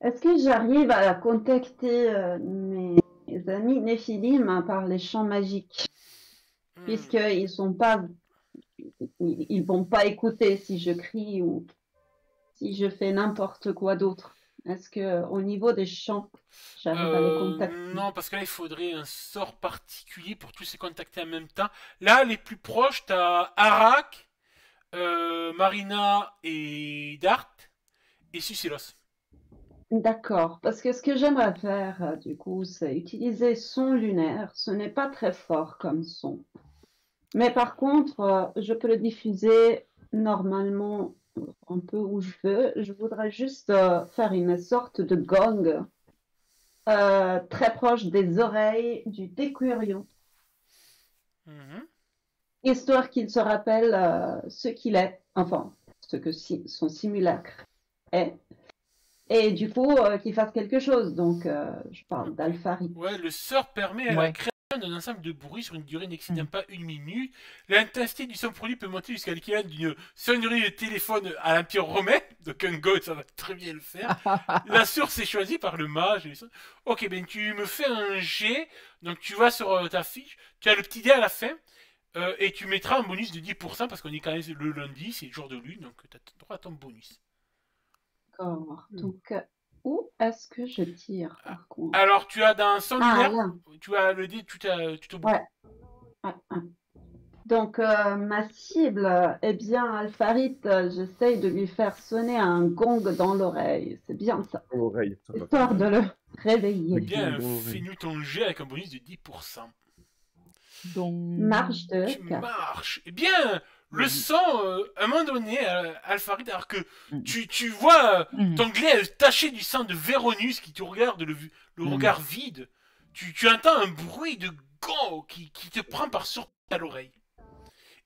Est-ce que j'arrive à contacter mes amis Néphilim par les champs magiques? Puisqu'ils sont pas, ils vont pas écouter si je crie ou si je fais n'importe quoi d'autre. Est-ce que au niveau des champs, j'arrive à les contacter? Non, parce que là, il faudrait un sort particulier pour tous ces contacter en même temps. Là, les plus proches, t'as Arak, Marina et Dart, et Sucillos. D'accord, parce que ce que j'aimerais faire, du coup, c'est utiliser son lunaire. Ce n'est pas très fort comme son. Mais par contre, je peux le diffuser normalement un peu où je veux. Je voudrais juste faire une sorte de gong très proche des oreilles du Décurion, Mhm. histoire qu'il se rappelle ce qu'il est, enfin, ce que son simulacre est. Et du coup, qu'il fasse quelque chose. Donc, je parle d'Alphari. Ouais, le sort permet à la Ouais. création d'un ensemble de bruits sur une durée n'excédant pas 1 minute. L'intensité du son produit peut monter jusqu'à l'équivalent d'une sonnerie de téléphone à l'Empire romain. Donc un go, ça va très bien le faire. La source est choisie par le mage. Ok, ben tu me fais un G. Donc tu vas sur ta fiche. Tu as le petit dé à la fin. Et tu mettras un bonus de 10% parce qu'on est quand même le lundi, c'est le jour de lune. Donc tu as droit à ton bonus. D'accord. Donc, où est-ce que je tire, par contre? Alors tu as dans son Ah, lunaire, là. tu as le dé tout au bout. Ouais. Ouais, ouais. Donc, ma cible, eh bien, Alpharit, j'essaye de lui faire sonner un gong dans l'oreille. C'est bien ça. Oreille, ça va Histoire de faire. le réveiller. Bien, Dans l'oreille. fais-nous ton jet avec un bonus de 10%. Donc... Marche de Tu 4. marches. Eh bien, le son, à un moment donné, Alpharid, alors que Mm. tu vois Mm. ton glaive taché du sang de Véronus qui te regarde le regard vide, tu entends un bruit de gong qui te prend par surprise à l'oreille.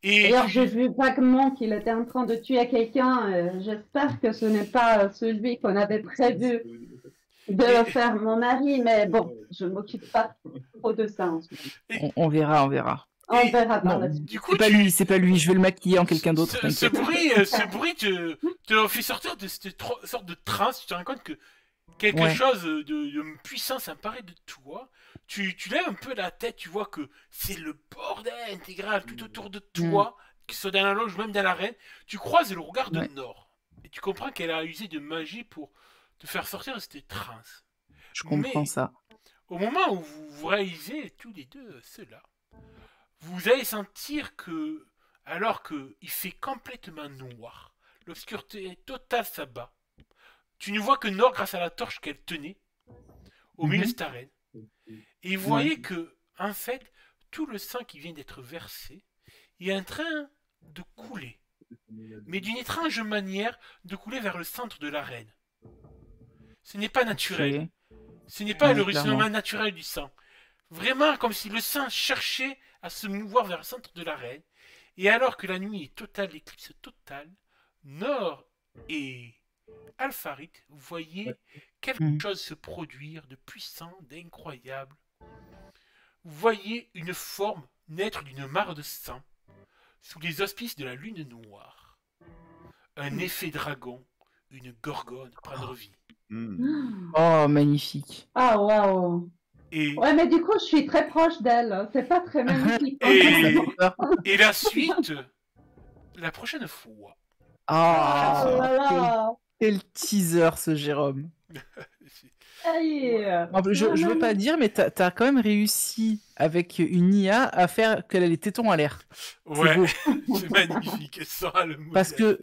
Et D'ailleurs, j'ai vu vaguement qu'il était en train de tuer quelqu'un. J'espère que ce n'est pas celui qu'on avait prévu de faire mon mari, mais bon, je ne m'occupe pas trop de ça en ce moment. On verra, on verra. On verra par Non, la suite. du coup, C'est pas lui, c'est pas lui. Je vais le maquiller en quelqu'un d'autre. Ce t'inquiète. bruit te fait sortir de cette sorte de transe. Tu te rends compte que quelque Ouais. chose de puissance apparaît de toi. Tu lèves un peu la tête, tu vois que c'est le bordel intégral tout autour de toi, que ce soit dans la loge ou même dans l'arène. Tu croises le regard de Ouais. Nord. Et tu comprends qu'elle a usé de magie pour te faire sortir de cette transe. Je comprends Mais- ça. Au moment où vous réalisez tous les deux cela, vous allez sentir que, alors qu'il fait complètement noir, l'obscurité totale s'abat, tu ne vois que Nord grâce à la torche qu'elle tenait au milieu de cette arène. Et vous voyez que, en fait, tout le sang qui vient d'être versé est en train de couler. Mais d'une étrange manière de couler vers le centre de l'arène. Ce n'est pas naturel. Ok. Ce n'est pas Ouais, le ruissellement clairement. naturel du sang. Vraiment comme si le sang cherchait à se mouvoir vers le centre de l'arène. Et alors que la nuit est totale, l'éclipse totale, Nord et Alpharit, vous voyez quelque Mhm. chose se produire de puissant, d'incroyable. Vous voyez une forme naître d'une mare de sang sous les auspices de la lune noire. Un effet dragon, une gorgone prendre vie. Oh, magnifique. Ah, waouh. Et, Ouais, mais du coup, je suis très proche d'elle. C'est pas très magnifique. Et- Ça fait peur. et la suite, la prochaine fois. Ah, Oh là là. quel teaser ce Jérôme. Aïe. Je veux pas dire, mais t'as quand même réussi avec une IA à faire qu'elle ait les tétons à l'air. Ouais, beau. c'est magnifique. Ça, le modèle. Parce que